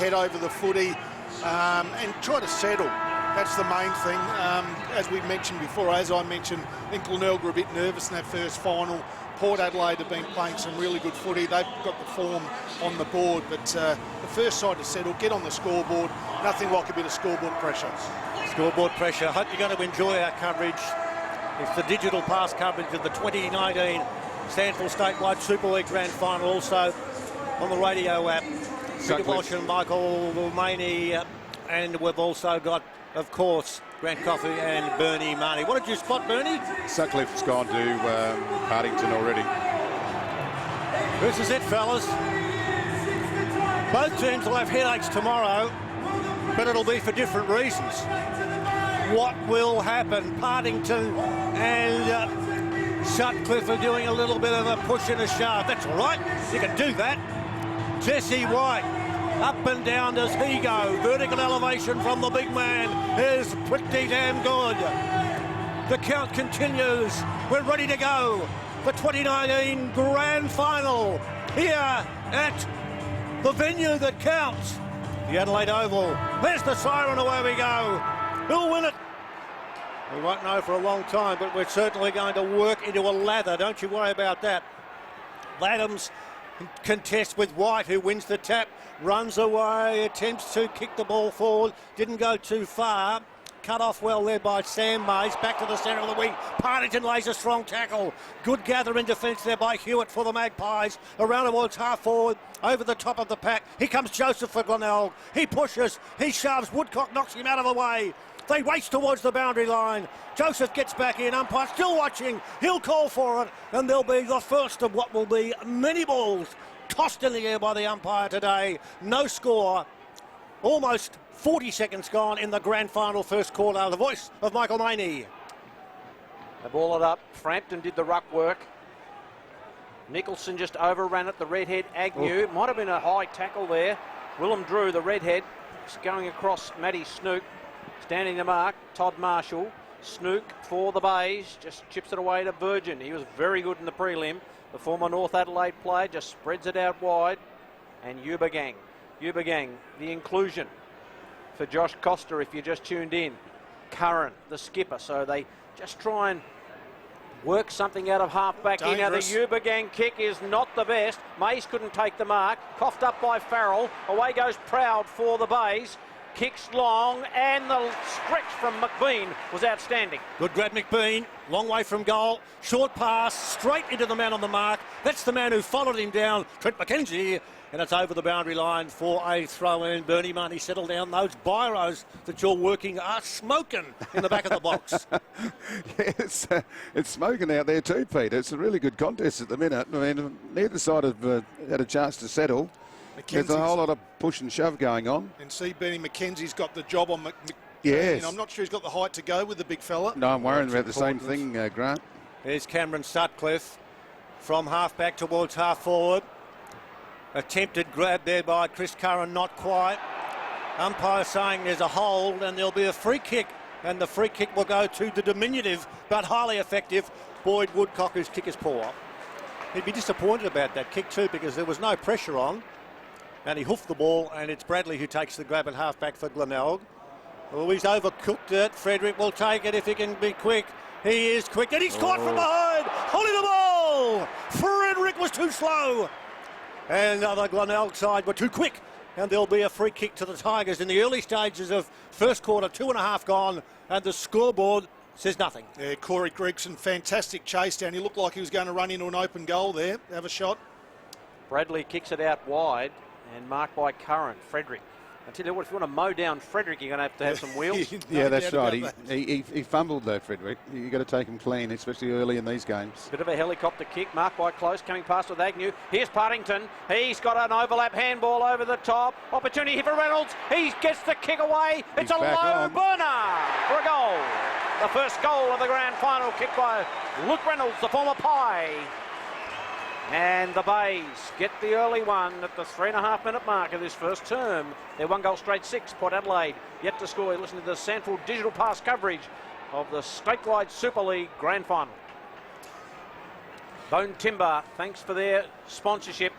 head over the footy and try to settle. That's the main thing. As we mentioned before, as I mentioned, I think Glenelg were a bit nervous in that first final. Port Adelaide have been playing some really good footy. They've got the form on the board, but the first side to settle, get on the scoreboard. Nothing like a bit of scoreboard pressure. Scoreboard pressure. I hope you're going to enjoy our coverage. It's the digital pass coverage of the 2019 SANFL Statewide Super League Grand Final, also on the radio app. Peter Walsh and Michael Maney, and we've also got, of course, Grant Coffey and Bernie Marnie. What did you spot, Bernie? Sutcliffe's gone to Partington already. This is it, fellas. Both teams will have headaches tomorrow, but it'll be for different reasons. What will happen? Partington and Sutcliffe are doing a little bit of a push and a shove. That's all right. You can do that. Jesse White, up and down does he go. Vertical elevation from the big man is pretty damn good. The count continues. We're ready to go. The 2019 Grand Final here at the venue that counts, the Adelaide Oval. There's the siren, away we go. Who'll win it? We won't know for a long time, but we're certainly going to work into a lather. Don't you worry about that. Adams contests with White, who wins the tap, runs away, attempts to kick the ball forward, didn't go too far. Cut off well there by Sam Mays, back to the centre of the wing. Partington lays a strong tackle. Good gather in defence there by Hewitt for the Magpies. Around towards half forward, over the top of the pack. Here comes Joseph for Glenelg. He pushes, he shoves, Woodcock knocks him out of the way. They race towards the boundary line. Joseph gets back in, umpire still watching. He'll call for it, and there'll be the first of what will be many balls tossed in the air by the umpire today. No score. Almost 40 seconds gone in the grand final first quarter. The voice of Michael Maney. They ball it up. Frampton did the ruck work. Nicholson just overran it. The redhead Agnew. Might have been a high tackle there. Willem Drew, the redhead, going across Matty Snook. Standing the mark, Todd Marshall. Snook for the Bays, just chips it away to Virgin. He was very good in the prelim. The former North Adelaide player just spreads it out wide. And Ubagang, the inclusion for Josh Costa if you just tuned in. Curran, the skipper. So they just try and work something out of half-back in. Now the Ubagang kick is not the best. Mays couldn't take the mark. Coughed up by Farrell. Away goes Proud for the Bays. Kicks long, and the stretch from McBean was outstanding. Good grab, McBean. Long way from goal. Short pass, straight into the man on the mark. That's the man who followed him down, Trent McKenzie. And it's over the boundary line for a throw-in. Bernie Money, settle down. Those biros that you're working are smoking in the back of the box. Yes, it's smoking out there too, Pete. It's a really good contest at the minute. I mean, neither side have had a chance to settle. There's a whole lot of push and shove going on. And see, Bernie McKenzie's got the job on yes. I'm not sure he's got the height to go with the big fella. No, I'm worrying about the same thing, Grant. There's Cameron Sutcliffe from half-back towards half-forward. Attempted grab there by Chris Curran, not quite. Umpire saying there's a hold and there'll be a free kick. And the free kick will go to the diminutive but highly effective Boyd Woodcock, whose kick is poor. He'd be disappointed about that kick too, because there was no pressure on. And he hoofed the ball, and it's Bradley who takes the grab at half-back for Glenelg. Oh, he's overcooked it. Frederick will take it if he can be quick. He is quick, and he's caught from behind. Holding the ball. Frederick was too slow. And the Glenelg side were too quick. And there'll be a free kick to the Tigers in the early stages of first quarter, 2.5 gone. And the scoreboard says nothing. Yeah, Corey Gregson, fantastic chase down. He looked like he was going to run into an open goal there. Have a shot. Bradley kicks it out wide. And marked by Curran, Frederick. I tell you what, if you want to mow down Frederick, you're going to have some wheels. Yeah, that's right. He fumbled though, Frederick. You've got to take him clean, especially early in these games. Bit of a helicopter kick, marked by Close, coming past with Agnew. Here's Partington. He's got an overlap handball over the top. Opportunity here for Reynolds. He gets the kick away. It's a low burner for a goal. The first goal of the grand final, kicked by Luke Reynolds, the former Pie. And the Bays get the early one at the 3.5-minute mark of this first term. They're 1 goal straight 6. Port Adelaide yet to score. Listen to the SANFL digital pass coverage of the statewide Super League Grand Final. Bone Timber, thanks for their sponsorship.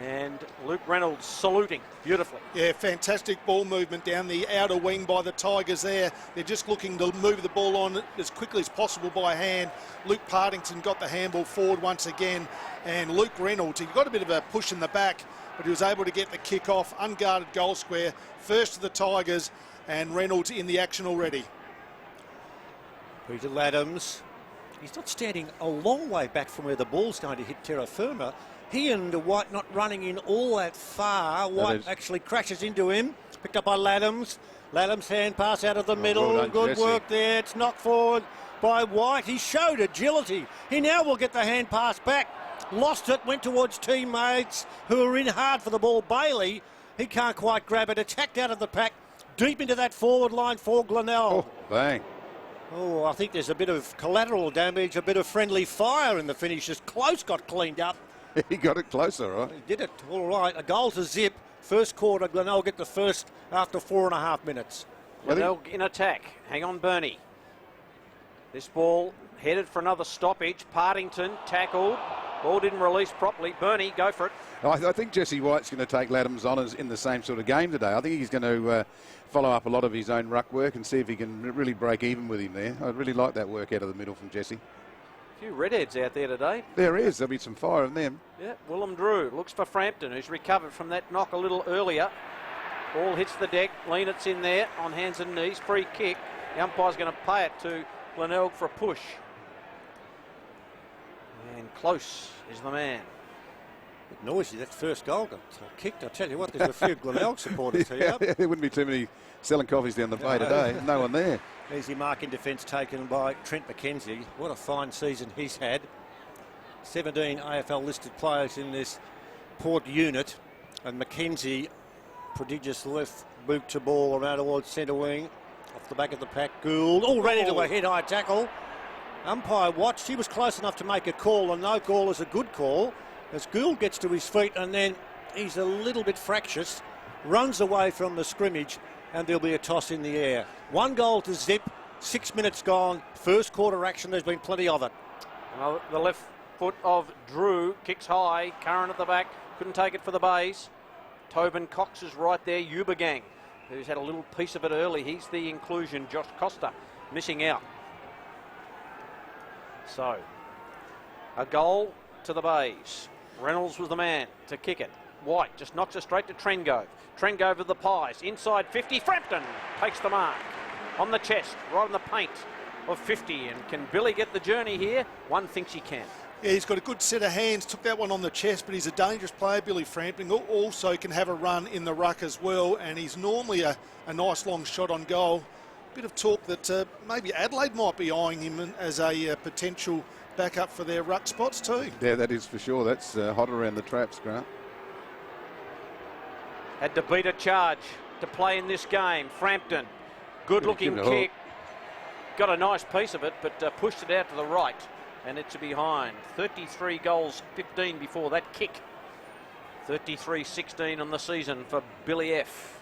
And Luke Reynolds saluting beautifully. Yeah, fantastic ball movement down the outer wing by the Tigers there. They're just looking to move the ball on as quickly as possible by hand. Luke Partington got the handball forward once again. And Luke Reynolds, he got a bit of a push in the back, but he was able to get the kick off. Unguarded goal square. First to the Tigers, and Reynolds in the action already. Peter Laddams. He's not standing a long way back from where the ball's going to hit terra firma. He and White not running in all that far. White actually crashes into him. Picked up by Laddams. Laddams hand pass out of the middle. Well done, good Jesse. work there. It's knocked forward by White. He showed agility. He now will get the hand pass back. Lost it, went towards teammates who are in hard for the ball. Bailey, he can't quite grab it. Attacked out of the pack. Deep into that forward line for Glenelg. Oh, bang. Oh, I think there's a bit of collateral damage, a bit of friendly fire in the finish. As Close got cleaned up. He got it closer, right? He did it all right. A goal to zip. First quarter, Glenelg get the first after 4.5 minutes. Glenelg in attack. Hang on, Bernie. This ball headed for another stoppage. Partington tackled. Ball didn't release properly. Bernie, go for it. I think Jesse White's going to take Laddams on in the same sort of game today. I think he's going to follow up a lot of his own ruck work and see if he can really break even with him there. I'd really like that work out of the middle from Jesse. A few redheads out there today. There is. There'll be some fire in them. Yeah, Willem Drew looks for Frampton, who's recovered from that knock a little earlier. Ball hits the deck. Leanit's in there on hands and knees. Free kick. The umpire's going to pay it to Glenelg for a push. And Close is the man. Bit noisy, that first goal got kicked. I tell you what, there's a few Glenelg supporters here. There wouldn't be too many selling coffees down the bay today. No one there. Easy mark in defence taken by Trent McKenzie. What a fine season he's had. 17 AFL listed players in this Port unit. And McKenzie, prodigious left boot to ball around towards centre wing. Off the back of the pack, Gould. All ready to a head-high tackle. Umpire watched. He was close enough to make a call, and no call is a good call. As Gould gets to his feet, and then he's a little bit fractious, runs away from the scrimmage, and there'll be a toss in the air. 1 goal to zip, 6 minutes gone. First quarter action, there's been plenty of it. Well, the left foot of Drew kicks high. Curran at the back, couldn't take it for the Bays. Tobin Cox is right there. Ubergang, who's had a little piece of it early. He's the inclusion. Josh Costa missing out. So, a goal to the Bays. Reynolds was the man to kick it. White just knocks it straight to Trengove. Trengove with the Pies. Inside 50. Frampton takes the mark on the chest, right on the paint of 50. And can Billy get the journey here? One thinks he can. Yeah, he's got a good set of hands. Took that one on the chest, but he's a dangerous player, Billy Frampton. Also can have a run in the ruck as well. And he's normally a nice long shot on goal. Bit of talk that maybe Adelaide might be eyeing him as a potential backup for their ruck spots too. Yeah, that is for sure. That's hot around the traps, Grant. Had to beat a charge to play in this game. Frampton, good looking kick. Got a nice piece of it, but pushed it out to the right. And it's behind. 33 goals, 15 before that kick. 33-16 on the season for Billy F.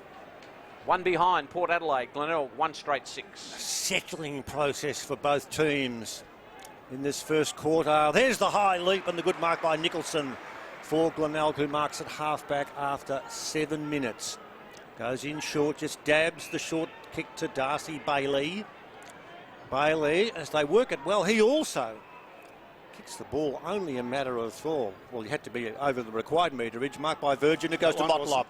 1 behind Port Adelaide. Glenelg 1 straight 6. Settling process for both teams in this first quarter. There's the high leap and the good mark by Nicholson for Glenelg, who marks at halfback after 7 minutes. Goes in short, just dabs the short kick to Darcy Bailey. Bailey, as they work it well, he also kicks the ball only a matter of, well, he had to be over the required meterage, marked by Virgin. It goes to Motlop.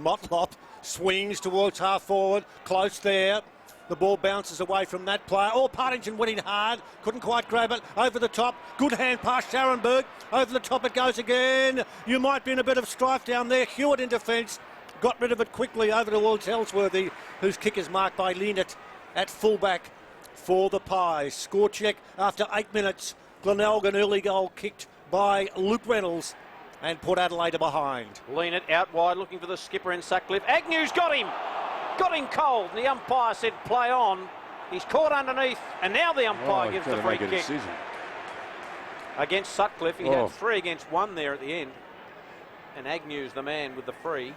Motlop swings towards half forward, close there. The ball bounces away from that player. Oh, Partington went in hard, couldn't quite grab it. Over the top, good hand pass, Scharenberg. Over the top it goes again. You might be in a bit of strife down there. Hewitt in defence, got rid of it quickly over towards Ellsworthy, whose kick is marked by Leanit at fullback for the Pies. Score check after 8 minutes. Glenelg, an early goal kicked by Luke Reynolds, and Port Adelaide are behind. Leanit out wide looking for the skipper in Sutcliffe. Agnew's got him cold, and the umpire said play on. He's caught underneath, and now the umpire gives the free kick. Against Sutcliffe, he had 3 against 1 there at the end, and Agnew's the man with the free.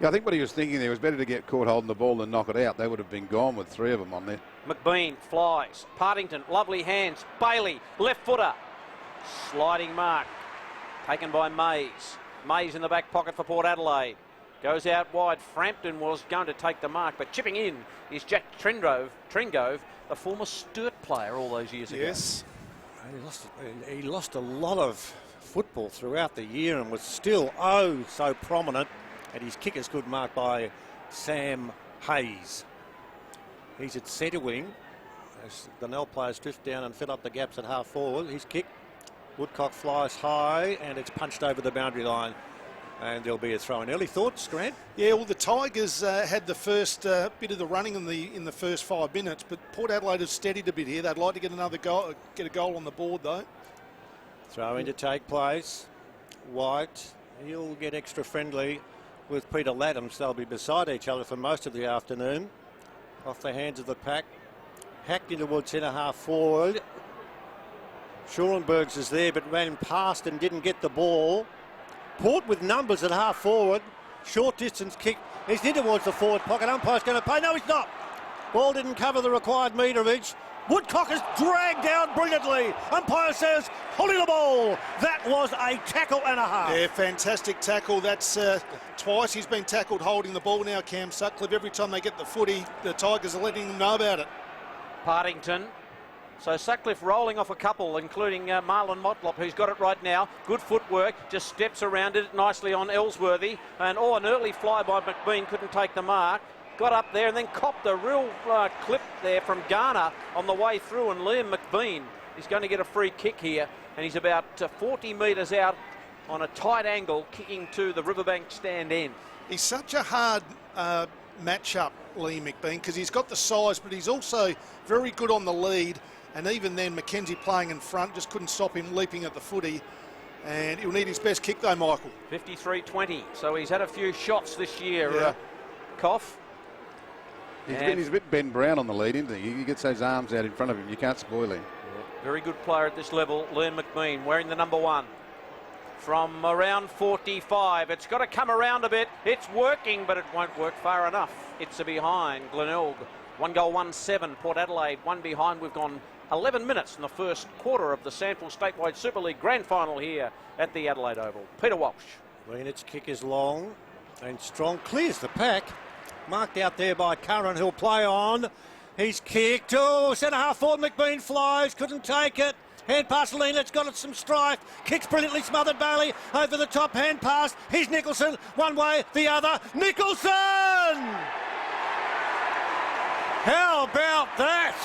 Yeah, I think what he was thinking there was better to get caught holding the ball than knock it out. They would have been gone with 3 of them on there. McBean flies. Partington, lovely hands. Bailey, left footer. Sliding mark taken by Mays. Mays in the back pocket for Port Adelaide. Goes out wide. Frampton was going to take the mark, but chipping in is Jack Trengove, the former Sturt player all those years ago. Yes. He lost a lot of football throughout the year and was still so prominent. And his kick is good, marked by Sam Hayes. He's at centre wing as the Glenelg players drift down and fill up the gaps at half forward. His kick, Woodcock flies high and it's punched over the boundary line. And there'll be a throw in. Early thoughts, Grant? Yeah, well, the Tigers had the first bit of the running in the first 5 minutes, but Port Adelaide have steadied a bit here. They'd like to get another goal, get a goal on the board though. Throw in to take place. White, he'll get extra friendly with Peter Laddams. They'll be beside each other for most of the afternoon. Off the hands of the pack. Hacked in towards centre half forward. Schurenbergs is there but ran past and didn't get the ball. Port with numbers at half forward. Short distance kick. He's in towards the forward pocket. Umpire's going to pay. No, he's not. Ball didn't cover the required meterage. Woodcock is dragged out brilliantly. Umpire says, holding the ball. That was a tackle and a half. Yeah, fantastic tackle. That's twice he's been tackled holding the ball now, Cam Sutcliffe. Every time they get the footy, the Tigers are letting them know about it. Partington. So Sutcliffe rolling off a couple, including Marlon Motlop, who's got it right now. Good footwork, just steps around it nicely on Ellsworthy. And an early fly by McBean, couldn't take the mark. Got up there and then copped a real clip there from Garner on the way through. And Liam McBean is going to get a free kick here. And he's about 40 metres out on a tight angle, kicking to the Riverbank stand end. He's such a hard match-up, Liam McBean, because he's got the size, but he's also very good on the lead. And even then, Mackenzie playing in front just couldn't stop him leaping at the footy. And he'll need his best kick though, Michael. 53-20. So he's had a few shots this year, Koff. He's a bit Ben Brown on the lead, isn't he? He gets those arms out in front of him. You can't spoil him. Very good player at this level, Liam McBean, wearing the number 1. From around 45. It's got to come around a bit. It's working, but it won't work far enough. It's a behind. Glenelg, 1 goal, 1-7. Port Adelaide, 1 behind. We've gone 11 minutes in the first quarter of the SANFL Statewide Super League Grand Final here at the Adelaide Oval. Peter Walsh. Reenet's kick is long and strong. Clears the pack. Marked out there by Curran, who'll play on. He's kicked. Centre half forward. McBean flies. Couldn't take it. Hand pass to Lean. It's got some strife. Kicks brilliantly. Smothered Bailey over the top. Hand pass. Here's Nicholson. One way, the other. Nicholson! How about that?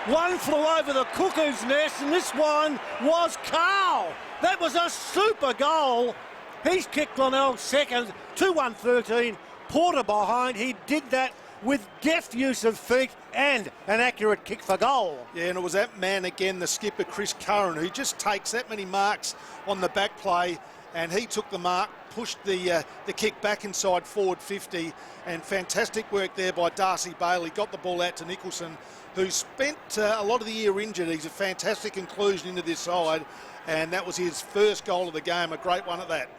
One flew over the cuckoo's nest, and this one was Carl. That was a super goal. He's kicked Glenelg second. 2-1-13. Porter behind. He did that with deft use of feet and an accurate kick for goal. Yeah, and it was that man again, the skipper, Chris Curran, who just takes that many marks on the back play, and he took the mark, pushed the kick back inside forward 50, and fantastic work there by Darcy Bailey. Got the ball out to Nicholson, who spent a lot of the year injured. He's a fantastic inclusion into this side, and that was his first goal of the game, a great one at that.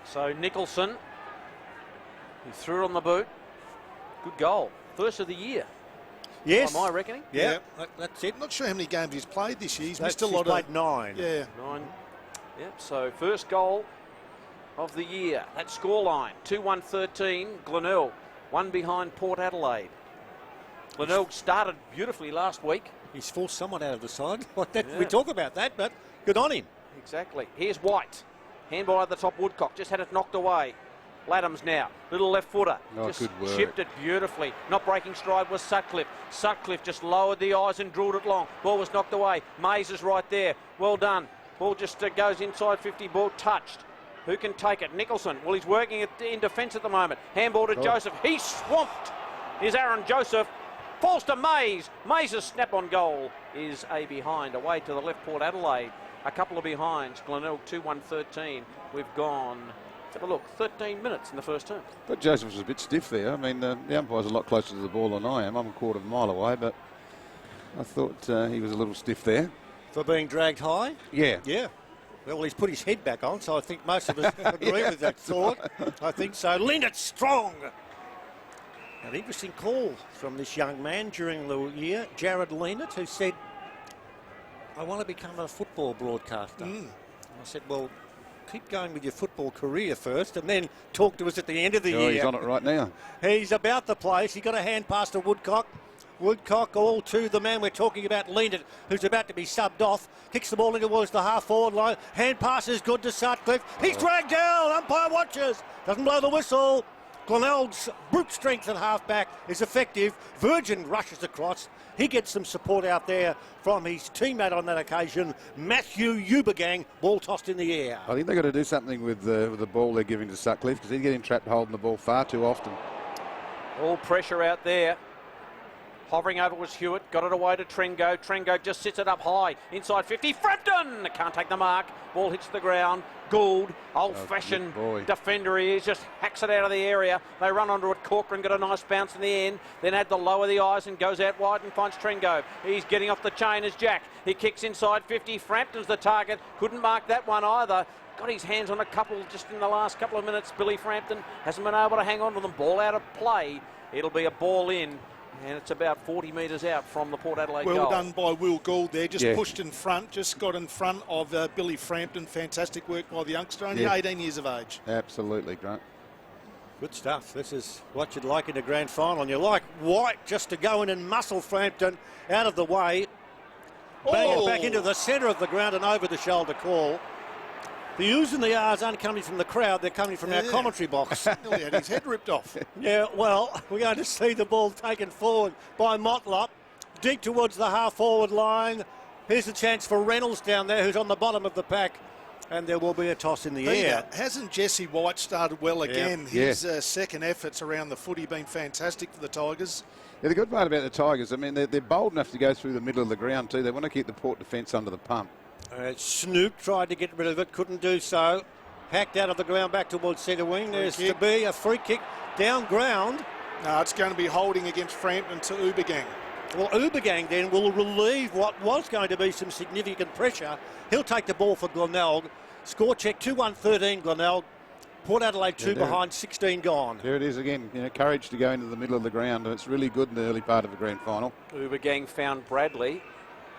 So Nicholson, he threw it on the boot. Good goal. First of the year. Yes. Am I reckoning? Yeah, that's it. I'm not sure how many games he's played this year. He's He's played 9. Yeah. 9. Yep, so first goal of the year. That scoreline, 2-1-13, Glenelg. 1 behind Port Adelaide. Glenelg started beautifully last week. He's forced someone out of the side. Like that, Yeah. we talk about that, but good on him. Exactly. Here's White. Handball at the top, Woodcock. Just had it knocked away. Laddams now. Little left footer. Just good work. chipped it beautifully. Not breaking stride was Sutcliffe. Sutcliffe just lowered the eyes and drilled it long. Ball was knocked away. Mays is right there. Well done. Ball just goes inside 50. Ball touched. Who can take it? Nicholson. Well, he's working in defence at the moment. Handball to Joseph. He's swamped. Here's Aaron Joseph. Falls to Mays. Mays' snap on goal is a behind. Away to the left, Port Adelaide. A couple of behinds. Glenelg 2-1-13. We've gone, have a look, 13 minutes in the first term. But Joseph was a bit stiff there. I mean, the umpire's a lot closer to the ball than I am. I'm a quarter of a mile away, but I thought he was a little stiff there. For being dragged high? Yeah. Yeah. Well, he's put his head back on, so I think most of us agree with that thought. I think so. Leonard Strong. An interesting call from this young man during the year, Jared Leonard, who said, I want to become a football broadcaster. I said, well, keep going with your football career first and then talk to us at the end of the year. He's on it right now. He's about the place. He got a hand pass to Woodcock. Woodcock all to the man we're talking about, Leonard, who's about to be subbed off. Kicks the ball in towards the half-forward line. Hand pass is good to Sutcliffe. He's dragged down. Umpire watches. Doesn't blow the whistle. Glenelg's brute strength at half-back is effective. Virgin rushes across. He gets some support out there from his teammate on that occasion, Matthew Ubergang. Ball tossed in the air. I think they've got to do something with the ball they're giving to Sutcliffe, because he's getting trapped holding the ball far too often. All pressure out there. Hovering over was Hewitt, got it away to Trengo. Trengo just sits it up high, inside 50. Frampton can't take the mark. Ball hits the ground. Gould, old-fashioned defender he is, just hacks it out of the area. They run onto it. Corcoran got a nice bounce in the end. Then had to lower the eyes and goes out wide and finds Trengo. He's getting off the chain as Jack. He kicks inside 50. Frampton's the target. Couldn't mark that one either. Got his hands on a couple just in the last couple of minutes. Billy Frampton hasn't been able to hang on to them. Ball out of play. It'll be a ball in. And it's about 40 metres out from the Port Adelaide goal. Well done by Will Gould there. Just pushed in front, just got in front of Billy Frampton. Fantastic work by the youngster, only 18 years of age. Absolutely, Grant. Good stuff. This is what you'd like in a grand final. And you like White just to go in and muscle Frampton out of the way. Bang it back into the centre of the ground and over the shoulder call. The oohs and the ahs aren't coming from the crowd, they're coming from our commentary box. He had his head ripped off. Yeah, well, we're going to see the ball taken forward by Motlop, deep towards the half-forward line. Here's a chance for Reynolds down there, who's on the bottom of the pack, and there will be a toss in the air. Hasn't Jesse White started well again? His second efforts around the footy been fantastic for the Tigers. Yeah, the good part about the Tigers, I mean, they're bold enough to go through the middle of the ground too. They want to keep the Port defence under the pump. Snoop tried to get rid of it, couldn't do so. Hacked out of the ground back towards centre wing. There's to be a free kick down ground. No, it's going to be holding against Frampton to Ubergang. Well, Ubergang then will relieve what was going to be some significant pressure. He'll take the ball for Glenelg. Score check 2-1-13 Glenelg. Port Adelaide 2 behind, 16 gone. There it is again. You know, courage to go into the middle of the ground, and it's really good in the early part of the grand final. Ubergang found Bradley.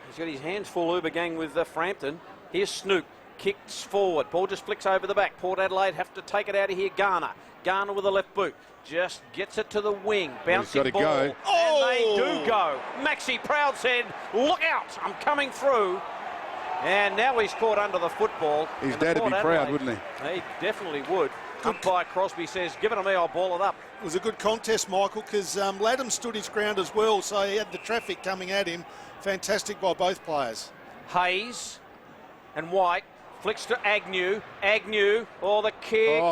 He's got his hands full, Ubergang, with Frampton. Here's Snook, kicks forward. Ball just flicks over the back. Port Adelaide have to take it out of here. Garner with the left boot. Just gets it to the wing. Bouncing ball. Go. And they do go. Maxi Proud said, look out, I'm coming through. And now he's caught under the football. His dad would be proud, wouldn't he? He definitely would. Umpire Crosby says, give it to me, I'll ball it up. It was a good contest, Michael, because Latham stood his ground as well, so he had the traffic coming at him. Fantastic by both players. Hayes and White flicks to Agnew. Agnew, the kick.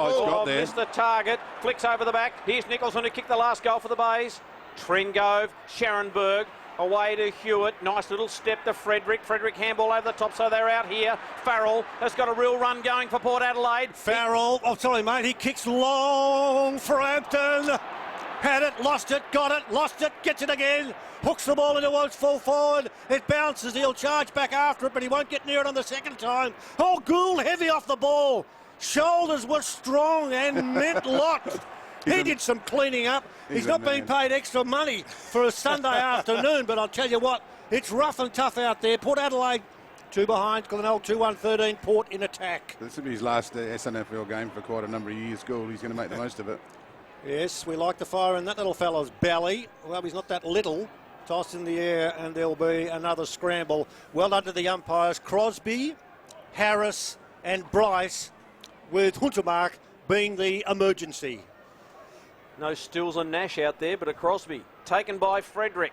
Missed the target. Flicks over the back. Here's Nicholson to kick the last goal for the Bays. Tringove, Scharenberg, away to Hewitt. Nice little step to Frederick. Frederick handball over the top, so they're out here. Farrell has got a real run going for Port Adelaide. Farrell, he kicks long. Frampton had it, lost it, got it, lost it, gets it again. Hooks the ball into towards full forward. It bounces. He'll charge back after it, but he won't get near it on the second time. Gould heavy off the ball. Shoulders were strong and meant lot. He did some cleaning up. He's not being paid extra money for a Sunday afternoon, but I'll tell you what, it's rough and tough out there. Port Adelaide 2 behind. Glenelg 2-1-13. Port in attack. This will be his last SANFL game for quite a number of years. Gould, he's going to make the most of it. Yes, we like to fire in that little fella's belly. Well, he's not that little. Toss in the air, and there'll be another scramble. Well done to the umpires. Crosby, Harris and Bryce, with Huntermark being the emergency. No Stills and Nash out there, but a Crosby. Taken by Frederick.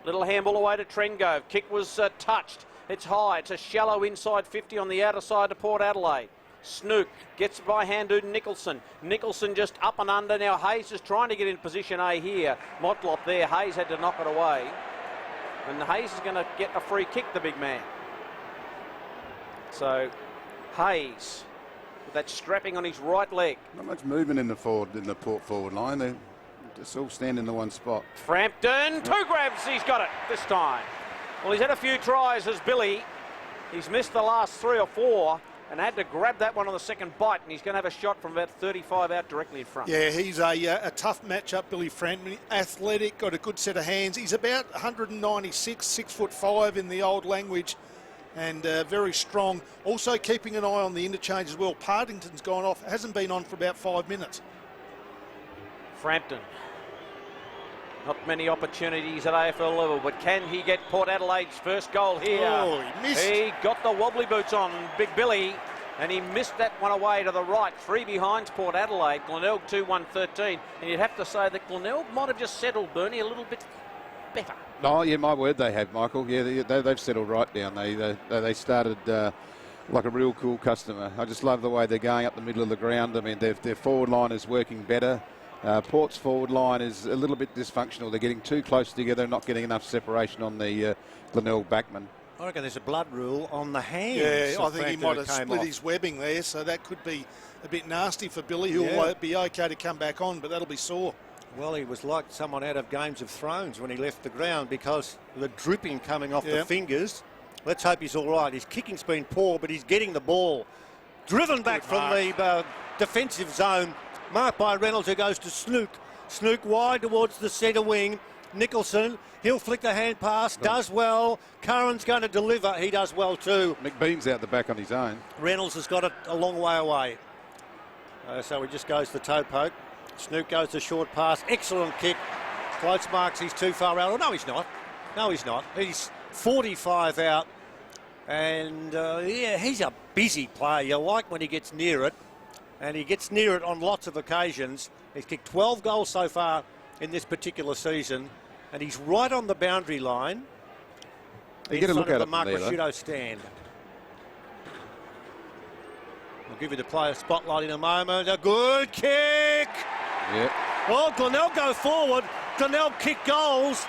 Little handball away to Trengove. Kick was touched. It's high. It's a shallow inside 50 on the outer side to Port Adelaide. Snook gets by Handu Nicholson. Nicholson just up and under. Now Hayes is trying to get in position A here. Motlop there. Hayes had to knock it away. And Hayes is going to get a free kick, the big man. So Hayes with that strapping on his right leg. Not much movement in the Port forward line. They're just all standing in the one spot. Frampton, 2 grabs. He's got it this time. Well, he's had a few tries as Billy. He's missed the last 3 or 4. And had to grab that one on the second bite, and he's going to have a shot from about 35 out directly in front. Yeah, he's a tough matchup, Billy Frampton. Athletic, got a good set of hands. He's about 196, 6'5" in the old language. and very strong. Also keeping an eye on the interchange as well. Partington's gone off, hasn't been on for about 5 minutes. Frampton. Not many opportunities at AFL level, but can he get Port Adelaide's first goal here? Oh, he missed. He got the wobbly boots on, Big Billy, and he missed that one away to the right. 3 behind Port Adelaide. Glenelg 2-1-13. And you'd have to say that Glenelg might have just settled, Bernie, a little bit better. Oh, yeah, my word, they have, Michael. Yeah, they've settled right down. They started like a real cool customer. I just love the way they're going up the middle of the ground. I mean, their forward line is working better. Port's forward line is a little bit dysfunctional. They're getting too close together and not getting enough separation on the Glenelg backman. I reckon there's a blood rule on the hands. Yeah, I think he Frampton might have came split off. his webbing there, so that could be a bit nasty for Billy. He'll be okay to come back on, but that'll be sore. Well, he was like someone out of Games of Thrones when he left the ground because the dripping coming off the fingers. Let's hope he's all right. His kicking's been poor, but he's getting the ball. Driven back from the defensive zone. Marked by Reynolds, who goes to Snook. Snook wide towards the centre wing. Nicholson, he'll flick the hand pass, does well. Curran's going to deliver, he does well too. McBean's out the back on his own. Reynolds has got it a long way away. So he just goes the toe poke. Snook goes the short pass, excellent kick. Close marks, he's too far out. Oh, no, he's not. No, he's not. He's 45 out. And yeah, he's a busy player. You like when he gets near it. And he gets near it on lots of occasions. He's kicked 12 goals so far in this particular season, and he's right on the boundary line. You get a look at the it Mark there, Rasciuto stand. I'll give you the player spotlight in a moment. A good kick. Yeah. Well, Glenelg go forward. Glenelg kick goals.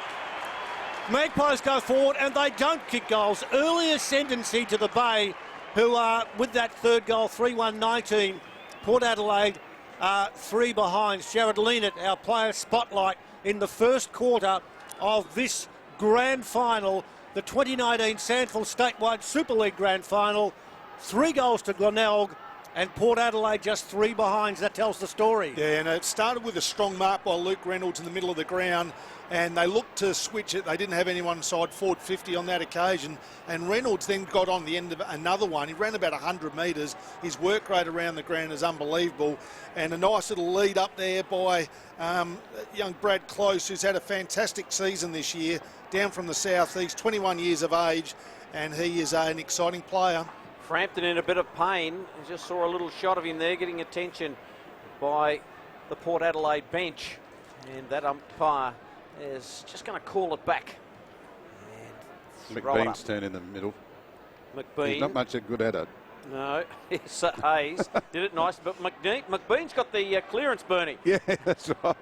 Magpies go forward, and they don't kick goals. Early ascendancy to the Bay, who are with that third goal, 3-1-19. Port Adelaide 3 behind. Sherrod Leanett, our player spotlight in the first quarter of this grand final, the 2019 SANFL Statewide Super League Grand Final. 3 goals to Glenelg, and Port Adelaide just 3 behinds. That tells the story. Yeah, and it started with a strong mark by Luke Reynolds in the middle of the ground, and they looked to switch it. They didn't have anyone inside forward 50 on that occasion, and Reynolds then got on the end of another one. He ran about 100 metres. His work rate around the ground is unbelievable, and a nice little lead up there by young Brad Close, who's had a fantastic season this year, down from the southeast, 21 years of age, and he is an exciting player. Frampton in a bit of pain. I just saw a little shot of him there getting attention by the Port Adelaide bench, and that umpire is just going to call it back. And McBean's turn in the middle. McBean. He's not much good at it. No, it's Hayes did it nice, but McBean's got the clearance, Bernie. Yeah, that's right.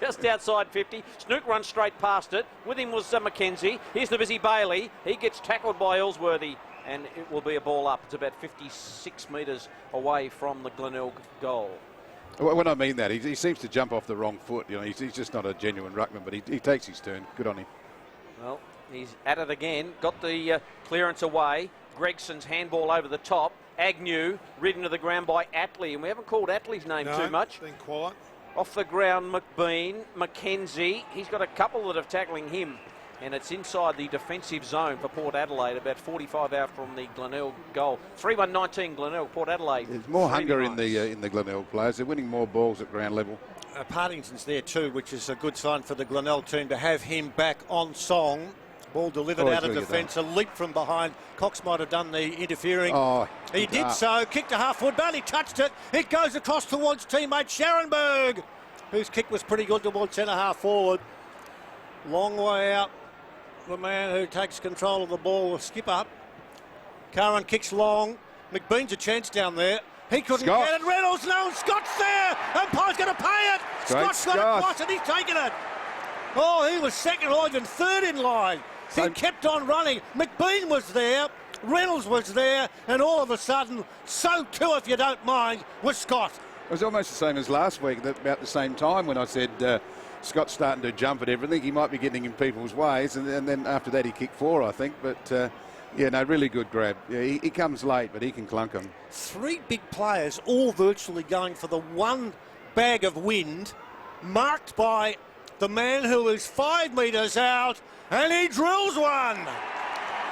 Just outside 50. Snook runs straight past it. With him was McKenzie. Here's the busy Bailey. He gets tackled by Ellsworthy, and it will be a ball up. It's about 56 metres away from the Glenelg goal. When I mean that, he seems to jump off the wrong foot. You know, he's just not a genuine ruckman, but he takes his turn. Good on him. Well, he's at it again. Got the clearance away. Gregson's handball over the top. Agnew ridden to the ground by Atley, and we haven't called Atley's name too much. Been quiet. Off the ground, McBean, McKenzie. He's got a couple that are tackling him, and it's inside the defensive zone for Port Adelaide, about 45 out from the Glenelg goal. 3-1-19 Glenelg, Port Adelaide. There's more hunger in the Glenelg players. They're winning more balls at ground level. Partington's there too, which is a good sign for the Glenelg team to have him back on song. Ball delivered out of defence, a leap from behind. Cox might have done the interfering. Oh, he did so, kicked a half forward, barely touched it. It goes across towards teammate Scharenberg, whose kick was pretty good towards centre half forward. Long way out. The man who takes control of the ball will skip up. Curran kicks long. McBean's a chance down there. He couldn't get it. Reynolds, no, Scott's there. Umpire's going to pay it. Scott's got it twice and he's taken it. Oh, he was second or even third in line. He kept on running. McBean was there. Reynolds was there. And all of a sudden, so too, if you don't mind, was Scott. It was almost the same as last week, about the same time when I said Scott's starting to jump at everything. He might be getting in people's ways. And then after that, he kicked 4, I think. But, yeah, no, really good grab. Yeah, he comes late, but he can clunk them. 3 big players, all virtually going for the one bag of wind, marked by the man who is 5 metres out, and he drills one.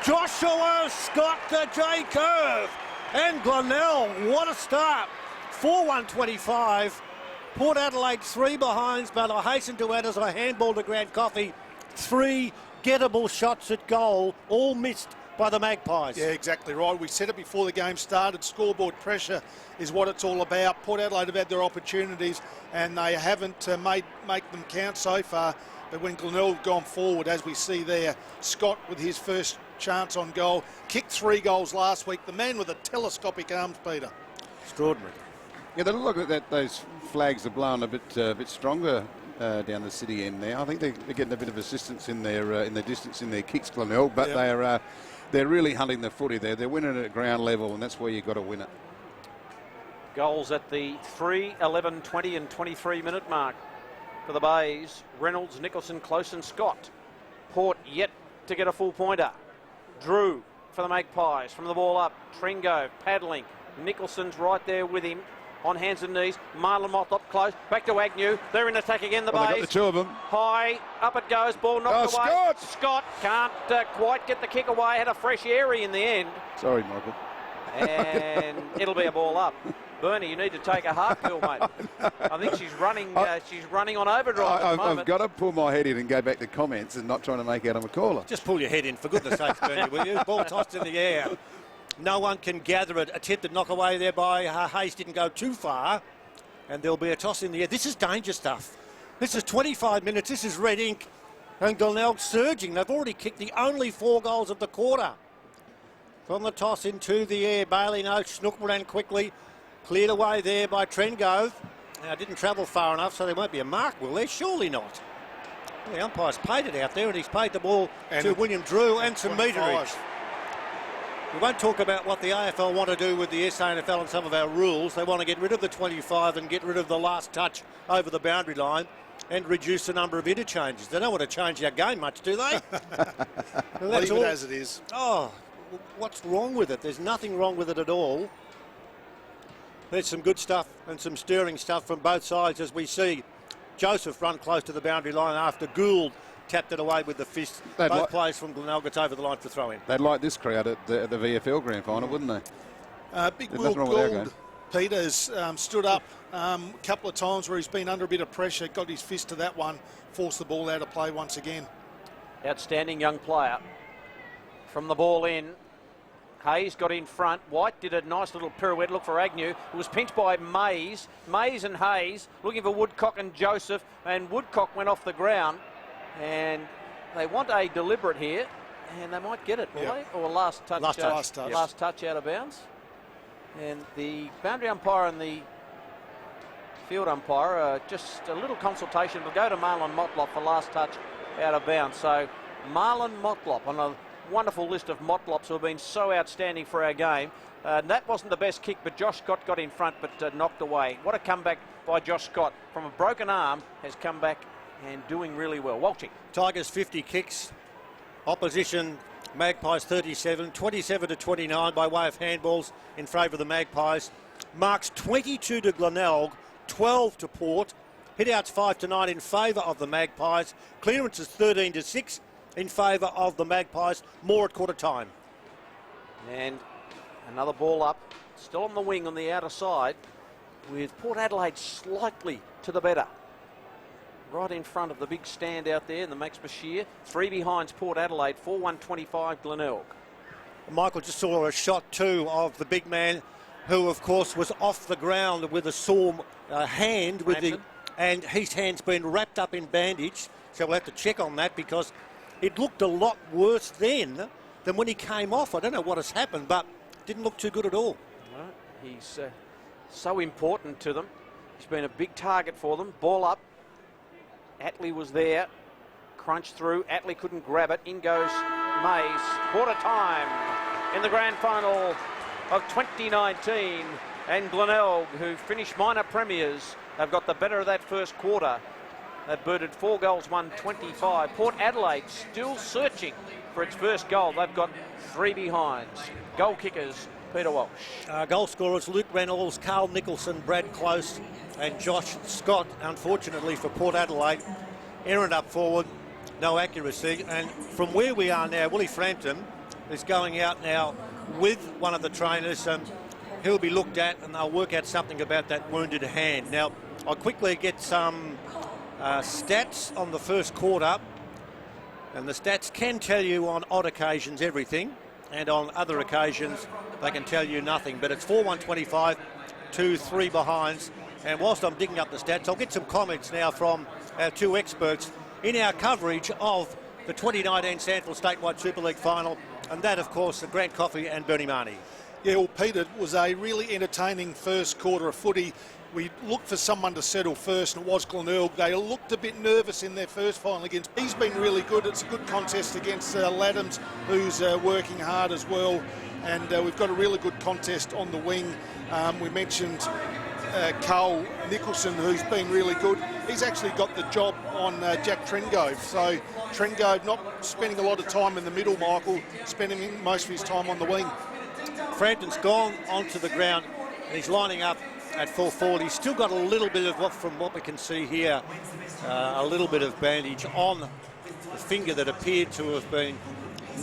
Joshua Scott to J Curve. And Glenelg, what a start. 4-1-25. Port Adelaide 3 behinds, but I hasten to add as I handball to Grant Coffey, 3 gettable shots at goal, all missed by the Magpies. Yeah, exactly right. We said it before the game started. Scoreboard pressure is what it's all about. Port Adelaide have had their opportunities and they haven't make them count so far. But when Glenelg gone forward, as we see there, Scott with his first chance on goal, kicked 3 goals last week. The man with the telescopic arms, Peter. Extraordinary. Yeah, they look like that. Those flags are blown a bit stronger down the city end now. I think they're getting a bit of assistance in their distance in their kicks, Glenelg, but Yep. they're really hunting the footy there. They're winning at ground level, and that's where you've got to win it. Goals at the 3, 11, 20 and 23 minute mark for the Bays. Reynolds, Nicholson, Close and Scott. Port yet to get a full pointer. Drew for the Magpies from the ball up. Tringo paddling. Nicholson's right there with him on hands and knees. Marlon Motlop close. Back to Agnew. They're in attack again, the Well, they Bays. got the 2 of them. High, up it goes. Ball knocked away. Scott! Scott can't quite get the kick away. Had a fresh airy in the end. Sorry, Michael. And it'll be a ball up. Bernie, you need to take a heart pill, mate. I think she's running. She's running on overdrive at the moment. I've got to pull my head in and go back to comments and not trying to make out I'm a caller. Just pull your head in, for goodness sake, Bernie, will you? Ball tossed in the air. No one can gather it. Attempted knock away there by Hayes, didn't go too far. And there'll be a toss in the air. This is danger stuff. This is 25 minutes. This is red ink. And Glenelg surging. They've already kicked the only 4 goals of the quarter. From the toss into the air. Bailey, no, Snook ran quickly. Cleared away there by Trengove. Now, didn't travel far enough, so there won't be a mark, will there? Surely not. Well, the umpire's paid it out there, and he's paid the ball to William Drew and some meterage. We won't talk about what the AFL want to do with the SANFL and some of our rules. They want to get rid of the 25 and get rid of the last touch over the boundary line and reduce the number of interchanges. They don't want to change our game much, do they? Well, leave it as it is. Oh, what's wrong with it? There's nothing wrong with it at all. There's some good stuff and some stirring stuff from both sides as we see Joseph run close to the boundary line after Gould tapped it away with the fist. Both players from Glenelg gets over the line for throw-in. They'd like this crowd at the VFL Grand Final, wouldn't they? Big Will Gould, Peter's stood up a couple of times where he's been under a bit of pressure, got his fist to that one, forced the ball out of play once again. Outstanding young player. From the ball in, Hayes got in front. White did a nice little pirouette look for Agnew. It was pinched by Mays. Mays and Hayes looking for Woodcock and Joseph, and Woodcock went off the ground. And they want a deliberate here, and they might get it, will they? Or last touch. Last touch. Last touch out of bounds. And the boundary umpire and the field umpire, just a little consultation. We'll go to Marlon Motlop for last touch out of bounds. So Marlon Motlop on a wonderful list of Motlops who have been so outstanding for our game. That wasn't the best kick, but Josh Scott got in front but knocked away. What a comeback by Josh Scott. From a broken arm, has come back and doing really well. Walching. Tigers 50 kicks. Opposition Magpies 37, 27 to 29 by way of handballs in favour of the Magpies. Marks 22 to Glenelg, 12 to Port. Hitouts 5 to 9 in favour of the Magpies. Clearances 13 to 6 in favour of the Magpies. More at quarter time. And another ball up, still on the wing on the outer side, with Port Adelaide slightly to the better. Right in front of the big stand out there in the Max Bashir. 3 behinds Port Adelaide, 4-1-25 Glenelg. Michael just saw a shot too of the big man who of course was off the ground with a sore hand with and his hand's been wrapped up in bandage, so we'll have to check on that because it looked a lot worse then than when he came off. I don't know what has happened, but didn't look too good at all. No, he's so important to them. He's been a big target for them. Ball up. Atlee was there, crunched through. Atlee couldn't grab it. In goes Mays. Quarter time in the grand final of 2019. And Glenelg, who finished minor premiers, have got the better of that first quarter. They've booted 4 goals, 1-25. Port Adelaide still searching for its first goal. They've got 3 behinds. Goal kickers, Peter Walsh. Goal scorers, Luke Reynolds, Carl Nicholson, Brad Close and Josh Scott. Unfortunately for Port Adelaide, errant up forward, no accuracy. And from where we are now, Willie Frampton is going out now with one of the trainers, and he'll be looked at and they'll work out something about that wounded hand. Now, I'll quickly get some stats on the first quarter, and the stats can tell you on odd occasions everything, and on other occasions they can tell you nothing. But it's 4-1-25 to 3 behinds. And whilst I'm digging up the stats, I'll get some comments now from our two experts in our coverage of the 2019 SANFL Statewide Super League final, and that, of course, Grant Coffey and Bernie Marnie. Yeah, well, Peter, it was a really entertaining first quarter of footy. We looked for someone to settle first, and it was Glenelg. They looked a bit nervous in their first final against. He's been really good. It's a good contest against Laddams, who's working hard as well. And we've got a really good contest on the wing. We mentioned Carl Nicholson, who's been really good. He's actually got the job on Jack Trengove. So Trengove not spending a lot of time in the middle, Michael, spending most of his time on the wing. Frampton's gone onto the ground and he's lining up at full forward. He's still got a little bit of, from what we can see here, a little bit of bandage on the finger that appeared to have been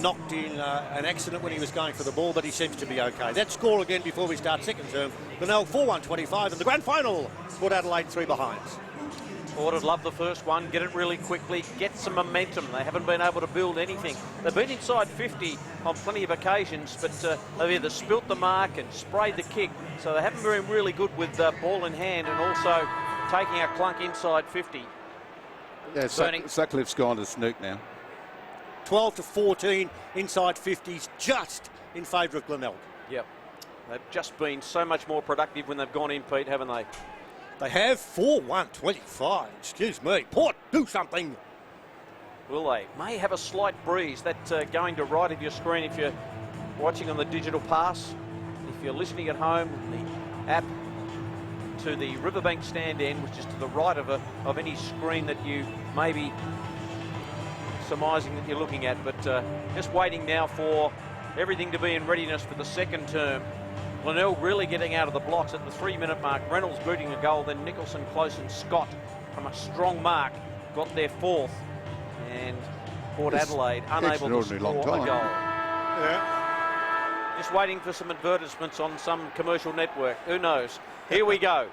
knocked in an accident when he was going for the ball, but he seems to be okay. That score again before we start second term. Glenelg 4-1-25 in the grand final. Port Adelaide 3 behinds. Port would love the first one, get it really quickly, get some momentum. They haven't been able to build anything. They've been inside 50 on plenty of occasions, but they've either spilt the mark and sprayed the kick, so they haven't been really good with ball in hand and also taking a clunk inside 50. Yeah, Sutcliffe's gone to Snook now. 12-14 inside 50s, just in favour of Glenelg. Yep. They've just been so much more productive when they've gone in, Pete, haven't they? They have 4-1-25. Excuse me. Port, do something. Will they? May have a slight breeze. That going to right of your screen if you're watching on the digital pass. If you're listening at home, the app to the Riverbank stand end, which is to the right of any screen that you may be surmising that you're looking at. But just waiting now for everything to be in readiness for the second term. Glenelg really getting out of the blocks at the 3-minute mark. Reynolds booting a goal, then Nicholson, Close and Scott from a strong mark got their fourth. And Port Adelaide unable to score a goal. Yeah. Just waiting for some advertisements on some commercial network. Who knows? Here we go.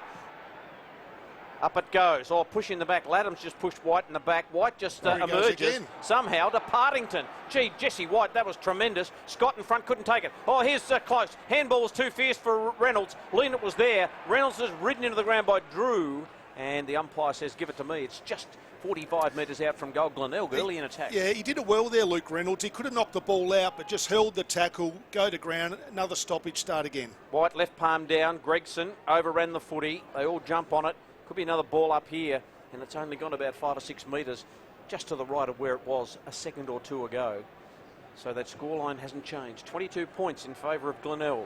Up it goes. Oh, push in the back. Laddams just pushed White in the back. White just emerges somehow to Partington. Gee, Jesse White, that was tremendous. Scott in front couldn't take it. Oh, here's Close. Handball was too fierce for Reynolds. Leonard was there. Reynolds is ridden into the ground by Drew. And the umpire says, give it to me. It's just 45 metres out from goal. Glenelg early in attack. Yeah, he did it well there, Luke Reynolds. He could have knocked the ball out, but just held the tackle, go to ground, another stoppage, start again. White left palm down. Gregson overran the footy. They all jump on it. Could be another ball up here, and it's only gone about 5 or 6 metres just to the right of where it was a second or two ago. So that scoreline hasn't changed. 22 points in favour of Glenelg.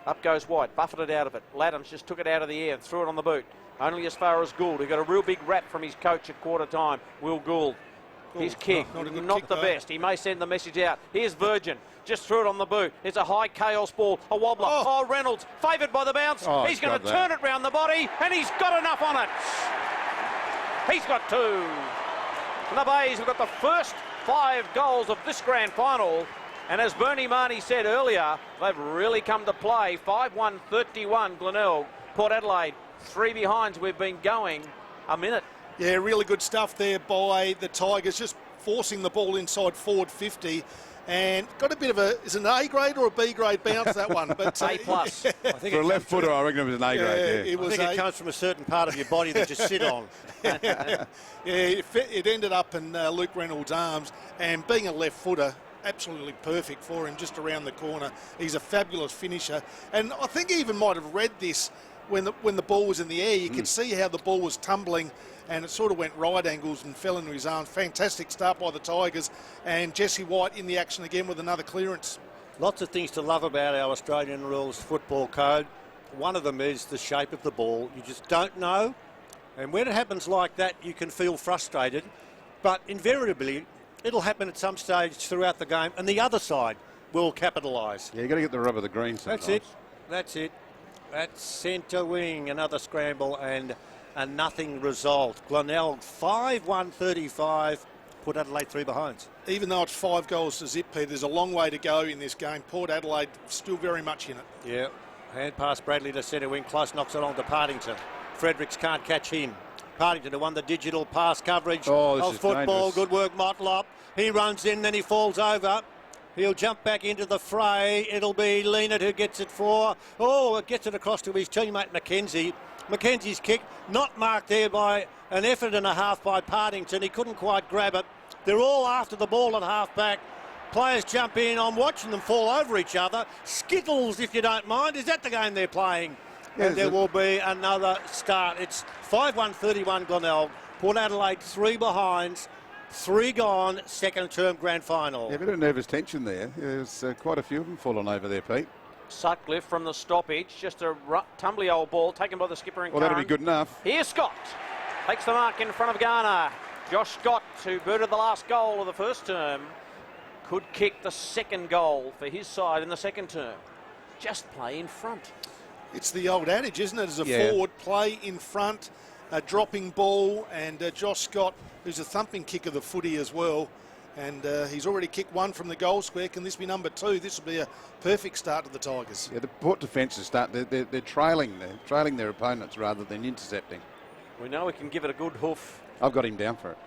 Up goes White, buffeted out of it. Laddams just took it out of the air and threw it on the boot. Only as far as Gould, who got a real big rap from his coach at quarter time, Will Gould. His kick, not the best. He may send the message out. Here's Virgin. Just threw it on the boot. It's a high chaos ball, a wobbler. Oh, Reynolds, favoured by the bounce. He's going to turn it round the body, and he's got enough on it. He's got 2. And the Bays have got the first 5 goals of this grand final. And as Bernie Marnie said earlier, they've really come to play. 5-1-31 Glenelg. Port Adelaide, 3 behinds. We've been going a minute. Yeah, really good stuff there by the Tigers, just forcing the ball inside forward 50. And got a bit of is it an A grade or a B grade bounce, that one? But A plus. I think for a left footer, I reckon it was an A grade. Yeah. I think it comes from a certain part of your body that you sit on. It ended up in Luke Reynolds' arms, and being a left footer, absolutely perfect for him, just around the corner. He's a fabulous finisher, and I think he even might have read this when the ball was in the air. You could see how the ball was tumbling, and it sort of went right angles and fell into his arms. Fantastic start by the Tigers, and Jesse White in the action again with another clearance. Lots of things to love about our Australian rules football code. One of them is the shape of the ball. You just don't know, and when it happens like that, you can feel frustrated, but invariably it'll happen at some stage throughout the game, and the other side will capitalise. Yeah, you've got to get the rub of the green sometimes. That's it. That's centre wing, another scramble and a nothing result. Glenelg 5-1-35, Port Adelaide 3 behinds. Even though it's 5 goals to zip, Peter, there's a long way to go in this game. Port Adelaide still very much in it. Yeah. Hand pass Bradley to centre wing. Close knocks it on to Partington. Fredericks can't catch him. Partington who won the digital pass coverage of football. Dangerous. Good work, Motlop. He runs in, then he falls over. He'll jump back into the fray. It'll be Leonard who gets it for. Oh, it gets it across to his teammate Mackenzie. Mackenzie's kick not marked there by an effort and a half by Partington. He couldn't quite grab it. They're all after the ball at half back. Players jump in. I'm watching them fall over each other. Skittles, if you don't mind. Is that the game they're playing? Yeah, and there will be another start. It's 5-1-31 Glenelg. Port Adelaide 3 behinds, 3 gone, second term grand final. Yeah, a bit of nervous tension there. There's quite a few of them falling over there, Pete. Sutcliffe from the stoppage. Just a tumbly old ball taken by the skipper and Well, that'll be good enough. Here's Scott. Takes the mark in front of Garner. Josh Scott, who booted the last goal of the first term, could kick the second goal for his side in the second term. Just play in front. It's the old adage, isn't it? As a Yeah. forward, play in front, a dropping ball, and Josh Scott, who's a thumping kick of the footy as well, and he's already kicked 1 from the goal square. Can this be number 2? This will be a perfect start to the Tigers. Yeah, the Port defence is they're trailing their opponents rather than intercepting. We know we can give it a good hoof I've got him down for it.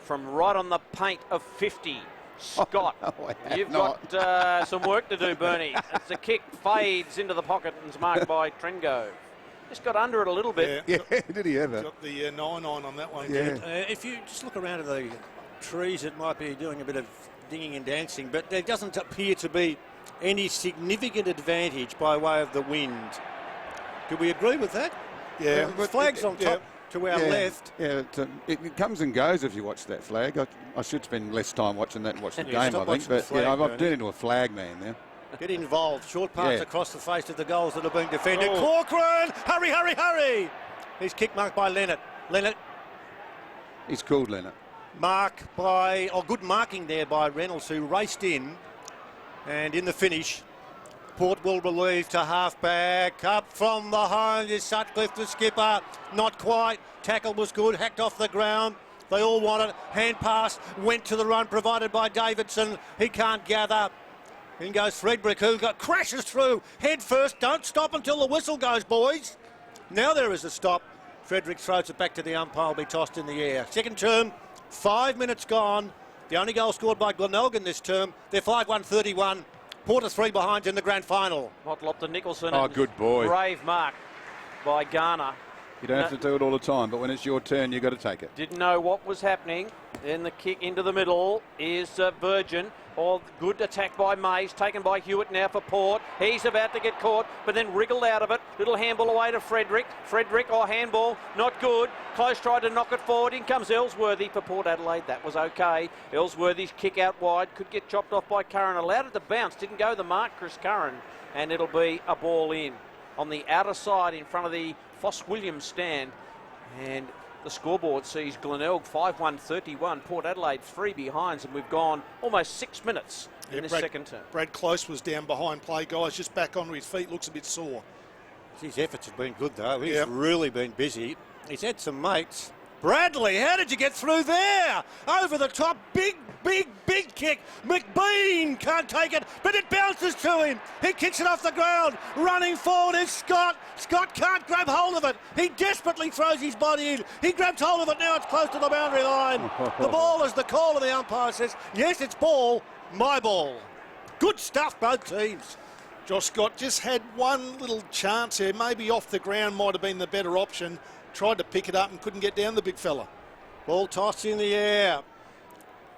from right on the paint of 50. Scott, Oh, no, I have you've not. got some work to do, Bernie. As the kick fades into the pocket and is marked by Trengove. Just got under it a little bit. Yeah, did he ever? Got the 9-9 on that one. Yeah. If you just look around at the trees, it might be doing a bit of dinging and dancing, but there doesn't appear to be any significant advantage by way of the wind. Do we agree with that? Yeah. The flag's on top to our left. Yeah, it comes and goes if you watch that flag. I should spend less time watching that and watch the Yeah, game, stop I think. watching the But flag, yeah, I've Bernie. turned into a flag man now. Get involved. Short pass Yeah. across the face of the goals that are being defended. Oh. Corcoran! Hurry, hurry, hurry! He's kick marked by Leonard. Leonard, He's called Leonard. good marking there by Reynolds, who raced in. And in the finish, Port will relieve to half-back. Up from behind is Sutcliffe, the skipper. Not quite. Tackle was good. Hacked off the ground. They all want it. Hand pass went to the run provided by Davidson. He can't gather. In goes Frederick, who crashes through head first. Don't stop until the whistle goes, boys. Now there is a stop. Frederick throws it back to the umpire. Will be tossed in the air. Second term, 5 minutes gone. The only goal scored by Glenelg in this term. They're 5-1-31. Port are 3 behind in the grand final. Motlop to Nicholson. Oh, and good boy. Brave mark by Garner. You don't have to do it all the time, but when it's your turn, you've got to take it. Didn't know what was happening. Then the kick into the middle is Virgin. Oh, good attack by Mays, taken by Hewitt now for Port. He's about to get caught, but then wriggled out of it. Little handball away to Frederick. Frederick, handball, not good. Close tried to knock it forward. In comes Ellsworthy for Port Adelaide. That was okay. Ellsworthy's kick out wide. Could get chopped off by Curran. Allowed it to bounce. Didn't go the mark, Chris Curran. And it'll be a ball in on the outer side in front of the Foss-Williams stand. And the scoreboard sees Glenelg 5-1-31, Port Adelaide 3 behinds, and we've gone almost 6 minutes in this second term. Brad Close was down behind play, guys, just back onto his feet, looks a bit sore. His efforts have been good, though. He's really been busy. He's had some mates. Bradley, how did you get through there? Over the top, big kick. McBean can't take it, but it bounces to him. He kicks it off the ground. Running forward is Scott. Scott can't grab hold of it. He desperately throws his body in. He grabs hold of it. Now it's close to the boundary line. The ball is the call, and the umpire says, yes, it's ball, my ball. Good stuff, both teams. Josh Scott just had one little chance here, maybe off the ground might have been the better option. Tried to pick it up and couldn't get down the big fella. Ball tossed in the air.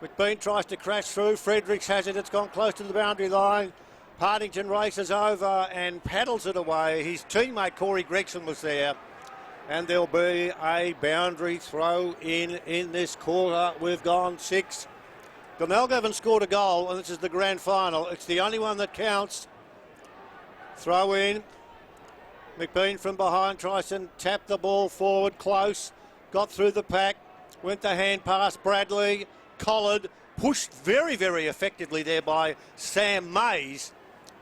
McBean tries to crash through. Fredericks has it. It's gone close to the boundary line. Partington races over and paddles it away. His teammate Corey Gregson was there. And there'll be a boundary throw in this quarter. We've gone 6. Glenelg haven't scored a goal, and this is the grand final. It's the only one that counts. Throw in. McBean from behind tries to tap the ball forward close. Got through the pack. Went the hand pass. Bradley collared. Pushed very, very effectively there by Sam Mays.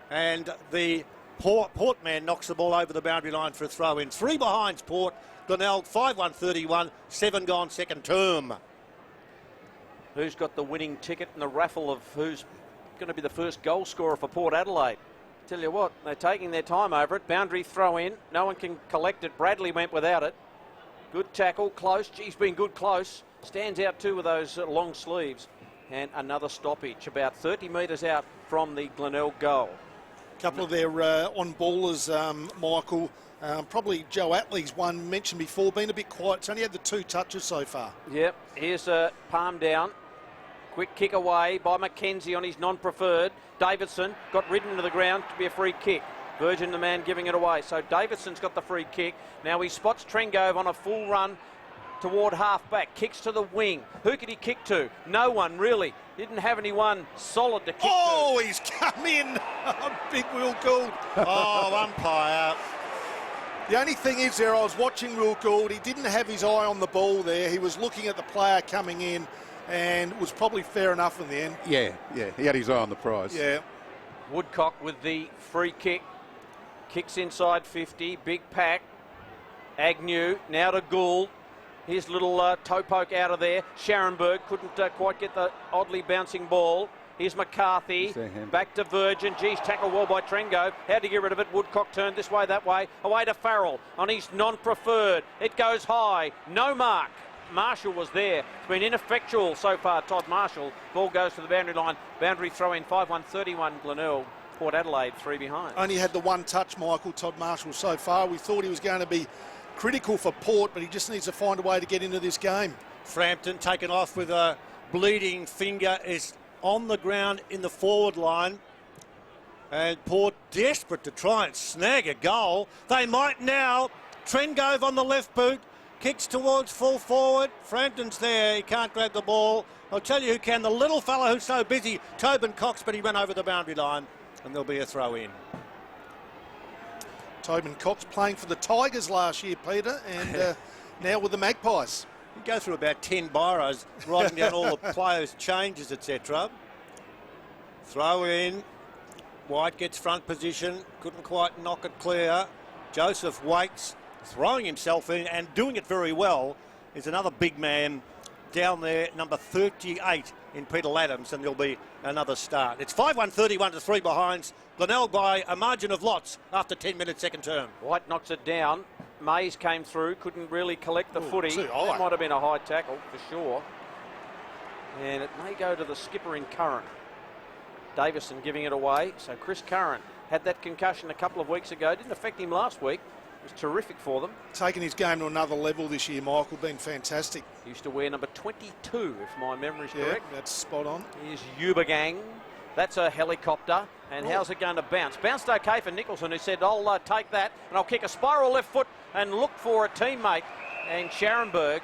And the Port man knocks the ball over the boundary line for a throw in. 3 behinds Port. Glenelg 5-1-31. 7 gone second term. who's got the winning ticket in the raffle of who's going to be the first goal scorer for Port Adelaide. Tell you what, they're taking their time over it. Boundary throw in. No one can collect it. Bradley went without it. Good tackle, close. He's been good close. Stands out too with those long sleeves. And another stoppage, about 30 metres out from the Glenelg goal. A couple of their on-ballers, Michael. Probably Joe Atley's one mentioned before, been a bit quiet. It's only had the 2 touches so far. Yep, here's a palm down. Quick kick away by Mackenzie on his non-preferred. Davidson got ridden to the ground to be a free kick. Virgin, the man giving it away. So Davidson's got the free kick. Now he spots Trengove on a full run toward half-back. Kicks to the wing. Who could he kick to? No one, really. Didn't have anyone solid to kick to. Oh, he's come in. Big Will Gould. Oh, umpire. The only thing is there, I was watching Will Gould. He didn't have his eye on the ball there. He was looking at the player coming in, and it was probably fair enough in the end. Yeah, he had his eye on the prize. Yeah. Woodcock with the free kick. Kicks inside 50. Big pack. Agnew now to Gould. Here's a little toe poke out of there. Scharenberg couldn't quite get the oddly bouncing ball. Here's McCarthy. Back to Virgin. Geez, tackled well by Trengove. How to get rid of it? Woodcock turned this way, that way. Away to Farrell on his non-preferred. It goes high. No mark. Marshall was there. It's been ineffectual so far, Todd Marshall. Ball goes to the boundary line. Boundary throw in 5-1-31 Glenelg. Port Adelaide 3 behind. Only had the 1 touch, Michael, Todd Marshall, so far. We thought he was going to be critical for Port, but he just needs to find a way to get into this game. Frampton taken off with a bleeding finger, is on the ground in the forward line. And Port desperate to try and snag a goal. They might now. Trengove on the left boot. Kicks towards full forward. Frampton's there. He can't grab the ball. I'll tell you who can. The little fella who's so busy, Tobin Cox, but he went over the boundary line. And there'll be a throw in. Tobin Cox playing for the Tigers last year, Peter, and now with the Magpies. You go through about 10 biros, writing down all the players' changes, etc. Throw in. White gets front position. Couldn't quite knock it clear. Joseph waits, throwing himself in and doing it very well. Is another big man down there, number 38 in Peter Laddams, and there'll be another start. It's 5-1-31 to 3 behinds. Glenelg by a margin of lots after 10 minutes second term. White knocks it down. Mays came through, couldn't really collect the footy. That might have been a high tackle for sure. And it may go to the skipper in Curran. Davison giving it away. So Chris Curran had that concussion a couple of weeks ago. Didn't affect him last week. It was terrific for them. Taking his game to another level this year, Michael, been fantastic. Used to wear number 22, if my memory's correct. That's spot on. Here's Ubergang. That's a helicopter. And how's it going to bounce? Bounced okay for Nicholson, who said, I'll take that and I'll kick a spiral left foot and look for a teammate. And Scharenberg,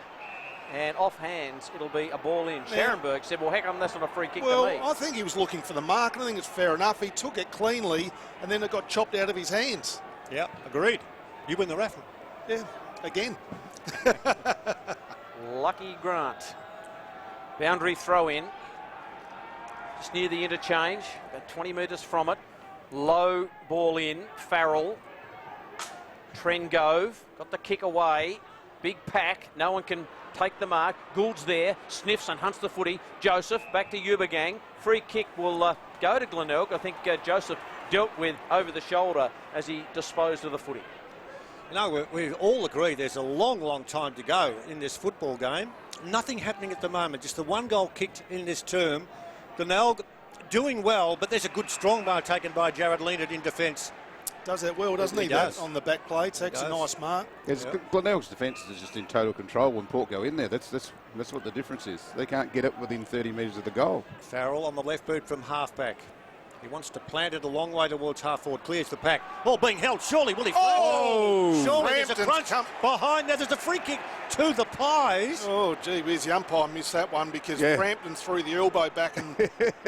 and off hands, it'll be a ball in. Scharenberg said, well, heck, that's not a free kick to me. Well, I think he was looking for the mark, and I think it's fair enough. He took it cleanly, and then it got chopped out of his hands. Yeah, agreed. You win the raffle. Yeah, again. Lucky Grant. Boundary throw in. Just near the interchange, about 20 metres from it. Low ball in. Farrell. Trengove got the kick away. Big pack. No one can take the mark. Gould's there. Sniffs and hunts the footy. Joseph back to Ubergang. Free kick will go to Glenelg. I think Joseph dealt with over the shoulder as he disposed of the footy. You know, we all agree there's a long, long time to go in this football game. Nothing happening at the moment. Just the 1 goal kicked in this term. Glenelg doing well, but there's a good strong bar taken by Jared Leonard in defence. Does that well, doesn't he? Does. On the back plates. That's a nice mark. Glenelg's defence is just in total control when Port go in there. That's what the difference is. They can't get it within 30 metres of the goal. Farrell on the left boot from half-back. He wants to plant it a long way towards half-forward. Clears the pack. Ball being held. Surely will he? Surely there's a crunch behind. There's a free kick to the Pies. Oh, gee whiz, the umpire missed that one because Frampton threw the elbow back and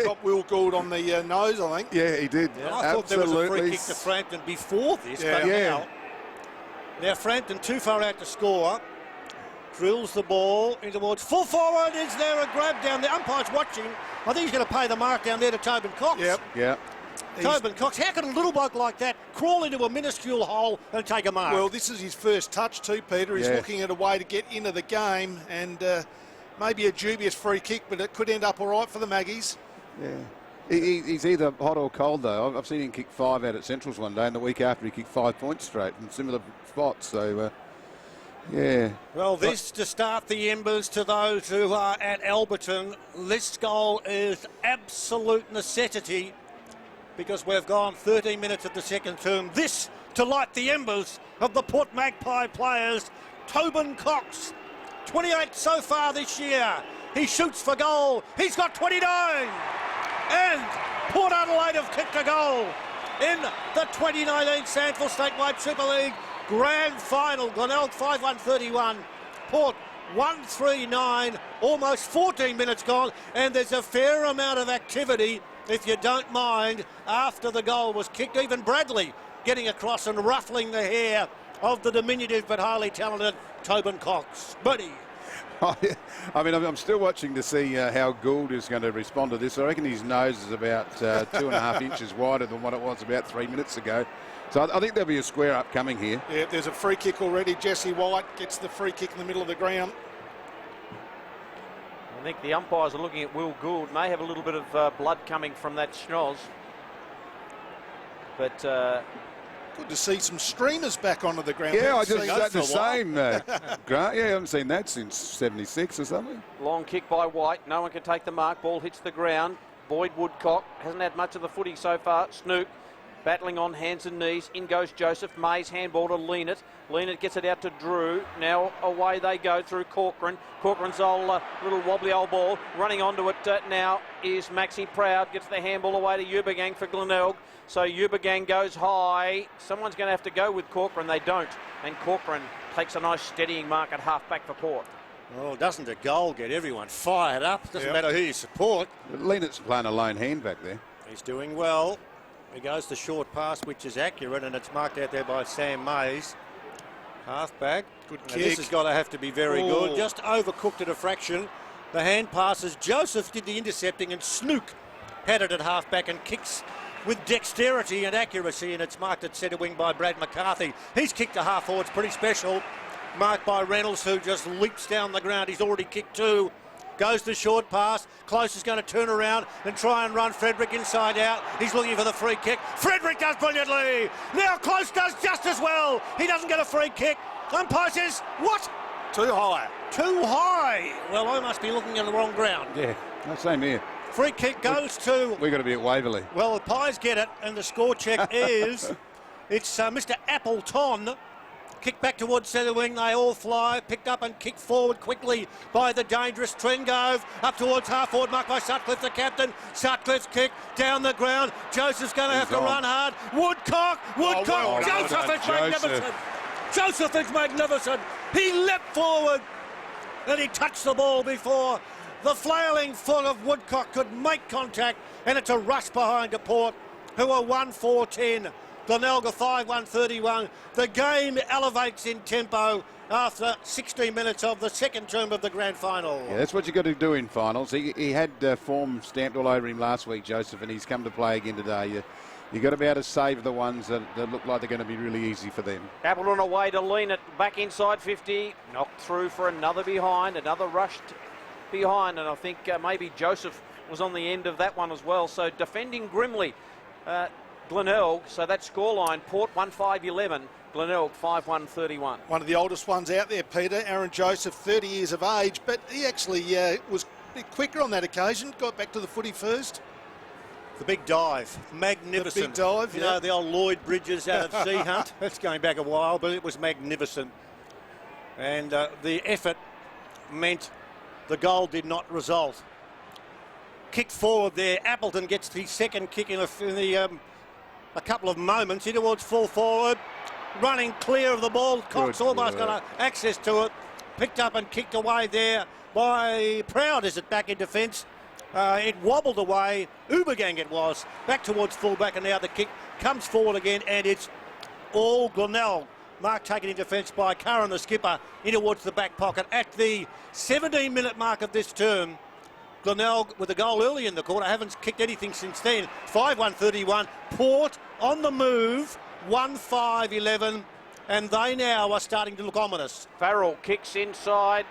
got Will Gould on the nose, I think. Yeah, he did. Yeah, I thought there was a free kick to Frampton before this, but now Frampton too far out to score. Drills the ball in towards full forward. Is there a grab down there? Umpire's watching. I think he's going to pay the mark down there to Tobin Cox. Yeah. Tobin Cox, how can a little bloke like that crawl into a minuscule hole and take a mark? Well, this is his first touch too, Peter. He's looking at a way to get into the game, and maybe a dubious free kick, but it could end up all right for the Maggies. Yeah. He's either hot or cold, though. I've seen him kick 5 out at Centrals one day, and the week after he kicked 5 points straight in similar spots. So, yeah. Well, this to start the embers to those who are at Alberton. This goal is absolute necessity because we've gone 13 minutes of the second term. This to light the embers of the Port Magpie players. Tobin Cox, 28 so far this year. He shoots for goal. He's got 29. And Port Adelaide have kicked a goal in the 2019 SANFL Statewide Super League Grand Final. Glenelg 5-1-31. Port 1-3-9. Almost 14 minutes gone. And there's a fair amount of activity, if you don't mind, after the goal was kicked. Even Bradley getting across and ruffling the hair of the diminutive but highly talented Tobin Cox. Buddy. I mean, I'm still watching to see how Gould is going to respond to this. I reckon his nose is about 2.5 inches wider than what it was about 3 minutes ago. So I think there'll be a square up coming here. Yeah, there's a free kick already. Jesse White gets the free kick in the middle of the ground. I think the umpires are looking at Will Gould. May have a little bit of blood coming from that schnoz. But... good to see some streamers back onto the ground. Yeah, I just said the same, Grant. Yeah, I haven't seen that since 76 or something. Long kick by White. No one can take the mark. Ball hits the ground. Boyd Woodcock hasn't had much of the footy so far. Snook battling on hands and knees. In goes Joseph. Mays handball to Leanett. Leanett gets it out to Drew. Now away they go through Corcoran. Corcoran's old little wobbly old ball. Running onto it now is Maxi Proud. Gets the handball away to Ubergang for Glenelg. So Ubergang goes high. Someone's going to have to go with Corcoran. They don't. And Corcoran takes a nice steadying mark at half-back for Port. Well, doesn't a goal get everyone fired up? Doesn't matter who you support. Leanett's playing a lone hand back there. He's doing well. He goes the short pass, which is accurate, and it's marked out there by Sam Mays. Half-back. Good And kick. this has got to have to be very good. Just overcooked at a fraction. The hand passes. Joseph did the intercepting, and Snook had it at half-back and kicks with dexterity and accuracy, and it's marked at centre wing by Brad McCarthy. He's kicked a half forward, it's pretty special. Marked by Reynolds, who just leaps down the ground. He's already kicked 2. Goes the short pass. Close is going to turn around and try and run Frederick inside out. He's looking for the free kick. Frederick does brilliantly. Now Close does just as well. He doesn't get a free kick. Umpire says, what? Too high. Too high. Well, I must be looking at the wrong ground. Yeah, same here. Free kick goes to... We've got to be at Waverley. Well, the Pies get it, and the score check is... It's Mr. Appleton. Kick back towards centre wing. They all fly. Picked up and kicked forward quickly by the dangerous Trengove. Up towards half forward, marked by Sutcliffe, the captain. Sutcliffe's kick down the ground. Joseph's going to have to run hard. Woodcock. well Joseph is magnificent. Joseph is magnificent. He leapt forward and he touched the ball before the flailing foot of Woodcock could make contact, and it's a rush behind to Port, who are 1-4-10. Glenelg 5-1-31. The game elevates in tempo after 16 minutes of the second term of the grand final. Yeah, that's what you've got to do in finals. He had form stamped all over him last week, Joseph, and he's come to play again today. You've got to be able to save the ones that look like they're going to be really easy for them. Appleton away to Leanett, back inside 50. Knocked through for another behind, another rushed behind, and I think maybe Joseph was on the end of that one as well. So defending grimly, Glenelg. So that scoreline, Port 1-5-11, Glenelg 5-1-31. One of the oldest ones out there, Peter. Aaron Joseph, 30 years of age, but he actually was a bit quicker on that occasion. Got back to the footy first. The big dive, magnificent. The big dive, you know, the old Lloyd Bridges out of Sea Hunt. That's going back a while, but it was magnificent. And the effort meant the goal did not result. Kick forward there. Appleton gets the second kick in a couple of moments. In towards full forward. Running clear of the ball. Cox almost got access to it. Picked up and kicked away there by Proud. Is it back in defence? It wobbled away. Ubergang it was. Back towards fullback, and now the kick comes forward again, and it's all Glenelg. Mark taken in defence by Curran, the skipper, in towards the back pocket. At the 17-minute mark of this term, Glenelg with a goal early in the quarter, haven't kicked anything since then. 5-1-31. Port on the move, 1-5-11, and they now are starting to look ominous. Farrell kicks inside.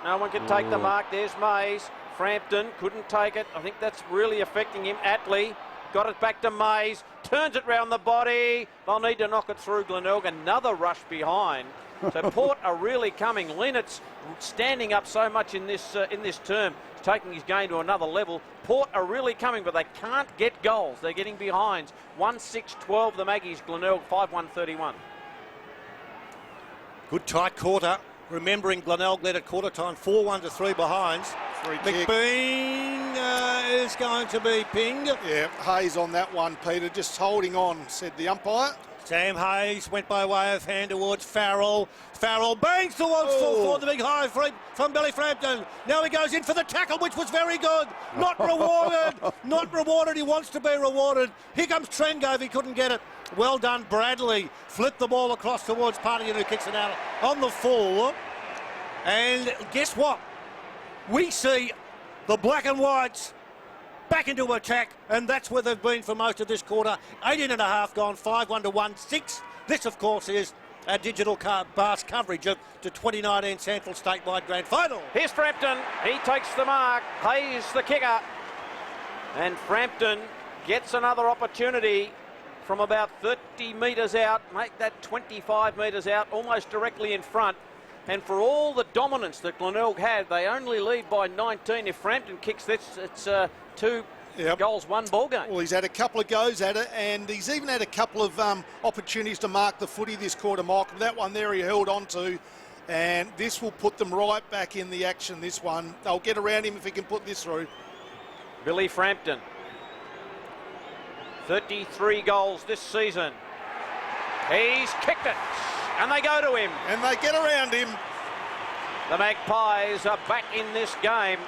No one can take the mark. There's Mays. Frampton couldn't take it. I think that's really affecting him. Attlee got it back to Mays. Turns it round the body. They'll need to knock it through. Glenelg, another rush behind. So Port are really coming. Lennox standing up so much in this term, taking his game to another level. Port are really coming, but they can't get goals. They're getting behinds. 1-6-12 the Maggies. Glenelg 5-1-31. Good tight quarter. Remembering Glenelg led at quarter time 4-1 to 3 behinds. McBean is going to be pinged. Yeah, Hayes on that one, Peter. Just holding on, said the umpire. Sam Hayes went by way of hand towards Farrell. Farrell bangs towards full forward, the big high from Billy Frampton. Now he goes in for the tackle, which was very good. Not rewarded. Not rewarded. He wants to be rewarded. Here comes Trengove. He couldn't get it. Well done, Bradley. Flipped the ball across towards Partian, who kicks it out on the full. And guess what? We see the black and whites back into attack, and that's where they've been for most of this quarter. 18.5 gone, 5-1 to 1-6. This, of course, is our digital bars coverage of the 2019 SANFL statewide grand final. Here's Frampton. He takes the mark. Hayes the kicker. And Frampton gets another opportunity from about 30 metres out. Make that 25 metres out, almost directly in front. And for all the dominance that Glenelg had, they only lead by 19. If Frampton kicks this, it's 2 goals, 1 ball game. Well, he's had a couple of goes at it, and he's even had a couple of opportunities to mark the footy this quarter, Michael. That one there he held on to, and this will put them right back in the action, this one. They'll get around him if he can put this through. Billy Frampton, 33 goals this season. He's kicked it, and they go to him. And they get around him. The Magpies are back in this game.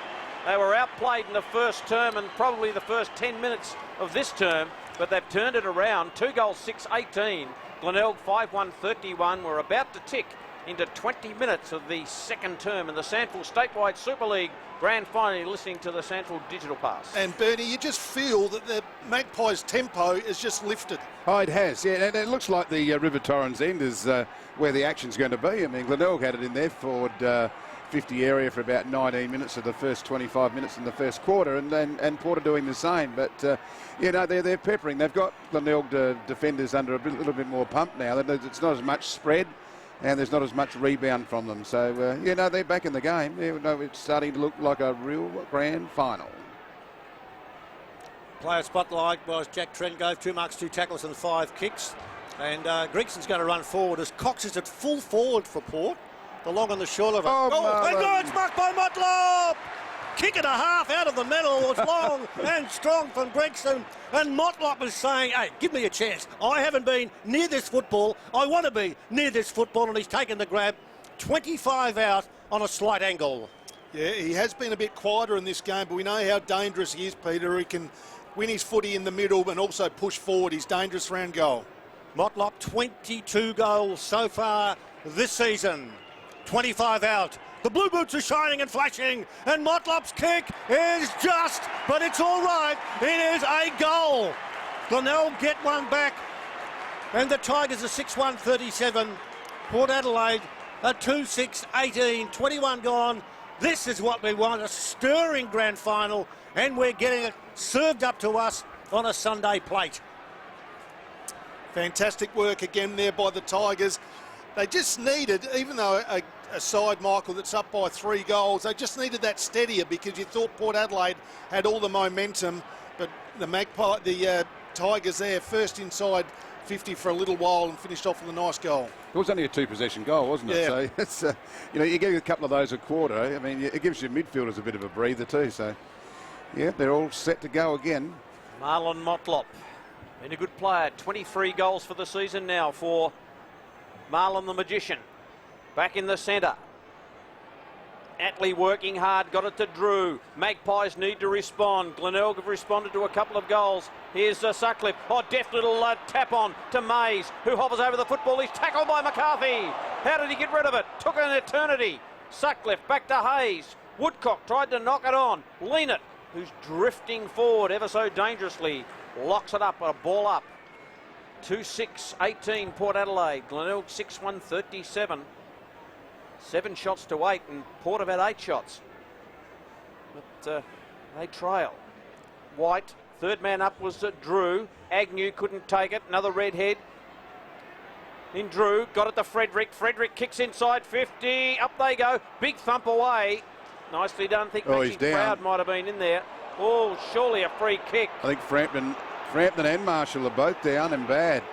They were outplayed in the first term and probably the first 10 minutes of this term, but they've turned it around. 2 goals, 6-18. Glenelg 5-1-31. We're about to tick into 20 minutes of the second term in the SANFL Statewide Super League Grand Final. You're listening to the SANFL Digital Pass. And Bernie, you just feel that the Magpies' tempo is just lifted. Oh, it has, yeah. And it looks like the River Torrens end is where the action's going to be. I mean, Glenelg had it in their forward 50 area for about 19 minutes of the first 25 minutes in the first quarter, and Port are doing the same. But, they're peppering. They've got Glenelg defenders under a little bit more pump now. It's not as much spread, and there's not as much rebound from them. So, they're back in the game. It's starting to look like a real grand final. Player spotlight was Jack Trengove, 2 marks, 2 tackles and 5 kicks. And Gregson's going to run forward as Cox is at full forward for Port. The long and the short of it. And it's marked by Motlop! Kick and a half out of the middle. It's long and strong from Gregson. And Motlop is saying, hey, give me a chance. I haven't been near this football. I want to be near this football. And he's taken the grab. 25 out on a slight angle. Yeah, he has been a bit quieter in this game, but we know how dangerous he is, Peter. He can win his footy in the middle and also push forward. He's dangerous round goal. Motlop, 22 goals so far this season. 25 out. The blue boots are shining and flashing, and Motlop's kick is just, but it's all right. It is a goal. Glenelg get one back, and the Tigers are 6-1-37. Port Adelaide are 2-6-18. 21 gone. This is what we want, a stirring grand final, and we're getting it served up to us on a Sunday plate. Fantastic work again there by the Tigers. They just needed, even though a side, Michael, that's up by 3 goals, they just needed that steadier, because you thought Port Adelaide had all the momentum, but the Tigers there, first inside 50 for a little while and finished off with a nice goal. It was only a 2-possession goal, wasn't it? Yeah. So it's you get a couple of those a quarter. I mean, it gives your midfielders a bit of a breather too. So yeah, they're all set to go again. Marlon Motlop, been a good player. 23 goals for the season now for Marlon the Magician. Back in the centre. Attlee working hard, got it to Drew. Magpies need to respond. Glenelg have responded to a couple of goals. Here's Sutcliffe. Oh, deft little tap on to Mays, who hovers over the football. He's tackled by McCarthy. How did he get rid of it? Took an eternity. Sutcliffe back to Hayes. Woodcock tried to knock it on. Lennox, who's drifting forward ever so dangerously, locks it up, a ball up. 2-6-18 Port Adelaide. Glenelg 6-1-37. 7 shots to 8, and Port have had 8 shots. But they trail. White, third man up was Drew. Agnew couldn't take it. Another redhead. In Drew, got it to Frederick. Frederick kicks inside 50. Up they go. Big thump away. Nicely done. I think Maxie Proud might have been in there. Oh, surely a free kick. I think Frampton and Marshall are both down and bad.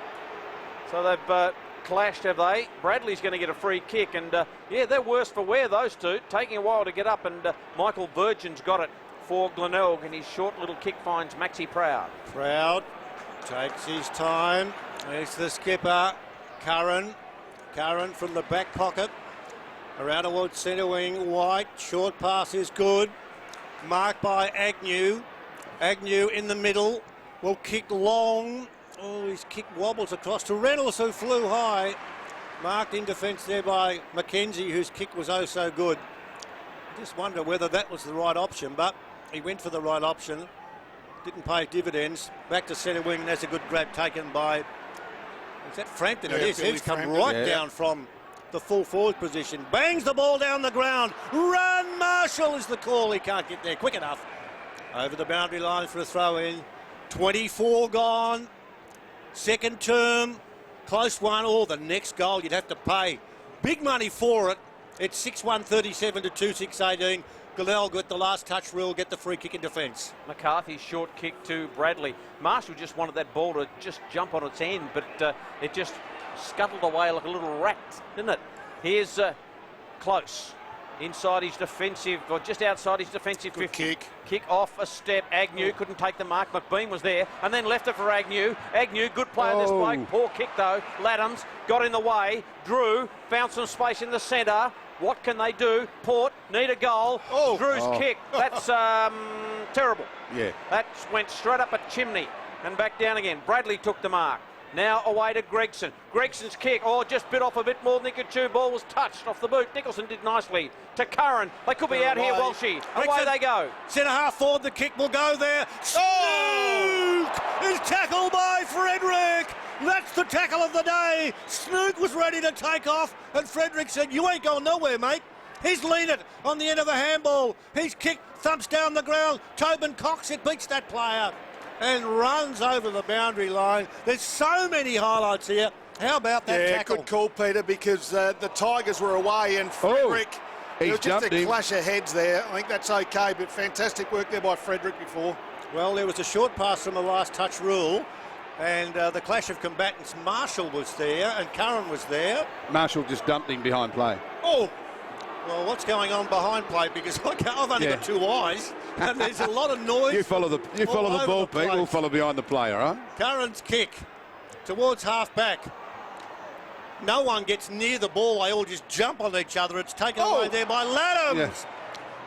So they've clashed, have they? Bradley's going to get a free kick, and yeah, they're worse for wear, those two. Taking a while to get up, and Michael Virgin's got it for Glenelg, and his short little kick finds Maxie Proud. Proud takes his time. There's the skipper, Curran. Curran from the back pocket. Around towards centre wing, White. Short pass is good. Marked by Agnew. Agnew in the middle. Will kick long. Oh, his kick wobbles across to Reynolds, who flew high. Marked in defence there by Mackenzie, whose kick was oh so good. I just wonder whether that was the right option, but he went for the right option. Didn't pay dividends. Back to centre wing. That's a good grab taken by... Is that Frampton? Yeah, it is. He's come right down from the full forward position. Bangs the ball down the ground. Run, Marshall is the call. He can't get there quick enough. Over the boundary line for a throw in. 24 gone. Second term. Close one. Or the next goal you'd have to pay big money for it. It's 6-1-37 to 2-6-18. Glenelg with the last touch rule, get the free kick in defence. McCarthy's short kick to Bradley. Marshall just wanted that ball to just jump on its end, but it just scuttled away like a little rat, didn't it? Here's Close. Inside his defensive, or just outside his defensive 50. Kick off a step. Agnew couldn't take the mark. McBean was there, and then left it for Agnew. Agnew, good play this bloke. Poor kick though. Laddams got in the way. Drew found some space in the centre. What can they do? Port need a goal. Drew's kick. That's terrible. Yeah. That went straight up a chimney and back down again. Bradley took the mark. Now away to Gregson. Gregson's kick, just bit off a bit more than he could chew. Ball was touched off the boot. Nicholson did nicely. To Curran. They could be out here, Walshy. Away they go. Centre half forward, the kick will go there. Snook is tackled by Frederick. That's the tackle of the day. Snook was ready to take off, and Frederick said, "You ain't going nowhere, mate." He's leaned it on the end of the handball. He's kicked, thumps down the ground. Tobin Cox, it beats that player and runs over the boundary line. There's so many highlights here. How about that tackle? Good call, Peter, because the Tigers were away and Frederick, it was just a clash of heads there. I think that's okay, but fantastic work there by Frederick before. Well, there was a short pass from the last touch rule, and the clash of combatants. Marshall was there and Curran was there. Marshall just dumped him behind play. Well, what's going on behind play? Because I've only got 2 eyes, and there's a lot of noise. You follow the ball, Pete. We'll follow behind the player, all right? Curran's kick towards half back. No one gets near the ball. They all just jump on each other. It's taken away there by Laddams. Yes.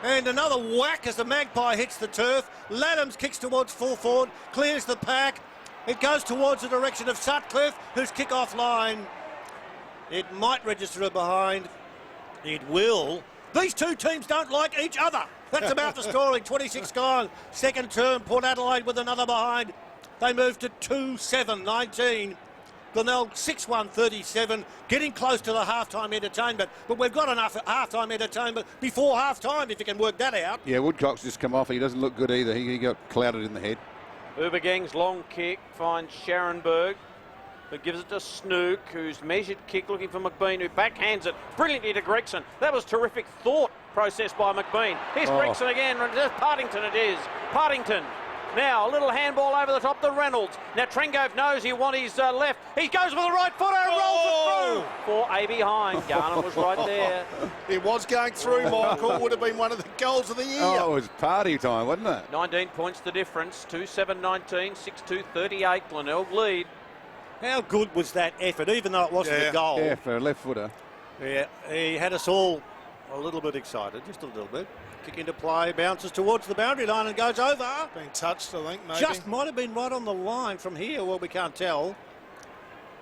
And another whack as the Magpie hits the turf. Laddams kicks towards full forward, clears the pack. It goes towards the direction of Sutcliffe, whose kick-off line. It might register a behind. It will. These two teams don't like each other. That's about the scoring. 26 gone. Second term, Port Adelaide with another behind. They move to 2-7-19. Glenelg 6-1-37, getting close to the half-time entertainment. But we've got enough half-time entertainment before half-time, if you can work that out. Yeah, Woodcock's just come off. He doesn't look good either. He got clouded in the head. Ubagang's long kick finds Scharenberg, who gives it to Snook, whose measured kick looking for McBean, who backhands it brilliantly to Gregson. That was terrific thought process by McBean. Here's Gregson again. Partington it is. Partington. Now a little handball over the top to Reynolds. Now Trengove knows he wants his left. He goes with the right foot and rolls it through. For A behind. Garner was right there. It was going through, Michael. Would have been one of the goals of the year. Oh, it was party time, wasn't it? 19 points the difference. 2-7-19, 6-2-38. Glenelg lead. How good was that effort, even though it wasn't a goal? Yeah, for a left footer. Yeah, he had us all a little bit excited, just a little bit. Kick into play, bounces towards the boundary line and goes over. Been touched, I think, maybe. Just might have been right on the line from here. Well, we can't tell.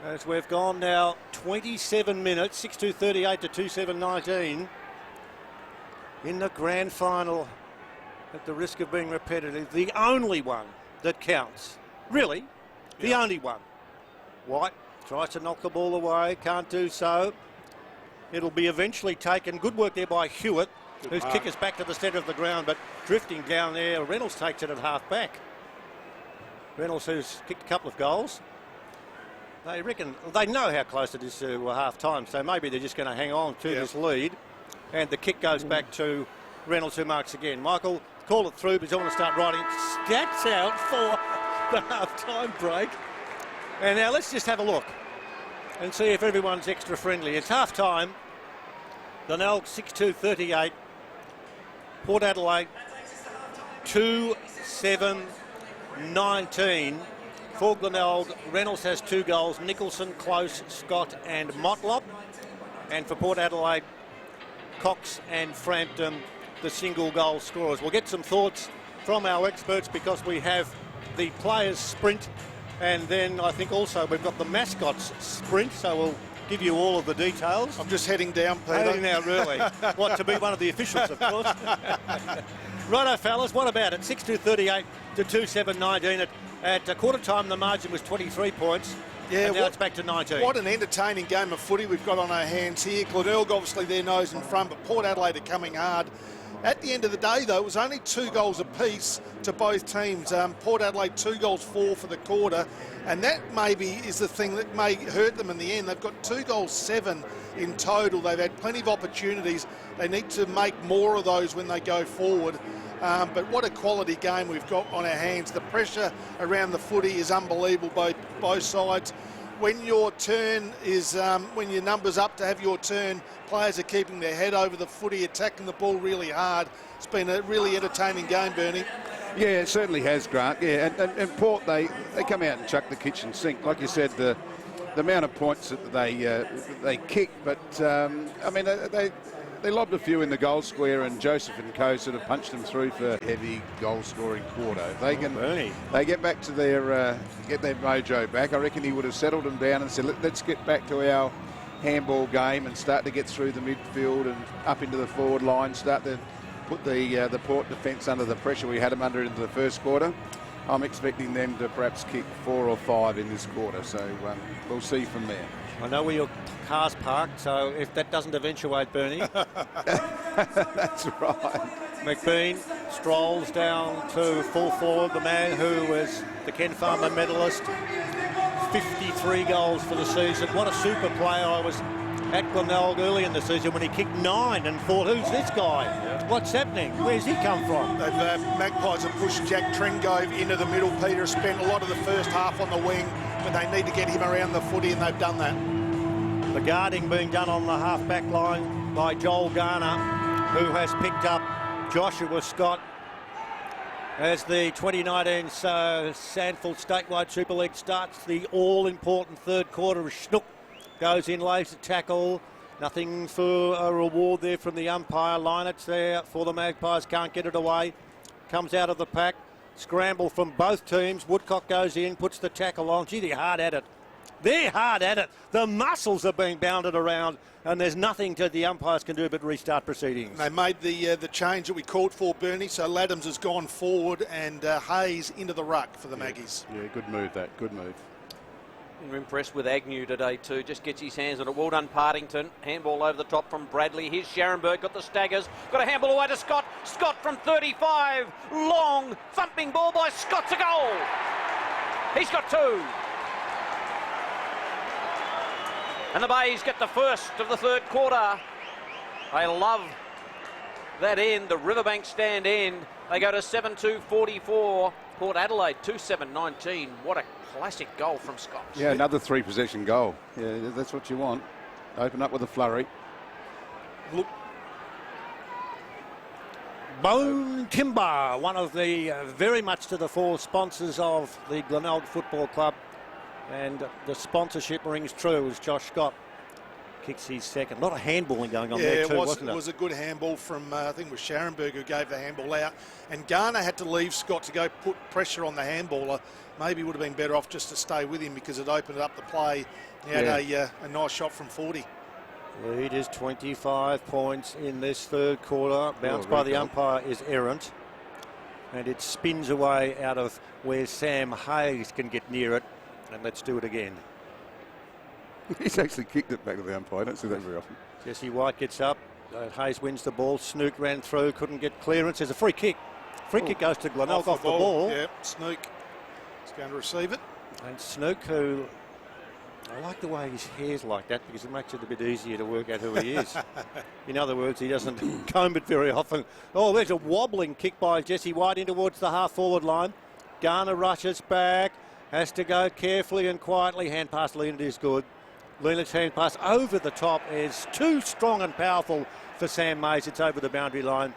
As we've gone now 27 minutes, 6-2-38 to 2-7-19. In the grand final, at the risk of being repetitive, the only one that counts. Really, the only one. White tries to knock the ball away, can't do so. It'll be eventually taken. Good work there by Hewitt, whose kick is back to the centre of the ground, but drifting down there. Reynolds takes it at half back. Reynolds, who's kicked a couple of goals. They reckon, they know how close it is to half time, so maybe they're just going to hang on to this lead. And the kick goes back to Reynolds, who marks again. Michael, call it through, but he's going to start writing stats out for the half-time break. And now let's just have a look and see if everyone's extra friendly. It's half-time. Glenelg 6-2-38. Port Adelaide 2-7-19. For Glenelg, Reynolds has 2 goals. Nicholson, Close, Scott and Motlop. And for Port Adelaide, Cox and Frampton, the single goal scorers. We'll get some thoughts from our experts because we have the players' sprint, and then I think also we've got the mascots' sprint, so we'll give you all of the details. I'm just heading down, Peter. Heading now, really. What, to be one of the officials, of course. Righto, fellas, what about it? 6-2-38 to 2-7-19. At quarter time, the margin was 23 points. Yeah, and now it's back to 19. What an entertaining game of footy we've got on our hands here. Glenelg obviously their nose in front, but Port Adelaide are coming hard. At the end of the day, though, it was only 2 goals apiece to both teams. Port Adelaide 2 goals 4 for the quarter, and that maybe is the thing that may hurt them in the end. They've got 2 goals 7 in total. They've had plenty of opportunities. They need to make more of those when they go forward. But what a quality game we've got on our hands. The pressure around the footy is unbelievable, both sides. When your turn is, when your number's up to have your turn, players are keeping their head over the footy, attacking the ball really hard. It's been a really entertaining game, Bernie. Yeah, it certainly has, Grant. Yeah, and Port, they come out and chuck the kitchen sink. Like you said, the amount of points that they kick, but I mean, they lobbed a few in the goal square, and Joseph and co sort of punched them through for heavy goal-scoring quarter. They get back to their get their mojo back. I reckon he would have settled them down and said, let's get back to our handball game and start to get through the midfield and up into the forward line, start to put the Port defence under the pressure we had them under into the first quarter. I'm expecting them to perhaps kick 4 or 5 in this quarter, so we'll see from there. I know where your car's parked, so if that doesn't eventuate, Bernie. That's right. McBean strolls down to full forward, the man who was the Ken Farmer medalist. 53 goals for the season. What a super player. I was at Glenelg early in the season when he kicked 9 and thought, who's this guy? Yeah. What's happening? Where's he come from? Magpies have pushed Jack Trengove into the middle. Peter spent a lot of the first half on the wing, but they need to get him around the footy, and they've done that. The guarding being done on the half-back line by Joel Garner, who has picked up Joshua Scott as the 2019 SANFL Statewide Super League starts the all-important third quarter. Schnook goes in, lays a tackle. Nothing for a reward there from the umpire. Linett's there for the Magpies, can't get it away. Comes out of the pack. Scramble from both teams. Woodcock goes in, puts the tackle on. Gee, they're hard at it. They're hard at it. The muscles are being bounded around, and there's nothing that the umpires can do but restart proceedings. They made the change that we called for, Bernie, so Laddams has gone forward and Hayes into the ruck for the Maggies. Yeah, good move that, good move. You're impressed with Agnew today too, just gets his hands on it. Well done, Partington. Handball over the top from Bradley. Here's Scharenberg, got the staggers, got a handball away to Scott. Scott from 35, long, thumping ball by Scott's a goal. He's got 2. And the Bays get the first of the third quarter. I love that end, the Riverbank stand end. They go to 7-2-44. Port Adelaide 2-7-19. What a classic goal from Scott. Yeah, another 3-possession goal. Yeah, that's what you want. Open up with a flurry. Look. Bone Timber, one of the very much to the fore sponsors of the Glenelg Football Club. And the sponsorship rings true as Josh Scott kicks his second. A lot of handballing going on there too, wasn't it? It was a good handball from, I think it was Scharenberg who gave the handball out. And Garner had to leave Scott to go put pressure on the handballer. Maybe would have been better off just to stay with him because it opened up the play. He had a nice shot from 40. Lead is 25 points in this third quarter. Bounced by the umpire is errant. And it spins away out of where Sam Hayes can get near it. And let's do it again. He's actually kicked it back to the umpire. I don't see that very often. Jesse White gets up. Hayes wins the ball. Snook ran through, couldn't get clearance. There's a free kick. Free kick goes to Glenelg off the ball. Yep, Snook is going to receive it. And Snook, who, I like the way his hair's like that because it makes it a bit easier to work out who he is. In other words, he doesn't comb it very often. Oh, there's a wobbling kick by Jesse White in towards the half-forward line. Garner rushes back, has to go carefully and quietly. Hand pass Leonard is good. Leonard's hand pass over the top is too strong and powerful for Sam Mays. It's over the boundary line.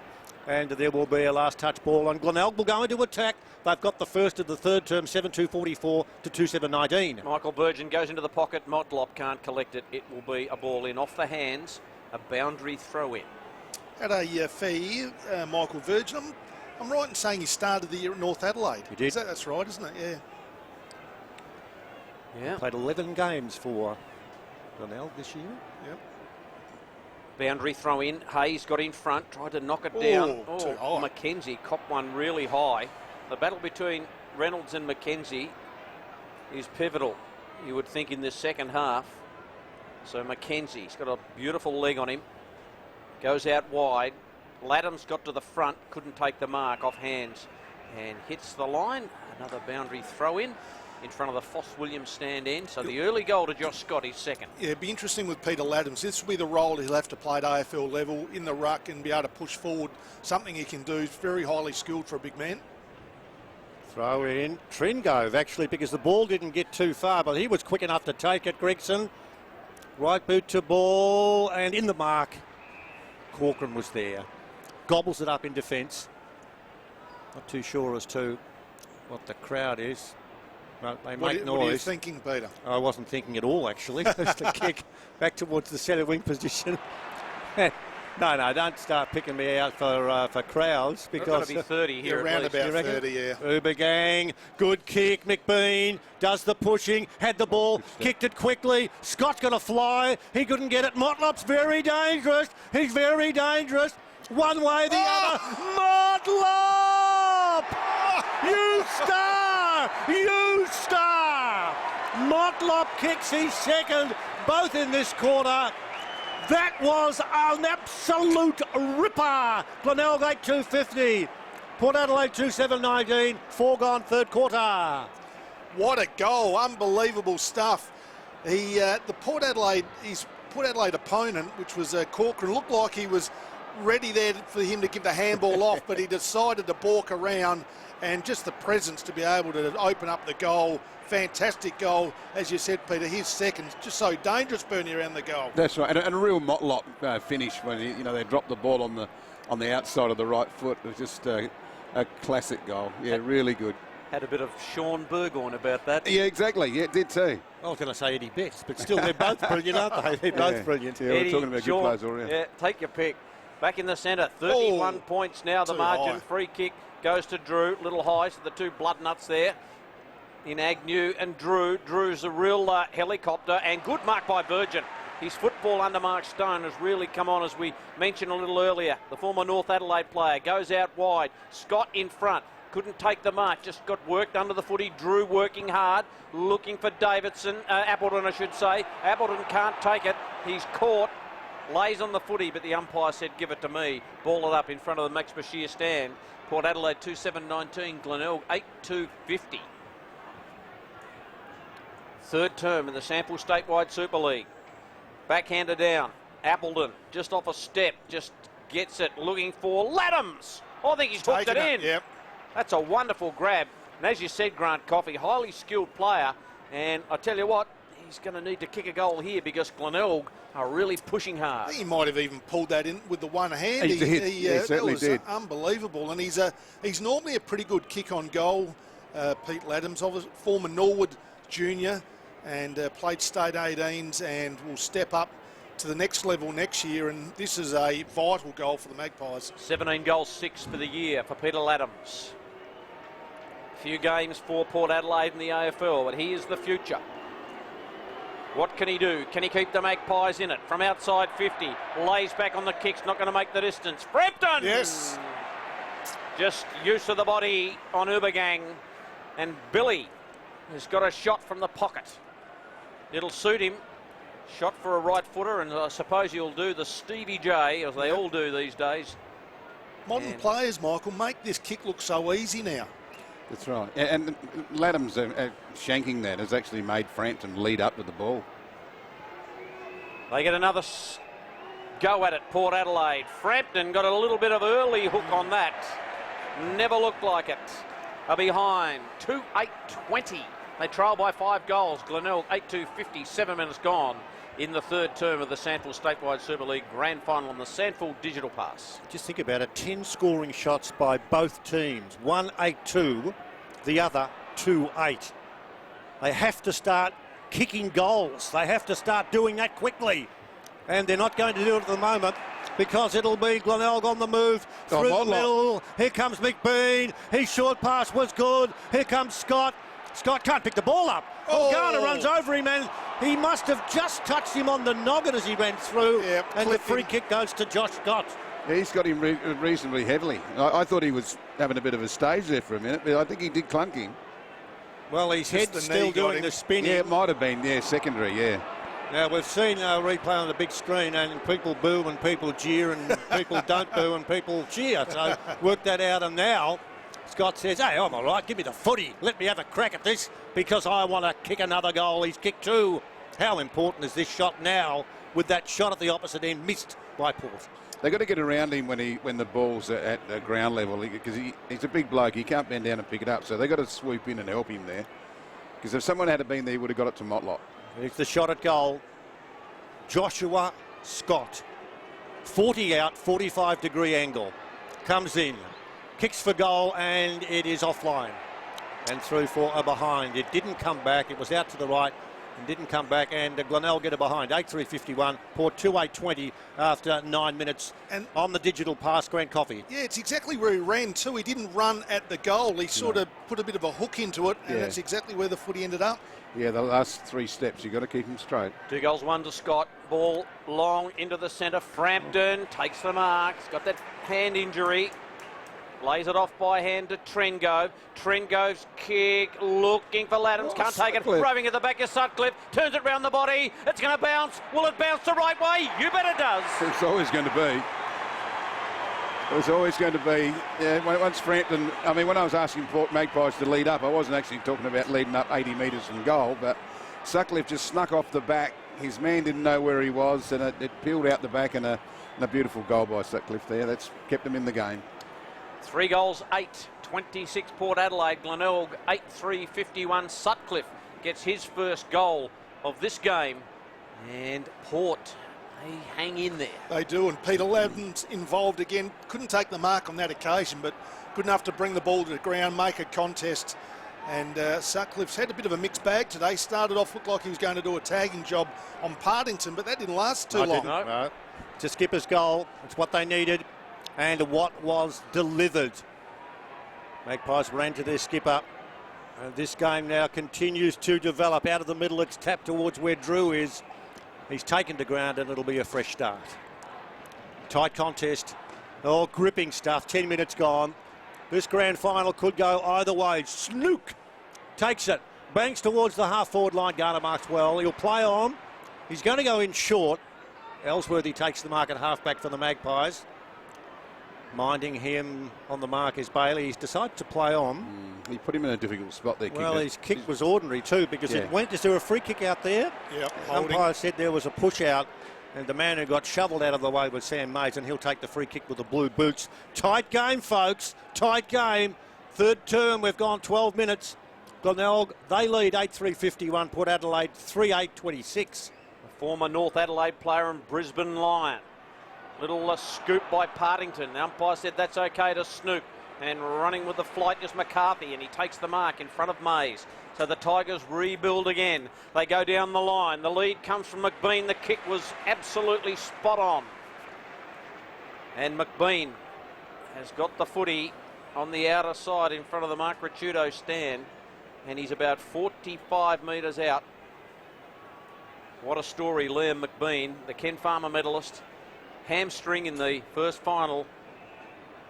And there will be a last touch ball, and Glenelg will go into attack. They've got the first of the third term, 7-2-44 to 2-7-19. Michael Burgeon goes into the pocket. Motlop can't collect it. It will be a ball in off the hands, a boundary throw in. Had a fair year, Michael Virgin. I'm right in saying he started the year at North Adelaide. He did. That's right, isn't it? Yeah. Yeah. Played 11 games for Glenelg this year. Yep. Boundary throw in. Hayes got in front, tried to knock it down. Too high. Mackenzie copped one really high. The battle between Reynolds and Mackenzie is pivotal, you would think, in this second half. So Mackenzie's got a beautiful leg on him. Goes out wide. Laddam's got to the front, couldn't take the mark off hands and hits the line. Another boundary throw in front of the Foss Williams stand end. So the early goal to Josh Scott is second. Yeah, it'd be interesting with Peter Laddams. This will be the role he'll have to play at AFL level in the ruck and be able to push forward. Something he can do. He's very highly skilled for a big man. Throw in. Tringove, actually, because the ball didn't get too far, but he was quick enough to take it. Gregson, right boot to ball, and in the mark. Corcoran was there. Gobbles it up in defence. Not too sure as to what the crowd is. But they make noise. What are you thinking, Peter? I wasn't thinking at all, actually. Just a kick back towards the centre wing position. No, don't start picking me out for crowds because There's got to be 30 here. Around at least. about 30, yeah. Ubergang, good kick. McBean does the pushing, had the ball, kicked it quickly. Scott's got to fly. He couldn't get it. Motlop's very dangerous. He's very dangerous. One way, the other. Motlop! You star! You star! Motlop kicks his second, both in this quarter. That was an absolute ripper. Glenelg 8-2-50. Port Adelaide 2-7-19. 4 gone, third quarter. What a goal. Unbelievable stuff. The Port Adelaide opponent, which was Corcoran, looked like he was ready there for him to give the handball off, but he decided to balk around, and just the presence to be able to open up the goal. Fantastic goal, as you said, Peter. His second, just so dangerous, Bernie, around the goal. That's right, and a real Motlop finish when they dropped the ball on the outside of the right foot. It was just a classic goal. Yeah, really good. Had a bit of Sean Burgoyne about that. Yeah, exactly. Yeah, it did too. I was going to say Eddie Betts, but still, they're both brilliant, aren't they? They're both brilliant. Yeah, we're talking about good players already. Yeah, take your pick. Back in the centre, 31 points now, the margin. High. Free kick goes to Drew. Little high, so the two blood nuts there in Agnew and Drew. Drew's a real helicopter, and good mark by Burgeon. His football under Mark Stone has really come on, as we mentioned a little earlier. The former North Adelaide player goes out wide. Scott in front. Couldn't take the mark, just got worked under the footy. Drew working hard, looking for Davidson, Appleton I should say. Appleton can't take it, he's caught, lays on the footy, but the umpire said give it to me. Ball it up in front of the Max Bashir stand. Port Adelaide 2-7-19, Glenelg 8-2-50. Third term in the SANFL Statewide Super League. Backhander down, Appleton just off a step, just gets it, looking for Laddams. I think he's hooked it in. Yep. That's a wonderful grab. And as you said, Grant Coffey, highly skilled player. And I tell you what, he's going to need to kick a goal here because Glenelg are really pushing I hard. think he might have even pulled that in with the one hand. He did. He certainly that was did. Unbelievable. And he's normally a pretty good kick on goal, Pete Laddams, former Norwood junior, and played state 18s and will step up to the next level next year, and this is a vital goal for the Magpies. 17 goals, 6 for the year for Peter Laddams. Few games for Port Adelaide in the AFL, but he is the future. What can he do? Can he keep the Magpies in it? From outside 50, lays back on the kicks, not going to make the distance. Frampton! Yes. Just use of the body on Ubergang, and Billy has got a shot from the pocket. It'll suit him. Shot for a right footer, and I suppose you'll do the Stevie J, as they all do these days. Modern players, Michael, make this kick look so easy now. That's right. And Ladham's shanking that has actually made Frampton lead up to the ball. They get another go at it, Port Adelaide. Frampton got a little bit of early hook on that. Never looked like it. Are behind 2-8-20. They trail by 5 goals. Glenelg 8-2-50, 7 minutes gone in the third term of the SANFL Statewide Super League Grand Final on the SANFL Digital Pass. Just think about it, 10 scoring shots by both teams. One 8-2, the other 2-8. They have to start kicking goals. They have to start doing that quickly. And they're not going to do it at the moment because it'll be Glenelg on the move through the middle. Here comes McBean. His short pass was good. Here comes Scott. Scott can't pick the ball up. Garner runs over him, and he must have just touched him on the noggin as he went through. And the free kick goes to Josh Scott. Yeah, he's got him reasonably heavily. I thought he was having a bit of a stage there for a minute, but I think he did clunk him. Well, his head's still doing the spinning. Yeah, it might have been, secondary, Now, we've seen a replay on the big screen, and people boo and people jeer and people don't boo and people cheer. So work that out, and now Scott says, hey, I'm all right, give me the footy. Let me have a crack at this because I want to kick another goal. He's kicked 2. How important is this shot now with that shot at the opposite end missed by Port? They've got to get around him when the ball's at the ground level because he's a big bloke. He can't bend down and pick it up. So they've got to swoop in and help him there. Because if someone had been there, he would have got it to Motlop. It's the shot at goal. Joshua Scott. 40 out, 45-degree angle. Comes in. Kicks for goal, and it is offline. And through for a behind. It didn't come back. It was out to the right and didn't come back. And Glenelg get a behind. 8-3-51. Port 2-8-20 after 9 minutes. And on the digital pass, Grant Coffey. Yeah, it's exactly where he ran too. He didn't run at the goal. He sort of put a bit of a hook into it, and that's exactly where the footy ended up. Yeah, the last 3 steps, you've got to keep him straight. 2 goals, 1 to Scott. Ball long into the centre. Frampton takes the mark. He's got that hand injury. Lays it off by hand to Trengove. Trengove's kick, looking for Laddams, can't take it. Roving at the back of Sutcliffe, turns it round the body. It's going to bounce. Will it bounce the right way? You bet it does. It's always going to be. It's always going to be. Yeah, once Frampton, I mean, when I was asking Port Magpies to lead up, I wasn't actually talking about leading up 80 metres from goal, but Sutcliffe just snuck off the back. His man didn't know where he was, and it peeled out the back, and a beautiful goal by Sutcliffe there. That's kept him in the game. 3 goals, 8-26 Port Adelaide. Glenelg 8-3-51. Sutcliffe gets his first goal of this game, and Port, they hang in there. They do, and Peter Ladham's involved again. Couldn't take the mark on that occasion, but good enough to bring the ball to the ground, make a contest. And Sutcliffe's had a bit of a mixed bag today. Started off, looked like he was going to do a tagging job on Partington, but that didn't last too long. No. It's a skipper's goal. It's what they needed and what was delivered. Magpies ran to their skipper. And this game now continues to develop. Out of the middle, it's tapped towards where Drew is. He's taken to ground, and it'll be a fresh start. Tight contest. Oh, gripping stuff. 10 minutes gone. This grand final could go either way. Snook takes it. Banks towards the half-forward line. Garner marks well. He'll play on. He's going to go in short. Ellsworthy takes the mark at half-back for the Magpies. Minding him on the mark is Bailey. He's decided to play on. He put him in a difficult spot there. Well, his kick was ordinary too because it went. Is there a free kick out there? Yeah. Umpire said there was a push out, and the man who got shovelled out of the way was Sam Mays, and he'll take the free kick with the blue boots. Tight game, folks. Tight game. Third term. We've gone 12 minutes. Glenelg, they lead 8-3-51. Port Adelaide 3-8-26. A former North Adelaide player and Brisbane Lion. Little scoop by Partington. The umpire said that's okay to Snook. And running with the flight is McCarthy, and he takes the mark in front of Mays. So the Tigers rebuild again. They go down the line. The lead comes from McBean. The kick was absolutely spot on. And McBean has got the footy on the outer side in front of the Mark Ricciuto stand. And he's about 45 metres out. What a story, Liam McBean, the Ken Farmer medalist. Hamstring in the first final,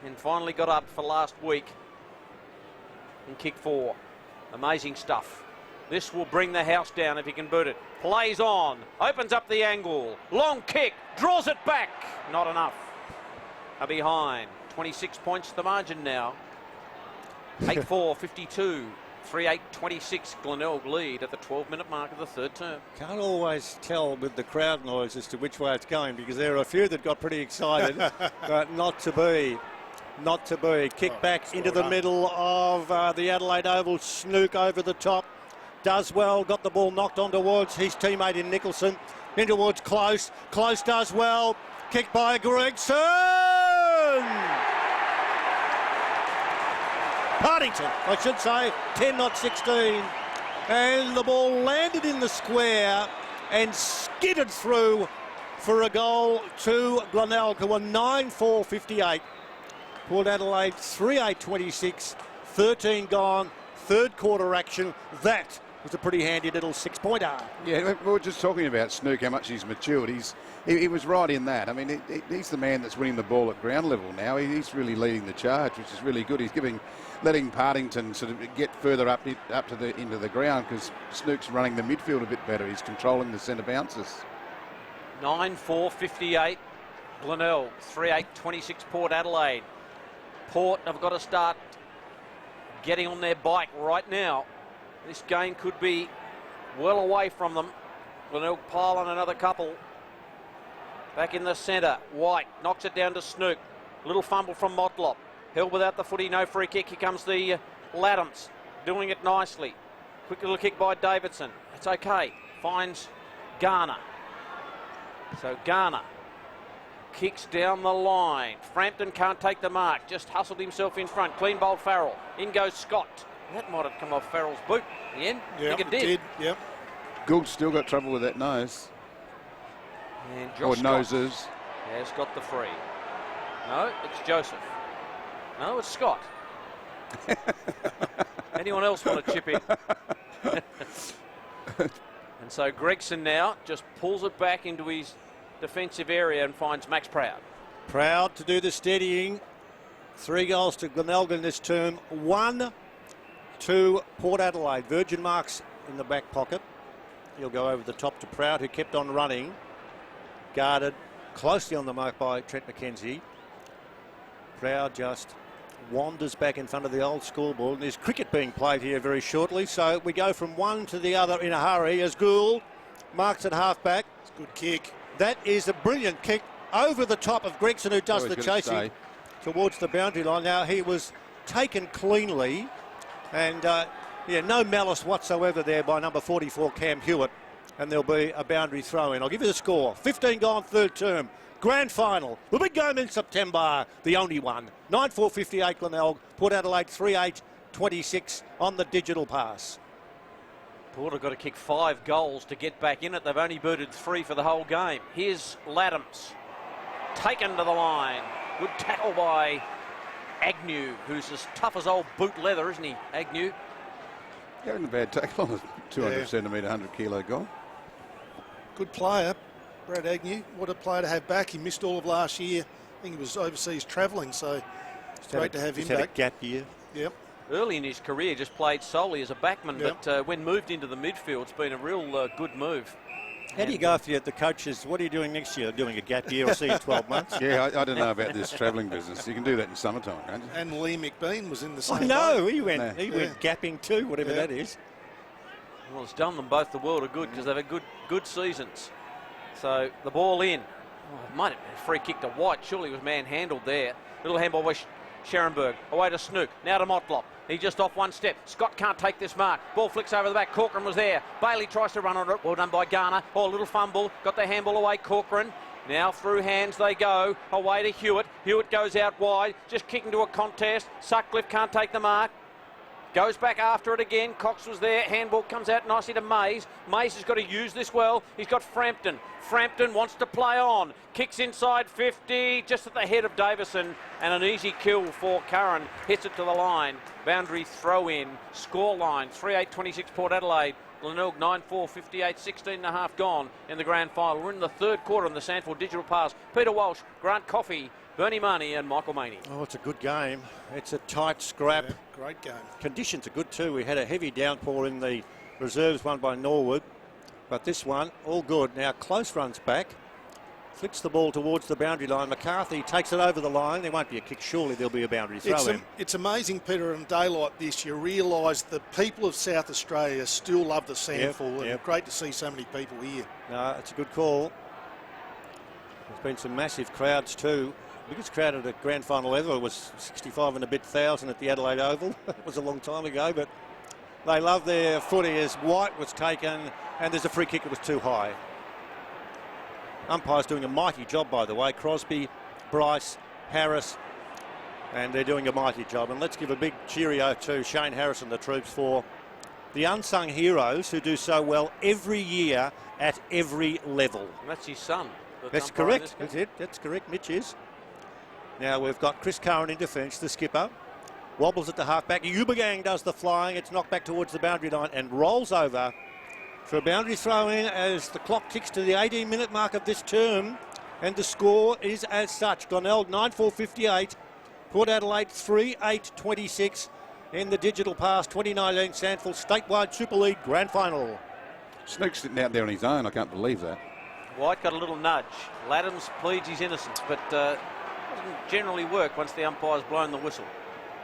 and finally got up for last week in kick 4. Amazing stuff. This will bring the house down if he can boot it. Plays on, opens up the angle, long kick, draws it back. Not enough. A behind. 26 points the margin now. 8-4, 52. 3-8-26, Glenelg lead at the 12-minute mark of the third term. Can't always tell with the crowd noise as to which way it's going, because there are a few that got pretty excited, but not to be. Not to be. Kick back into the middle of the Adelaide Oval. Snook over the top. Does well. Got the ball knocked on towards his teammate in Nicholson. In towards Close. Close does well. Kick by Gregson. Partington, I should say. 10, not 16. And the ball landed in the square and skidded through for a goal to Glenelg, who were 9-4-58. Port Adelaide 3-8-26, 13 gone, third quarter action. That was a pretty handy little 6-pointer. Yeah, we were just talking about Snook, how much he's matured. He was right in that. I mean, he's the man that's winning the ball at ground level now. He's really leading the charge, which is really good. He's letting Partington sort of get further up to into the ground, because Snook's running the midfield a bit better. He's controlling the centre bounces. 9-4-58, Glenelg 3-8-26, Port Adelaide. Port have got to start getting on their bike right now. This game could be well away from them. Glenelg pile on another couple. Back in the centre, White knocks it down to Snook. Little fumble from Motlop. Held without the footy, no free kick. Here comes the Laddams, doing it nicely. Quick little kick by Davidson. It's okay. Finds Garner. So Garner kicks down the line. Frampton can't take the mark. Just hustled himself in front. Clean bowl Farrell. In goes Scott. That might have come off Farrell's boot in the end. Yep, I think it did. Yep. Gould's still got trouble with that nose. And Or Josh noses. Scott has got the free. No, it's Joseph. No, it's Scott. Anyone else want to chip in? And so Gregson now just pulls it back into his defensive area and finds Max Proud. Proud to do the steadying. 3 goals to Glenelg in this term. 1 to Port Adelaide. Virgin marks in the back pocket. He'll go over the top to Proud, who kept on running. Guarded closely on the mark by Trent McKenzie. Proud just wanders back in front of the old scoreboard. And there's cricket being played here very shortly. So we go from one to the other in a hurry as Gould marks at half-back. It's a good kick. That is a brilliant kick over the top of Gregson, who does the chasing towards the boundary line. Now, he was taken cleanly, and no malice whatsoever there by number 44, Cam Hewitt, and there'll be a boundary throw in. I'll give you the score. 15 gone, third term. Grand final. The big game in September, the only one. 9-4-58 Glenelg, Port Adelaide 3-8-26 on the digital pass. Port have got to kick 5 goals to get back in it. They've only booted 3 for the whole game. Here's Laddams. Taken to the line. Good tackle by Agnew, who's as tough as old boot leather, isn't he, Agnew? Having a bad tackle on a 200 centimetre, 100 kilo goal. Good player, Brad Agnew. What a player to have back. He missed all of last year. I think he was overseas travelling, so it's great to have him back. Had a gap year. Yep. Early in his career, just played solely as a backman, but when moved into the midfield, it's been a real good move. How do you go if you're the coaches? What are you doing next year? Doing a gap year or see in 12 months? Yeah, I don't know about this travelling business. You can do that in summertime, can't you? And Lee McBean was in the same I know, boat. he went gapping too, whatever that is. Well, it's done them both the world of good because they've had good seasons. So the ball in. Oh, might have been a free kick to White. Surely it was manhandled there. Little handball by Scherenberg. Away to Snook. Now to Motlop. He just off one step. Scott can't take this mark. Ball flicks over the back. Corcoran was there. Bailey tries to run on it. Well done by Garner. Oh, a little fumble. Got the handball away. Corcoran. Now through hands they go. Away to Hewitt. Hewitt goes out wide. Just kicking to a contest. Sutcliffe can't take the mark. Goes back after it again. Cox was there. Handball comes out nicely to Mays. Mays has got to use this well. He's got Frampton. Frampton wants to play on. Kicks inside 50, just at the head of Davison. And an easy kill for Curran. Hits it to the line. Boundary throw in. Score line 3-8-26 Port Adelaide. Glenelg 9-4, 58, 16 and a half gone in the grand final. We're in the third quarter in the SANFL digital pass. Peter Walsh, Grant Coffey, Bernie Marnie and Michael Maney. Oh, it's a good game. It's a tight scrap. Yeah, great game. Conditions are good too. We had a heavy downpour in the Reserves won by Norwood. But this one, all good. Now Close runs back. Flicks the ball towards the boundary line. McCarthy takes it over the line. There won't be a kick. Surely there'll be a boundary throw in. It's amazing, Peter, in a day like this, you realise the people of South Australia still love the SANFL. And great to see so many people here. No, it's a good call. There's been some massive crowds too. Biggest crowd at a grand final ever was 65 and a bit thousand at the Adelaide Oval. It was a long time ago, but they love their footy as White was taken, and there's a free kick that was too high. Umpire's doing a mighty job, by the way. Crosby, Bryce, Harris, and they're doing a mighty job. And let's give a big cheerio to Shane Harris and the troops for the unsung heroes who do so well every year at every level. And that's his son. That's correct. That's it. That's correct. Mitch is. Now we've got Chris Curran in defence, the skipper. Wobbles at the halfback. Ubergang does the flying. It's knocked back towards the boundary line and rolls over for a boundary throw in as the clock ticks to the 18-minute mark of this term. And the score is as such. Glenelg 9-4-58. Port Adelaide 3-8-26 in the digital pass 2019 SANFL statewide Super League Grand Final. Snook's sitting out there on his own. I can't believe that. White got a little nudge. Laddams pleads his innocence, but doesn't generally work once the umpire's blown the whistle.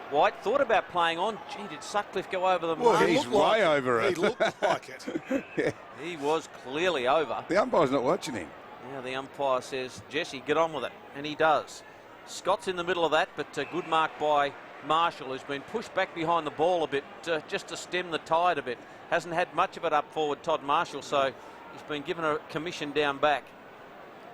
White thought about playing on. Gee, did Sutcliffe go over the mark? Well, he's way over it. He looked like it. Yeah. He was clearly over. The umpire's not watching him. Now the umpire says, Jesse, get on with it. And he does. Scott's in the middle of that, but good mark by Marshall, who's been pushed back behind the ball a bit just to stem the tide a bit. Hasn't had much of it up forward, Todd Marshall, so he's been given a commission down back.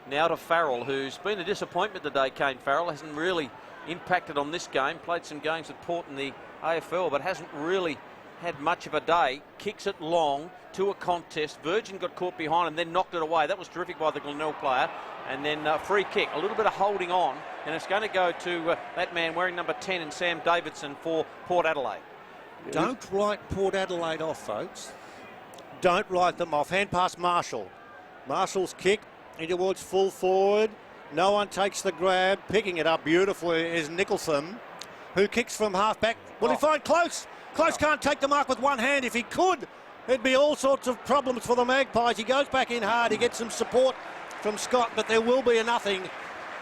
Now to Farrell, who's been a disappointment today, Kane Farrell. Hasn't really impacted on this game. Played some games at Port in the AFL, but hasn't really had much of a day. Kicks it long to a contest. Virgin got caught behind and then knocked it away. That was terrific by the Glenelg player. And then free kick. A little bit of holding on. And it's going to go to that man wearing number 10 and Sam Davidson for Port Adelaide. Don't write Port Adelaide off, folks. Don't write them off. Hand pass Marshall. Marshall's kick in towards full forward. No one takes the grab. Picking it up beautifully is Nicholson, who kicks from half-back. Will he find Close? Close can't take the mark with one hand. If he could, it'd be all sorts of problems for the Magpies. He goes back in hard. He gets some support from Scott, but there will be a nothing.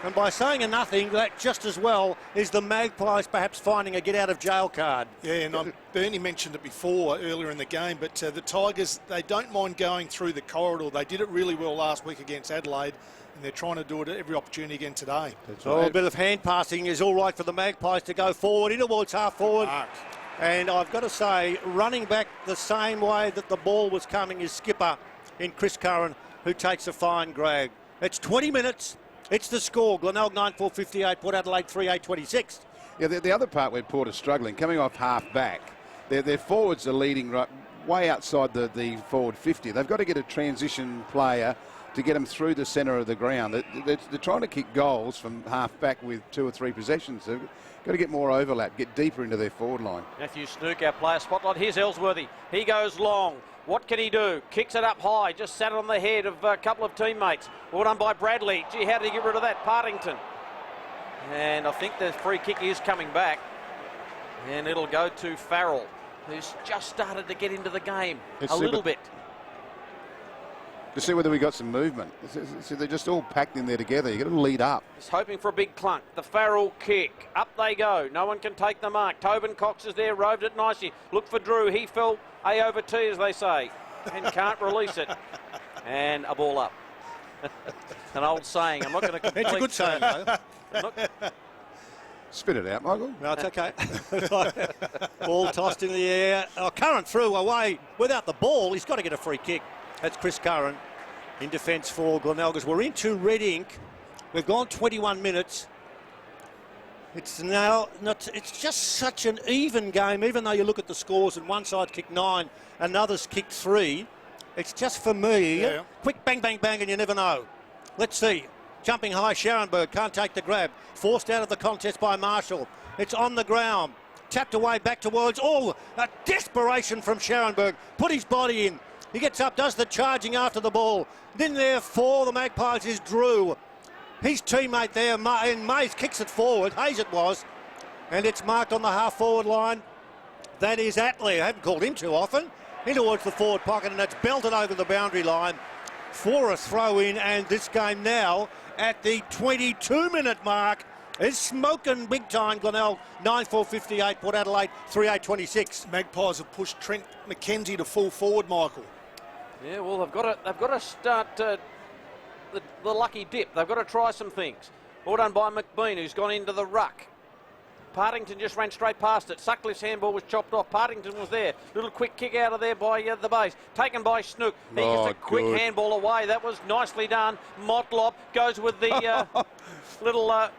And by saying a nothing, that just as well is the Magpies perhaps finding a get-out-of-jail card. Yeah, and Bernie mentioned it before earlier in the game, but the Tigers, they don't mind going through the corridor. They did it really well last week against Adelaide, and they're trying to do it at every opportunity again today. So a bit of hand passing is all right for the Magpies to go forward, in towards half forward. And I've got to say, running back the same way that the ball was coming is skipper in Chris Curran, who takes a fine grab. It's 20 minutes. It's the score. Glenelg 9-4-58, Port Adelaide 3-8-26. Yeah, the other part where Port are struggling, coming off half back, their forwards are leading right way outside the forward 50. They've got to get a transition player to get them through the centre of the ground. They're trying to kick goals from half back with 2 or 3 possessions. They've got to get more overlap, get deeper into their forward line. Matthew Snook, our player spotlight. Here's Ellsworthy. He goes long. What can he do? Kicks it up high. Just sat on the head of a couple of teammates. Well done by Bradley. Gee, how did he get rid of that? Partington. And I think the free kick is coming back. And it'll go to Farrell, who's just started to get into the game a little bit. To see whether we got some movement. So they're just all packed in there together. You've got to lead up. He's hoping for a big clunk. The Farrell kick. Up they go. No one can take the mark. Tobin Cox is there, roved it nicely. Look for Drew. He fell A over T, as they say, and can't release it. And a ball up. An old saying. I'm not going to complete. It's a good saying, though. Spit it out, Michael. No, it's okay. Ball tossed in the air. Curran threw away without the ball. He's got to get a free kick. That's Chris Curran in defence for Glenelg. We're into red ink. We've gone 21 minutes. It's now not. It's just such an even game, even though you look at the scores and one side kicked 9, another's kicked 3. It's just, for me, quick bang, bang, bang, and you never know. Let's see. Jumping high, Scharenberg can't take the grab. Forced out of the contest by Marshall. It's on the ground. Tapped away back towards. Oh, a desperation from Scharenberg. Put his body in. He gets up, does the charging after the ball. Then there for the Magpies is Drew. His teammate there, and Mays kicks it forward. Hayes it was. And it's marked on the half-forward line. That is Atley. I haven't called him too often. in towards the forward pocket, and that's belted over the boundary line for a throw in. And this game now at the 22-minute mark is smoking big time. Glenelg 9-4-58, Port Adelaide 3-8-26. Magpies have pushed Trent McKenzie to full forward, Michael. Yeah, well, they've got to start the lucky dip. They've got to try some things. All done by McBean, who's gone into the ruck. Partington just ran straight past it. Sutcliffe's handball was chopped off. Partington was there. Little quick kick out of there by the base. Taken by Snook. He gets a quick handball away. That was nicely done. Motlop goes with the little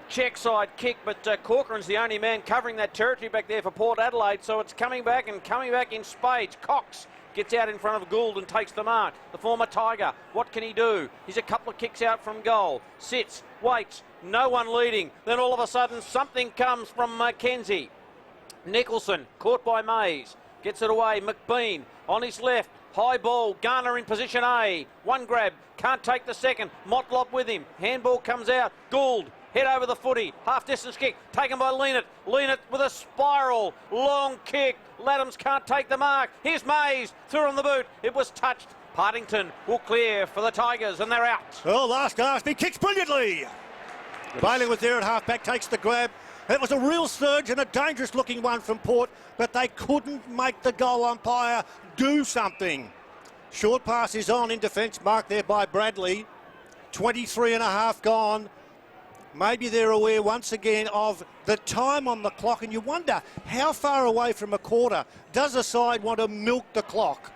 check side kick, but Corcoran's the only man covering that territory back there for Port Adelaide, so it's coming back in spades. Cox gets out in front of Gould and takes the mark. The former Tiger, what can he do? He's a couple of kicks out from goal. Sits, waits, no one leading. Then all of a sudden something comes from Mackenzie. Nicholson, caught by Mays, gets it away. McBean on his left. High ball, Garner in position A. One grab, can't take the second. Motlop with him. Handball comes out. Gould, head over the footy. Half distance kick, taken by Leanett. Leanett with a spiral, long kick. Laddams can't take the mark. Here's Mays, through on the boot. It was touched. Partington will clear for the Tigers, and they're out. Oh, last gasp, he kicks brilliantly. Bailey was there at half-back, takes the grab. It was a real surge and a dangerous-looking one from Port, but they couldn't make the goal umpire do something. Short pass is on in defence, marked there by Bradley. 23 and a half gone. Maybe they're aware once again of the time on the clock, and you wonder how far away from a quarter does a side want to milk the clock?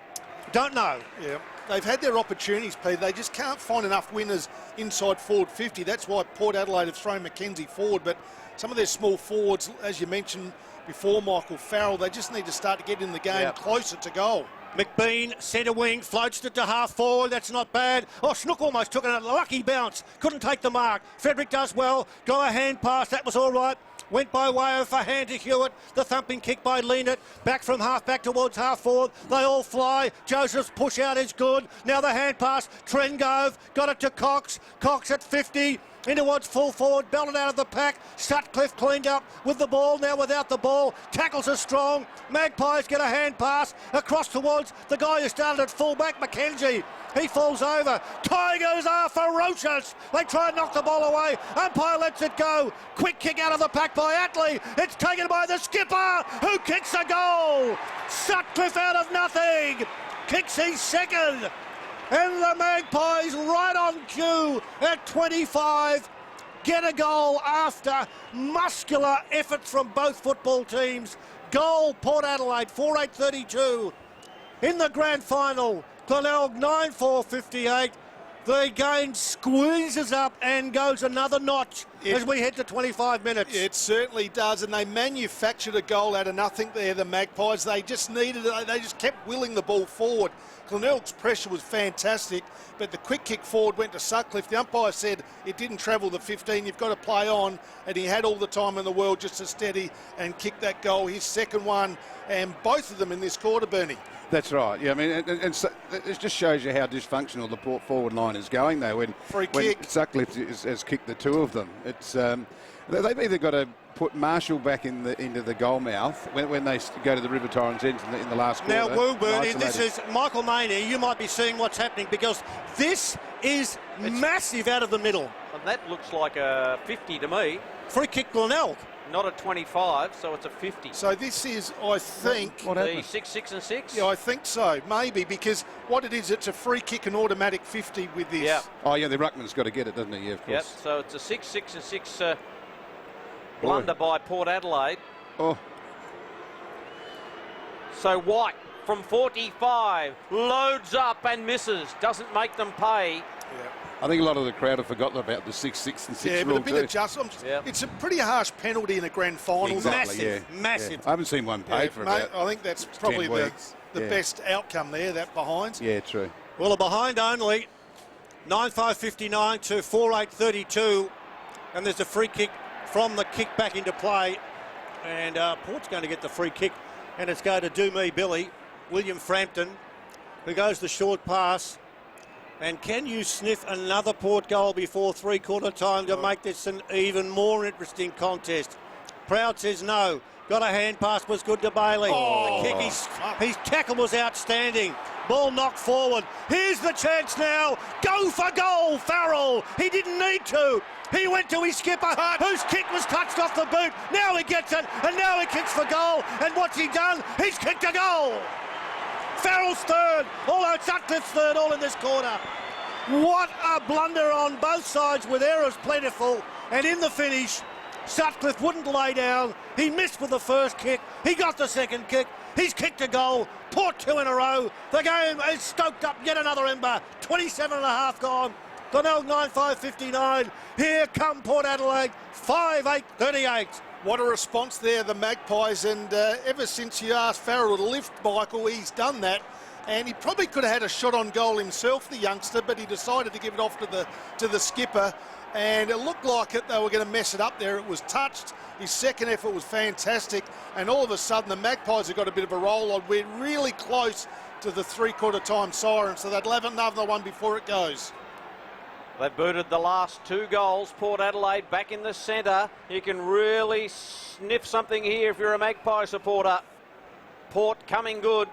Don't know. Yeah, they've had their opportunities, Peter. They just can't find enough winners inside forward 50. That's why Port Adelaide have thrown McKenzie forward, but some of their small forwards, as you mentioned before, Michael Farrell, they just need to start to get in the game closer to goal. McBean, centre wing, floats it to half forward. That's not bad. Oh, Snook almost took it. A lucky bounce. Couldn't take the mark. Frederick does well. Go a hand pass. That was all right. Went by way of a hand to Hewitt. The thumping kick by Leanett. Back from half back towards half forward. They all fly. Joseph's push out is good. Now the hand pass. Trengove got it to Cox. Cox at 50. In towards full forward, belted out of the pack. Sutcliffe cleaned up with the ball, now without the ball. Tackles are strong. Magpies get a hand pass across towards the guy who started at full back, McKenzie. He falls over. Tigers are ferocious. They try and knock the ball away. Umpire lets it go. Quick kick out of the pack by Attlee. It's taken by the skipper, who kicks a goal. Sutcliffe out of nothing. Kicks his second. And the Magpies right on cue at 25 get a goal after muscular efforts from both football teams. Goal, Port Adelaide, 4-8-32. In the grand final, Glenelg 9-4-58. The game squeezes up and goes another notch as we head to 25 minutes. It certainly does, and they manufactured a goal out of nothing there, the Magpies. They just needed it. They just kept willing the ball forward. Glenelg's pressure was fantastic, but the quick kick forward went to Sutcliffe. The umpire said it didn't travel the 15. You've got to play on, and he had all the time in the world just to steady and kick that goal, his second one, and both of them in this quarter, Bernie. That's right. Yeah, I mean, and so it just shows you how dysfunctional the Port forward line is going though. When Sutcliffe has kicked the two of them, it's they've either got to put Marshall back into the goal mouth when they go to the River Torrens end in the last quarter. Now, Woburn, this is Michael Maney. You might be seeing what's happening because this is massive out of the middle. And that looks like a 50 to me. Free kick Glenelg. Not a 25, so it's a 50. So this is, I think... The 6, 6 and 6? Yeah, I think so, maybe, because what it is, it's a free kick and automatic 50 with this. Yeah. Oh, yeah, the ruckman's got to get it, doesn't he? Yeah, of course. Yep, so it's a 6, 6 and 6 blunder by Port Adelaide. Oh. So White from 45 loads up and misses, doesn't make them pay. Yeah. I think a lot of the crowd have forgotten about the 6, 6 and 6 yeah, rule but a bit of adjustment. Yep. It's a pretty harsh penalty in a grand final. Exactly, Massive. Yeah. I haven't seen one paid for mate, about I think that's probably 10 weeks. the best outcome there, that behind. Yeah, true. Well, a behind only. 9-5-59 to 4-8-32. And there's a free kick from the kick back into play. And Port's going to get the free kick. And it's going to do me, Billy. William Frampton, who goes the short pass. And can you sniff another Port goal before three-quarter time to make this an even more interesting contest? Proud says no. Got a hand pass, was good to Bailey. The kick, his tackle was outstanding. Ball knocked forward. Here's the chance now. Go for goal, Farrell. He didn't need to. He went to his skipper, whose kick was touched off the boot. Now he gets it, and now he kicks for goal. And what's he done? He's kicked a goal. Farrell's third, although Sutcliffe's third, all in this quarter. What a blunder on both sides with errors plentiful. And in the finish, Sutcliffe wouldn't lay down. He missed with the first kick. He got the second kick. He's kicked a goal. Port 2 in a row. The game is stoked up. Yet another ember. 27 and a half gone. Glenelg 9-5-59. Here come Port Adelaide 5-8-38. What a response there, the Magpies. And ever since you asked Farrell to lift, Michael, he's done that. And he probably could have had a shot on goal himself, the youngster, but he decided to give it off to the skipper. And it looked like they were going to mess it up there. It was touched. His second effort was fantastic. And all of a sudden, the Magpies have got a bit of a roll on. We're really close to the three-quarter time siren, so they'd have another one before it goes. They've booted the last 2 goals. Port Adelaide back in the centre. You can really sniff something here if you're a Magpie supporter. Port coming good.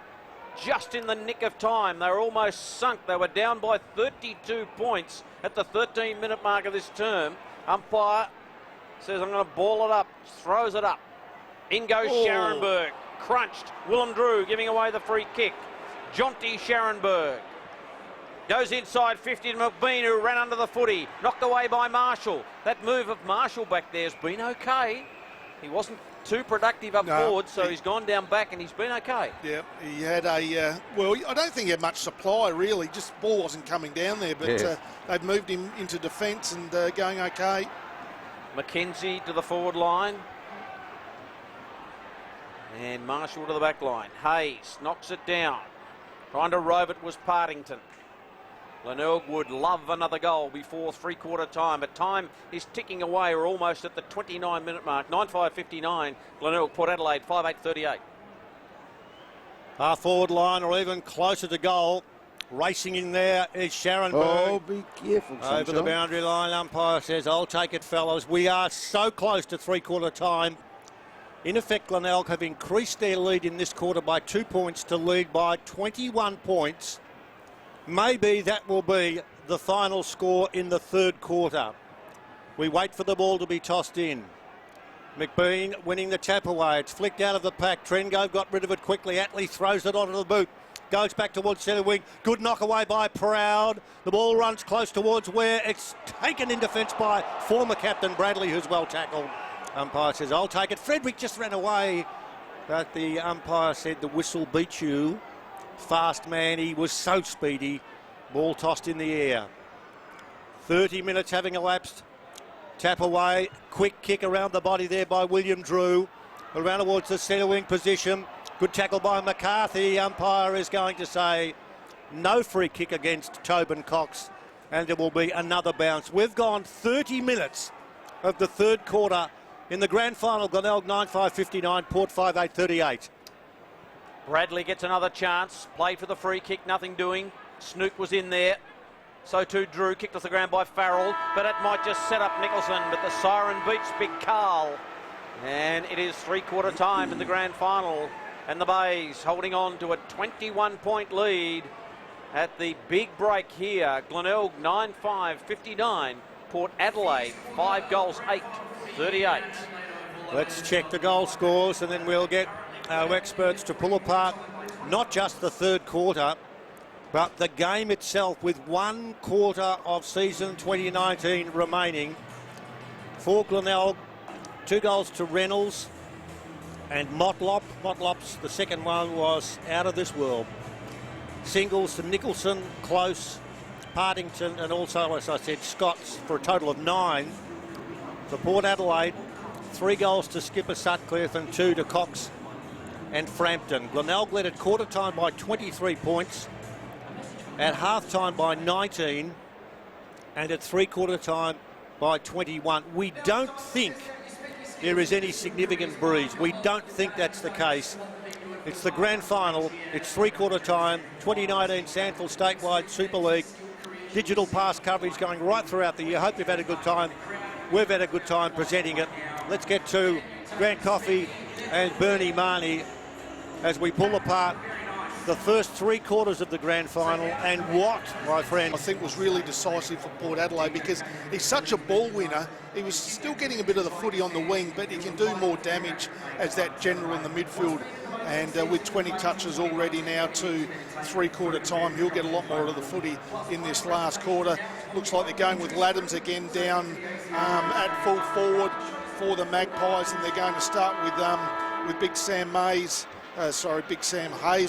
Just in the nick of time. They were almost sunk. They were down by 32 points at the 13-minute mark of this term. Umpire says, I'm going to ball it up. Throws it up. In goes Scharenberg. Crunched. Willem Drew giving away the free kick. Jonty Scharenberg. Goes inside 50 to McBean, who ran under the footy. Knocked away by Marshall. That move of Marshall back there has been okay. He wasn't too productive up forward, so he's gone down back and he's been okay. Yeah, he had a, well, I don't think he had much supply really, just ball wasn't coming down there, but they've moved him into defence and going okay. McKenzie to the forward line. And Marshall to the back line. Hayes knocks it down. Trying to rove it was Partington. Glenelg would love another goal before three-quarter time, but time is ticking away. We're almost at the 29-minute mark. 9-5-59. Glenelg, Port Adelaide, 5-8-38. Half forward line or even closer to goal. Racing in there is Scharenberg. Oh, be careful, Sunshine. Over the boundary line, umpire says, I'll take it, fellas. We are so close to three-quarter time. In effect, Glenelg have increased their lead in this quarter by 2 points to lead by 21 points. Maybe that will be the final score in the third quarter. We wait for the ball to be tossed in. McBean winning the tap away. It's flicked out of the pack. Trengove got rid of it quickly. Atley throws it onto the boot. Goes back towards centre wing. Good knock away by Proud. The ball runs close towards where it's taken in defence by former captain Bradley, who's well tackled. Umpire says, I'll take it. Frederick just ran away, but the umpire said the whistle beat you. Fast man, he was so speedy. Ball tossed in the air. 30 minutes having elapsed. Tap away. Quick kick around the body there by William Drew. Around towards the centre wing position. Good tackle by McCarthy. Umpire is going to say no free kick against Tobin Cox, and there will be another bounce. We've gone 30 minutes of the third quarter in the grand final. Glenelg 9-5-59, Port 5-8-38. Bradley gets another chance. Played for the free kick, nothing doing. Snook was in there. So too Drew, kicked off the ground by Farrell, but it might just set up Nicholson, but the siren beats Big Carl. And it is three-quarter time in the grand final. And the Bays holding on to a 21-point lead at the big break here. Glenelg 9-5-59. Port Adelaide 5 goals, 8-38. Let's check the goal scores and then we'll get our experts to pull apart not just the third quarter, but the game itself with 1 quarter of season 2019 remaining. For Glenelg, 2 goals to Reynolds and Motlop. Motlop's the second one was out of this world. Singles to Nicholson, Close, Partington, and also, as I said, Scott's for a total of 9. For Port Adelaide, 3 goals to Skipper Sutcliffe and 2 to Cox and Frampton. Glenelg led at quarter time by 23 points, at half time by 19, and at three-quarter time by 21. We don't think there is any significant breeze. We don't think that's the case. It's the grand final. It's three-quarter time. 2019 SANFL Statewide Super League. Digital pass coverage going right throughout the year. Hope you've had a good time. We've had a good time presenting it. Let's get to Grant Coffey and Bernie Marnie as we pull apart the first 3 quarters of the grand final. And what, my friend? I think was really decisive for Port Adelaide because he's such a ball winner. He was still getting a bit of the footy on the wing, but he can do more damage as that general in the midfield. And with 20 touches already now to 3/4 time, he'll get a lot more of the footy in this last quarter. Looks like they're going with Laddams again down at full forward for the Magpies, and they're going to start with Big Sam Hayes,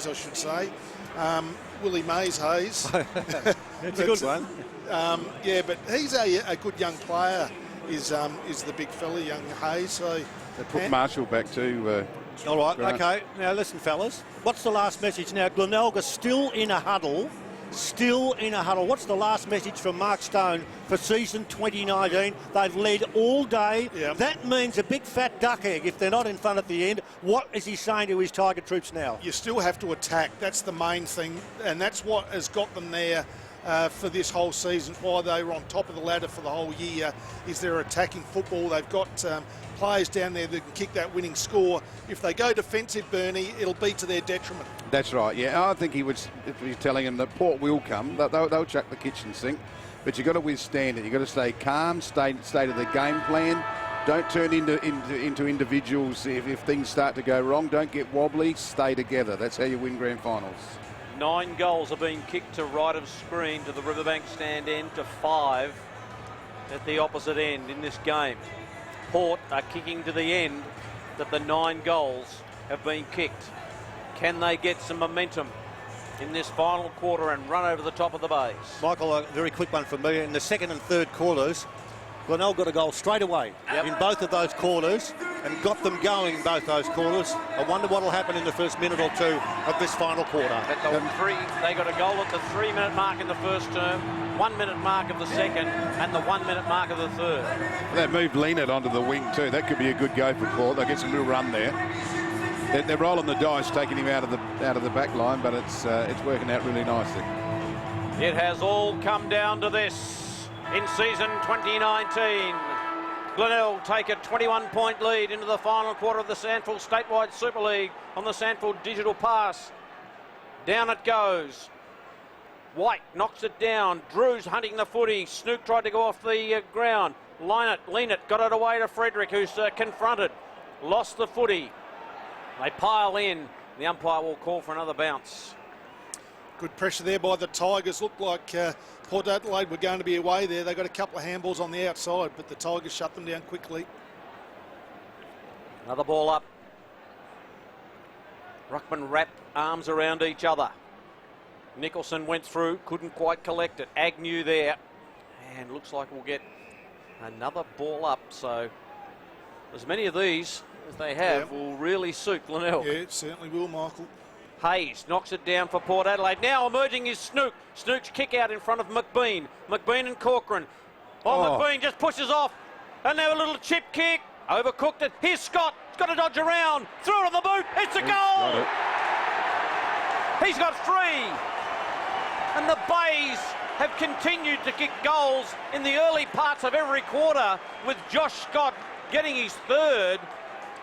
I should say. Willie Mays Hayes. It's a good one. Yeah, but he's a good young player, is the big fella, young Hayes. So They put Marshall back too. All right, Grant. okay. Now listen, fellas. What's the last message now? Glenelg are still in a huddle. Still in a huddle. What's the last message from Mark Stone for season 2019? They've led all day. Yep. That means a big fat duck egg if they're not in front at the end. What is he saying to his Tiger troops now? you still have to attack. That's the main thing, and that's what has got them there for this whole season. Why they were on top of the ladder for the whole year is their attacking football. They've got players down there that can kick that winning score. If they go defensive, Bernie, it'll be to their detriment. That's right, yeah. I think he was telling him that Port will come. They'll chuck the kitchen sink. But you've got to withstand it. You've got to stay calm, stay to the game plan. Don't turn into individuals if things start to go wrong. Don't get wobbly. Stay together. That's how you win grand finals. 9 goals are being kicked to right of screen to the Riverbank stand end, to 5 at the opposite end in this game. Port are kicking to the end that the 9 goals have been kicked. Can they get some momentum in this final quarter and run over the top of the base? Michael, a very quick one from me. In the second and third quarters, Glenelg got a goal straight away in both of those quarters and got them going in both those quarters. I wonder what will happen in the first minute or two of this final quarter. They got a goal at the 3-minute mark in the first term, 1-minute mark of the second, and the 1-minute mark of the third. They moved Leonard onto the wing too. That could be a good go for Port. They'll get some real run there. They're rolling the dice, taking him out of the back line, but it's working out really nicely. It has all come down to this in season 2019. Glenelg take a 21-point lead into the final quarter of the SANFL Statewide Super League on the SANFL Digital Pass. Down it goes. White knocks it down. Drew's hunting the footy. Snook tried to go off the ground. Lean it, got it away to Frederick, who's confronted. Lost the footy. They pile in. The umpire will call for another bounce. Good pressure there by the Tigers. Looked like Port Adelaide were going to be away there. They got a couple of handballs on the outside, but the Tigers shut them down quickly. Another ball up. Ruckman wrapped arms around each other. Nicholson went through, couldn't quite collect it. Agnew there, and looks like we'll get another ball up. So as many of these as they have will really suit Glenelg. Yeah, it certainly will, Michael. Hayes knocks it down for Port Adelaide. Now emerging is Snook. Snook's kick out in front of McBean. McBean and Corcoran. McBean just pushes off. And now a little chip kick. Overcooked it. Here's Scott. He's got to dodge around. Threw it on the boot. It's a goal. He's got 3. And the Bays have continued to kick goals in the early parts of every quarter, with Josh Scott getting his 3rd.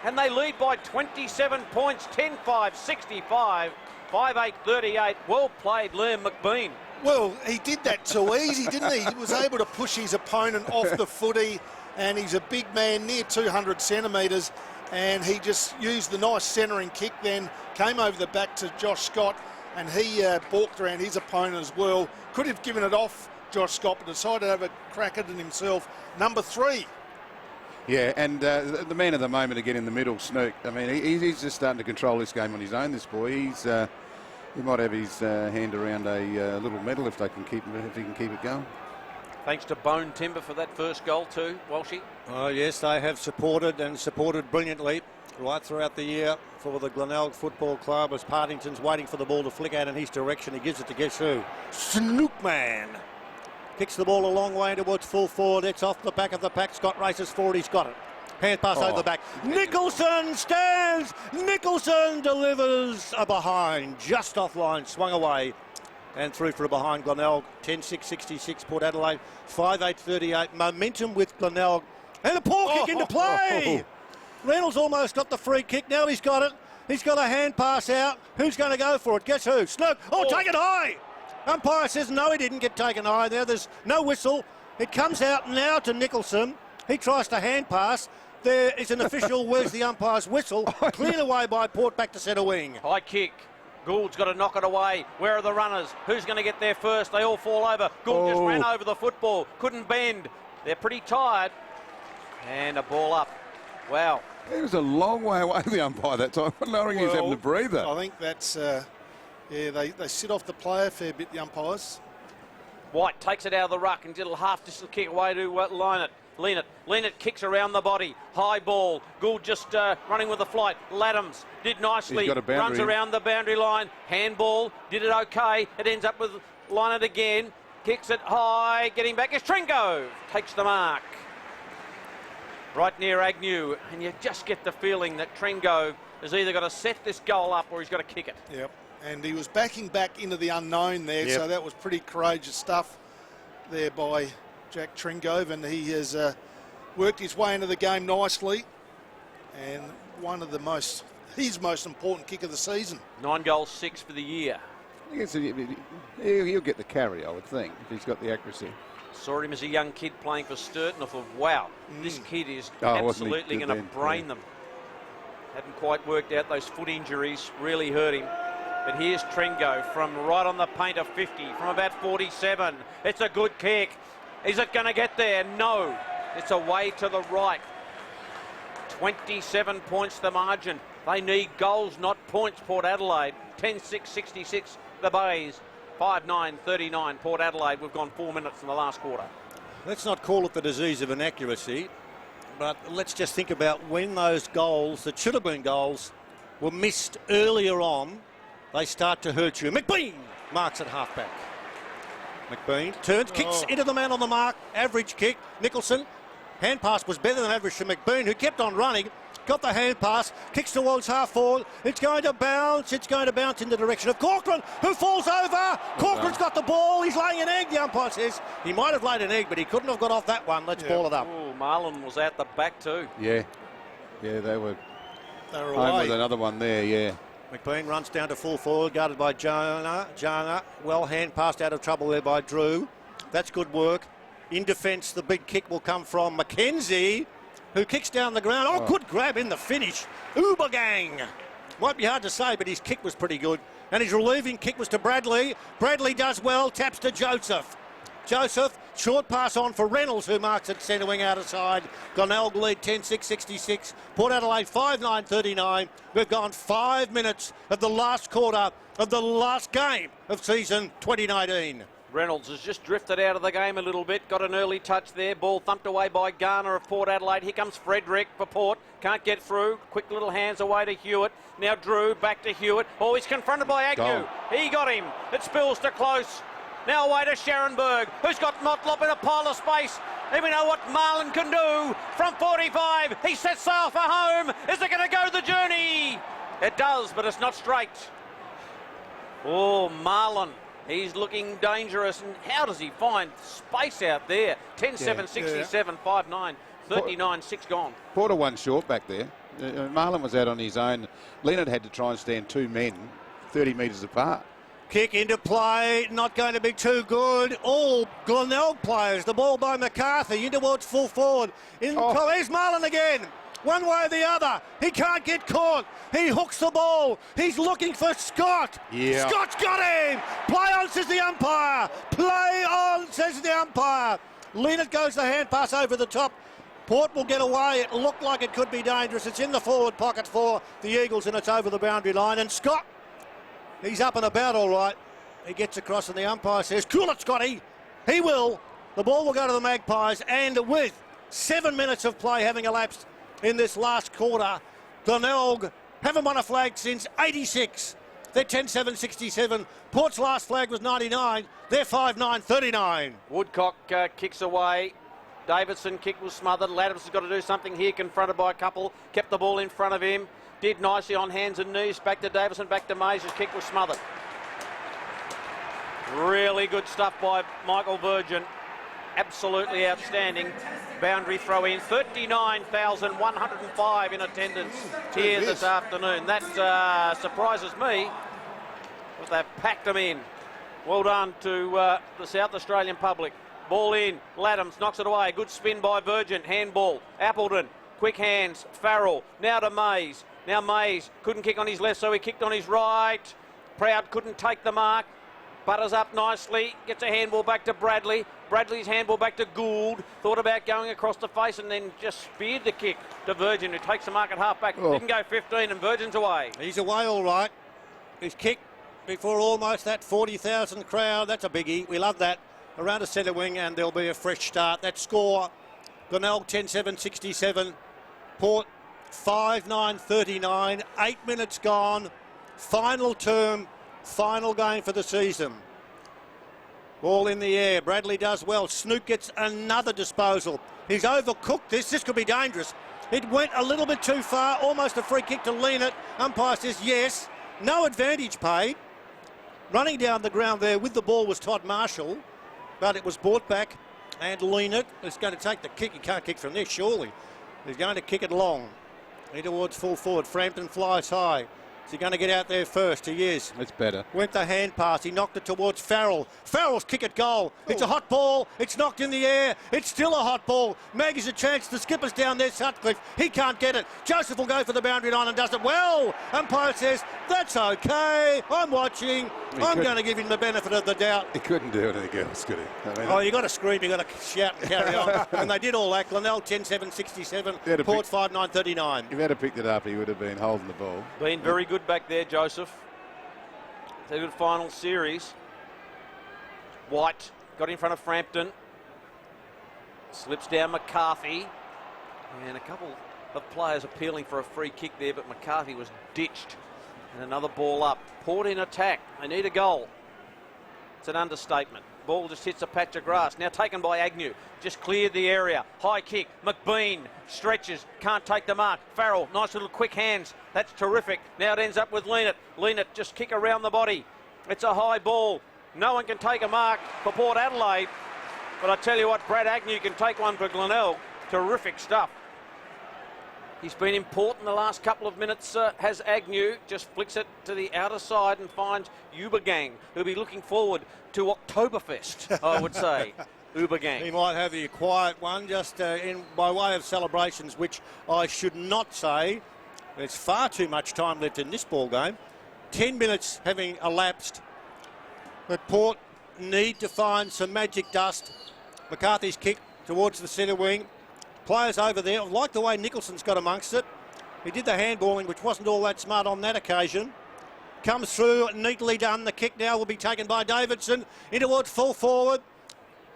And they lead by 27 points, 10-5, 65, 5-8, 38. Well played, Liam McBean. Well, he did that too easy, didn't he? He was able to push his opponent off the footy, and he's a big man, near 200 centimetres, and he just used the nice centering kick, then came over the back to Josh Scott, and he balked around his opponent as well. Could have given it off Josh Scott, but decided to have a crack at it himself. Number 3. Yeah, and the man of the moment again in the middle, Snook. I mean, he's just starting to control this game on his own. This boy, he might have his hand around a little medal if he can keep it going. Thanks to Bone Timber for that first goal too, Walshy. Oh yes, they have supported brilliantly right throughout the year for the Glenelg Football Club, as Partington's waiting for the ball to flick out in his direction. He gives it to guess who? Snookman. Kicks the ball a long way towards full forward. It's off the back of the pack. Scott races forward. He's got it. Hand pass over the back. Nicholson stands. Nicholson delivers a behind. Just offline. Swung away. And through for a behind Glenelg. 10-6, 66. Port Adelaide. 5-8, 38. Momentum with Glenelg. And a poor kick into play. Reynolds almost got the free kick. Now he's got it. He's got a hand pass out. Who's going to go for it? Guess who? Snook. Oh, take it high. Umpire says no, he didn't get taken high there. There's no whistle. It comes out now to Nicholson. He tries to hand pass. There is an official. Where's the umpire's whistle? Cleared away by Port, back to centre wing. High kick. Gould's got to knock it away. Where are the runners? Who's going to get there first? They all fall over. Gould just ran over the football. Couldn't bend. They're pretty tired. And a ball up. Wow. He was a long way away, the umpire, that time. Lowering he's having a breather. I think that's, they sit off the player a fair bit, the umpires. White takes it out of the ruck and did a half-distance kick away to line it. Lean it kicks around the body. High ball. Gould just running with the flight. Laddams did nicely. Runs around the boundary line. Handball. Did it okay. It ends up with line it again. Kicks it high. Getting back is Tringo. Takes the mark. Right near Agnew. And you just get the feeling that Tringo has either got to set this goal up or he's got to kick it. Yep. And he was backing back into the unknown there, so that was pretty courageous stuff there by Jack Tringove, and he has worked his way into the game nicely, and one of his most important kick of the season. 9 goals, 6 for the year. He'll get the carry, I would think, if he's got the accuracy. Saw him as a young kid playing for Sturton. I thought, wow, this kid is absolutely going to brain them. Hadn't quite worked out. Those foot injuries really hurt him. But here's Tringo from right on the paint of 50, from about 47. It's a good kick. Is it going to get there? No. It's away to the right. 27 points the margin. They need goals, not points, Port Adelaide. 10-6-66, the Bays. 5-9-39, Port Adelaide. We've gone 4 minutes in the last quarter. Let's not call it the disease of inaccuracy, but let's just think about when those goals that should have been goals were missed earlier on, they start to hurt you. McBean marks at halfback. McBean turns, kicks into the man on the mark, average kick. Nicholson, hand pass was better than average to McBean, who kept on running, got the hand pass, kicks towards half forward. It's going to bounce in the direction of Corcoran, who falls over. Corcoran's got the ball, he's laying an egg, the umpire says. He might have laid an egg, but he couldn't have got off that one. Let's ball it up. Oh, Marlon was out the back too. Yeah, they were home away with another one there, yeah. McBean runs down to full forward, guarded by Jonah. Well hand passed out of trouble there by Drew. That's good work. In defence, the big kick will come from McKenzie, who kicks down the ground. Oh, good grab in the finish. Ubergang. Might be hard to say, but his kick was pretty good. And his relieving kick was to Bradley. Bradley does well, taps to Joseph. Joseph, short pass on for Reynolds, who marks at centre wing out of side. Glenelg lead 10-6-66. Port Adelaide 5-9-39. We've gone 5 minutes of the last quarter of the last game of season 2019. Reynolds has just drifted out of the game a little bit. Got an early touch there. Ball thumped away by Garner of Port Adelaide. Here comes Frederick for Port. Can't get through. Quick little hands away to Hewitt. Now Drew back to Hewitt. Oh, he's confronted by Agnew. He got him. It spills to close. Now away to Scharenberg, who's got Motlop in a pile of space. And we know what Marlon can do from 45. He sets sail for home. Is it going to go the journey? It does, but it's not straight. Oh, Marlon. He's looking dangerous. And how does he find space out there? 10-7-67, 5-9, 39, 6 gone. Porter one short back there. Marlon was out on his own. Leonard had to try and stand 2 men 30 metres apart. Kick into play, not going to be too good. All Glenelg players, the ball by McCarthy, in towards full forward. There's Marlon again. One way or the other. He can't get caught. He hooks the ball. He's looking for Scott. Yeah. Scott's got him. Play on, says the umpire. Play on, says the umpire. Leonard goes the hand pass over the top. Port will get away. It looked like it could be dangerous. It's in the forward pocket for the Eagles and it's over the boundary line. And Scott, he's up and about all right. He gets across and the umpire says, cool it, Scotty. He will. The ball will go to the Magpies, and with 7 minutes of play having elapsed in this last quarter, Glenelg haven't won a flag since 86. They're 10-7-67. Port's last flag was 99. They're 5-9-39. Woodcock kicks away. Davidson kick was smothered. Laddams has got to do something here, confronted by a couple. Kept the ball in front of him. Did nicely on hands and knees. Back to Davison, back to Mays. His kick was smothered. Really good stuff by Michael Virgin. absolutely outstanding boundary throw in. 39,105 in attendance here this afternoon. That surprises me, but they've packed them in. Well done to the South Australian public. Ball in, Laddams knocks it away. Good spin by Virgin, handball. Appleton, quick hands, Farrell, now to Mays. Now Mays couldn't kick on his left, so he kicked on his right. Proud couldn't take the mark. Butters up nicely, gets a handball back to Bradley. Bradley's handball back to Gould. Thought about going across the face and then just speared the kick to Virgin, who takes the mark at half back. Oh. Didn't go 15 and Virgin's away. He's away all right. His kick before almost that 40,000 crowd. That's a biggie. We love that. Around a centre wing and there'll be a fresh start. That score, Glenelg 10-7-67. Port 5-9-39. 8 minutes gone. Final term. Final game for the season. Ball in the air. Bradley does well. Snoop gets another disposal. He's overcooked this. This could be dangerous. It went a little bit too far. Almost a free kick to lean it. Umpire says yes. No advantage paid. Running down the ground there with the ball was Todd Marshall, but it was brought back and lean it. It's going to take the kick. He can't kick from there, surely. He's going to kick it long. In towards full forward. Frampton flies high. Is he going to get out there first? He is. It's better. Went the hand pass. He knocked it towards Farrell. Farrell's kick at goal. It's a hot ball. It's knocked in the air. It's still a hot ball. Maggie's a chance. The skipper's down there, Sutcliffe. He can't get it. Joseph will go for the boundary line and does it well. Umpire says, that's okay. I'm watching. I'm going to give him the benefit of the doubt. He couldn't do anything else, could he? I mean, Oh, you got to scream, you got to shout and carry on. And they did all that. Glenelg 10-7-67. Port 5-9-39. if he had picked it up, he would have been holding the ball. Been very good back there, Joseph. It's a good final series. White got in front of Frampton. Slips down McCarthy. And a couple of players appealing for a free kick there, but McCarthy was ditched. And another ball up. Port in attack. They need a goal. It's an understatement. Ball just hits a patch of grass. Now taken by Agnew. Just cleared the area. High kick. McBean stretches. Can't take the mark. Farrell, nice little quick hands. That's terrific. Now it ends up with Leanett. Leanett just kick around the body. It's a high ball. No one can take a mark for Port Adelaide. But I tell you what, Brad Agnew can take one for Glenelg. Terrific stuff. He's been important the last couple of minutes, has Agnew. Just flicks it to the outer side and finds Ubergang, who'll be looking forward to Oktoberfest, I would say. Ubergang. He might have a quiet one just by way of celebrations, which I should not say. There's far too much time left in this ball game. 10 minutes having elapsed. But Port need to find some magic dust. McCarthy's kick towards the centre wing. Players over there. I like the way Nicholson's got amongst it. He did the handballing, which wasn't all that smart on that occasion. Comes through, neatly done. The kick now will be taken by Davidson. In towards full forward.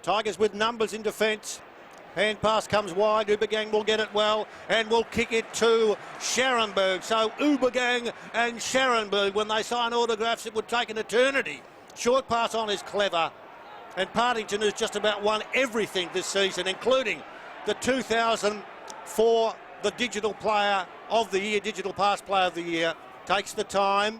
Tigers with numbers in defence. Hand pass comes wide. Ubergang will get it well and will kick it to Scharenberg. So Ubergang and Scharenberg, when they sign autographs, it would take an eternity. Short pass on is clever. And Partington has just about won everything this season, including the 2000 for the Digital Player of the Year, Digital Pass Player of the Year. Takes the time,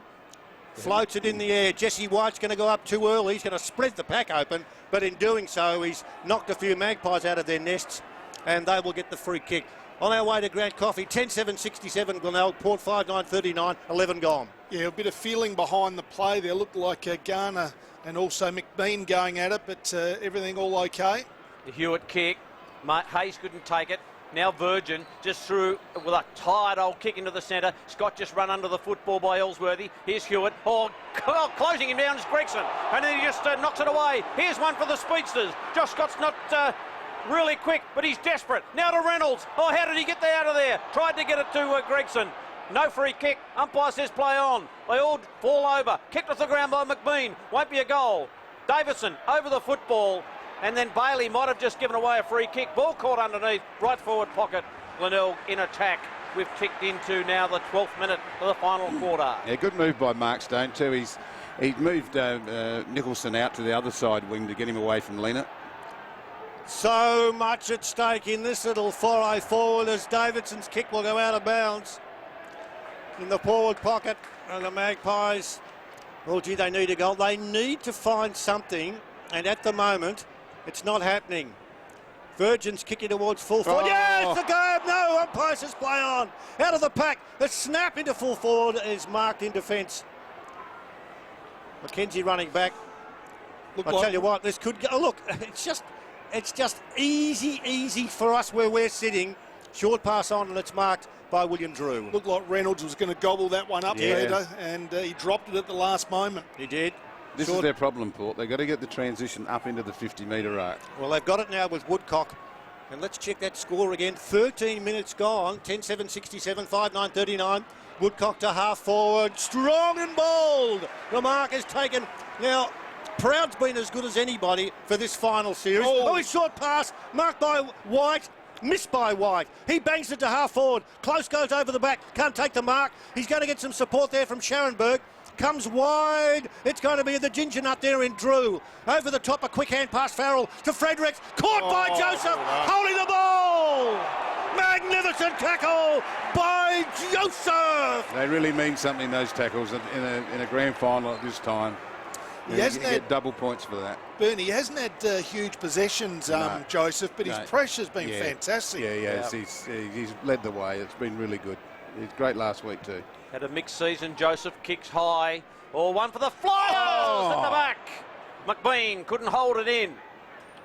floats it in the air. Jesse White's going to go up too early. He's going to split the pack open, but in doing so, he's knocked a few magpies out of their nests, and they will get the free kick. On our way to Grant Coffee, 10-7-67 Glenelg, Port 5-9-39, 11 gone. Yeah, a bit of feeling behind the play there. Looked like Garner and also McBean going at it, but everything all okay. The Hewitt kick. Hayes couldn't take it. Now Virgin just threw with a tired old kick into the centre. Scott just run under the football by Ellsworthy. Here's Hewitt. Oh, closing him down is Gregson. And then he just knocks it away. Here's one for the speedsters. Josh Scott's not really quick, but he's desperate. Now to Reynolds. Oh, how did he get out of there? Tried to get it to Gregson. No free kick. Umpire says play on. They all fall over. Kicked off the ground by McBean. Won't be a goal. Davison over the football. And then Bailey might have just given away a free kick. Ball caught underneath, right forward pocket. Glenelg in attack. We've ticked into now the 12th minute of the final quarter. Yeah, good move by Mark Stone too. He moved Nicholson out to the other side wing to get him away from Lena. So much at stake in this little foray forward as Davidson's kick will go out of bounds. In the forward pocket of the Magpies. Well, gee, they need a goal. They need to find something, and at the moment, it's not happening. Virgin's kicking towards full forward. Oh. Yes, the go. No, umpire says play on. Out of the pack. The snap into full forward is marked in defence. McKenzie running back. I'll tell you what, this could go. Oh, look, it's just easy for us where we're sitting. Short pass on, and it's marked by William Drew. Looked like Reynolds was going to gobble that one up, Yeah. Peter, and he dropped it at the last moment. He did. This is their problem, Port. They've got to get the transition up into the 50-metre arc. Well, they've got it now with Woodcock. And let's check that score again. 13 minutes gone. 10-7-67, 5-9-39. Woodcock to half forward. Strong and bold. The mark is taken. Now, Proud's been as good as anybody for this final series. Oh, his short pass. Marked by White. Missed by White. He bangs it to half forward. Close goes over the back. Can't take the mark. He's going to get some support there from Scharenberg. Comes wide. It's going to be the ginger nut there in Drew. Over the top, a quick hand pass Farrell to Fredericks. Caught by Joseph. Holding the ball. Magnificent tackle by Joseph. They really mean something, those tackles, in a grand final at this time. He hasn't get had double points for that. Bernie, he hasn't had huge possessions, No. Joseph, but his pressure's been fantastic. Yeah. He's led the way. It's been really good. He's great last week too. Had a mixed season. Joseph kicks high. One for the Flyers at the back. McBean couldn't hold it in.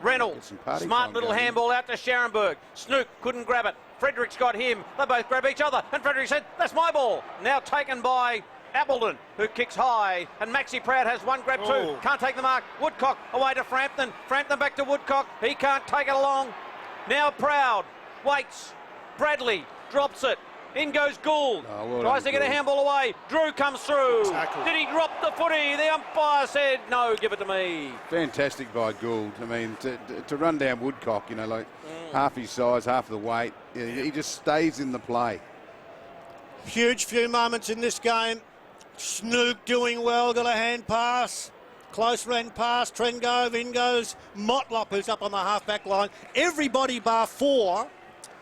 Reynolds, smart little handball out to Scharenberg. Snook couldn't grab it. Fredericks got him. They both grab each other. And Fredericks said, that's my ball. Now taken by Appleton, who kicks high. And Maxi Proud has one grab too. Can't take the mark. Woodcock away to Frampton. Frampton back to Woodcock. He can't take it along. Now Proud waits. Bradley drops it. In goes Gould. Tries to get a handball away. Drew comes through. Did he drop the footy? The umpire said, no, give it to me. Fantastic by Gould. I mean, to run down Woodcock, half his size, half the weight. He just stays in the play. Huge few moments in this game. Snook doing well, got a hand pass. Close ran pass, Trengove, in goes Motlop, who's up on the half-back line. Everybody bar four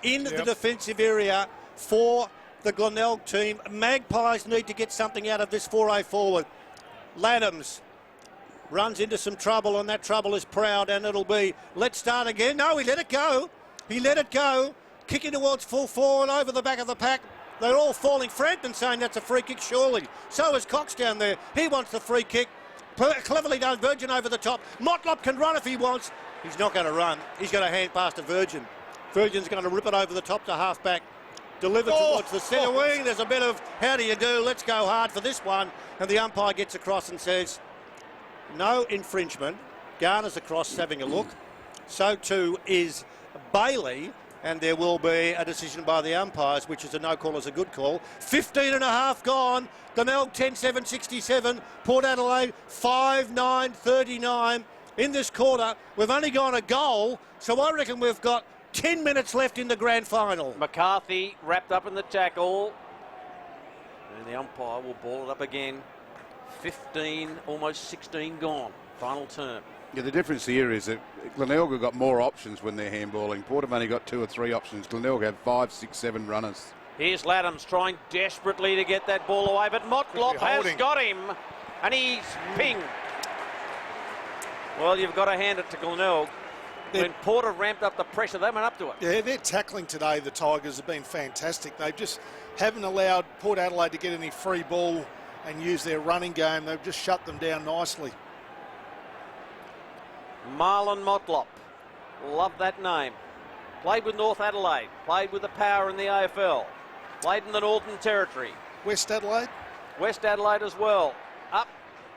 in the defensive area for the Glenelg team. Magpies need to get something out of this foray forward. Laddams runs into some trouble, and that trouble is Proud, and it'll be, let's start again. No, he let it go. He let it go. Kicking towards full forward over the back of the pack. They're all falling. Frampton saying that's a free kick, surely. So is Cox down there. He wants the free kick. Cleverly done, Virgin over the top. Motlop can run if he wants. He's not going to run. He's got a hand pass to Virgin. Virgin's going to rip it over the top to half-back. Delivered towards the centre wing. There's a bit of, how do you do? Let's go hard for this one. And the umpire gets across and says, no infringement. Garner's across having a look. So too is Bailey. And there will be a decision by the umpires, which is a no call is a good call. 15 and a half gone. Glenelg 10-7-67. Port Adelaide 5-9-39. In this quarter, we've only gone a goal. So I reckon we've got 10 minutes left in the grand final. McCarthy wrapped up in the tackle. And the umpire will ball it up again. 15, almost 16 gone. Final term. Yeah, the difference here is that Glenelg have got more options when they're handballing. Port have only got 2 or 3 options. Glenelg have 5, 6, 7 runners. Here's Laddams trying desperately to get that ball away, but Motlop has got him, and he's pinged. Well, you've got to hand it to Glenelg. When Porter ramped up the pressure, they went up to it. Yeah, their tackling today, the Tigers, have been fantastic. They just haven't allowed Port Adelaide to get any free ball and use their running game. They've just shut them down nicely. Marlon Motlop, love that name. Played with North Adelaide, played with the Power in the AFL, played in the Northern Territory. West Adelaide? West Adelaide as well. Up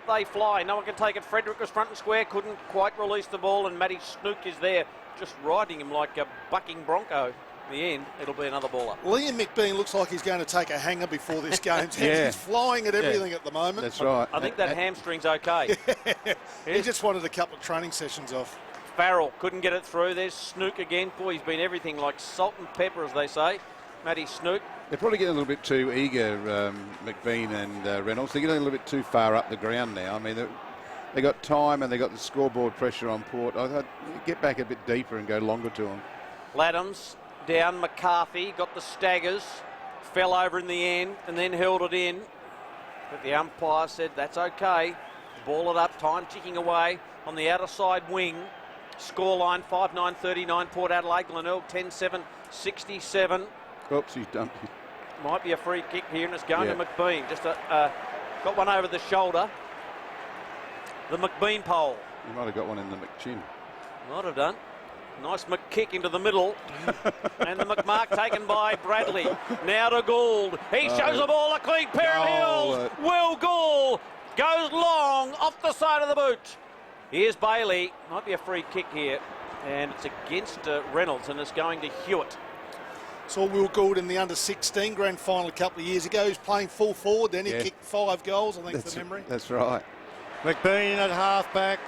they fly, no one can take it. Frederick was front and square, couldn't quite release the ball, and Matty Snook is there, just riding him like a bucking bronco. In the end, it'll be another ball up. Liam McBean looks like he's going to take a hanger before this game. He's flying at everything at the moment. That's right. I think that hamstring's okay. He just wanted a couple of training sessions off. Farrell couldn't get it through. There's Snook again. Boy, he's been everything like salt and pepper, as they say. Matty Snook. They're probably getting a little bit too eager, McBean and Reynolds. They're getting a little bit too far up the ground now. I mean, they got time and they got the scoreboard pressure on Port. I thought get back a bit deeper and go longer to them. Laddams down. McCarthy got the staggers, fell over in the end and then held it in. But the umpire said that's okay. Ball it up, time ticking away on the outer side wing. Scoreline 5-9-39. Port Adelaide, Glenelg 10-7-67. Oops, he's done. Might be a free kick here, and it's going Yeah. to McBean. Just got one over the shoulder. The McBean pole. He might have got one in the McChin. Might have done. Nice McKick into the middle. And the McMark taken by Bradley. Now to Gould. He shows the ball a clean pair of heels. Will Gould goes long off the side of the boot. Here's Bailey. Might be a free kick here. And it's against Reynolds, and it's going to Hewitt. Saw Will Gould in the under-16 grand final a couple of years ago. He was playing full forward, then he kicked 5 goals, I think, from memory. That's right. McBean at half-back.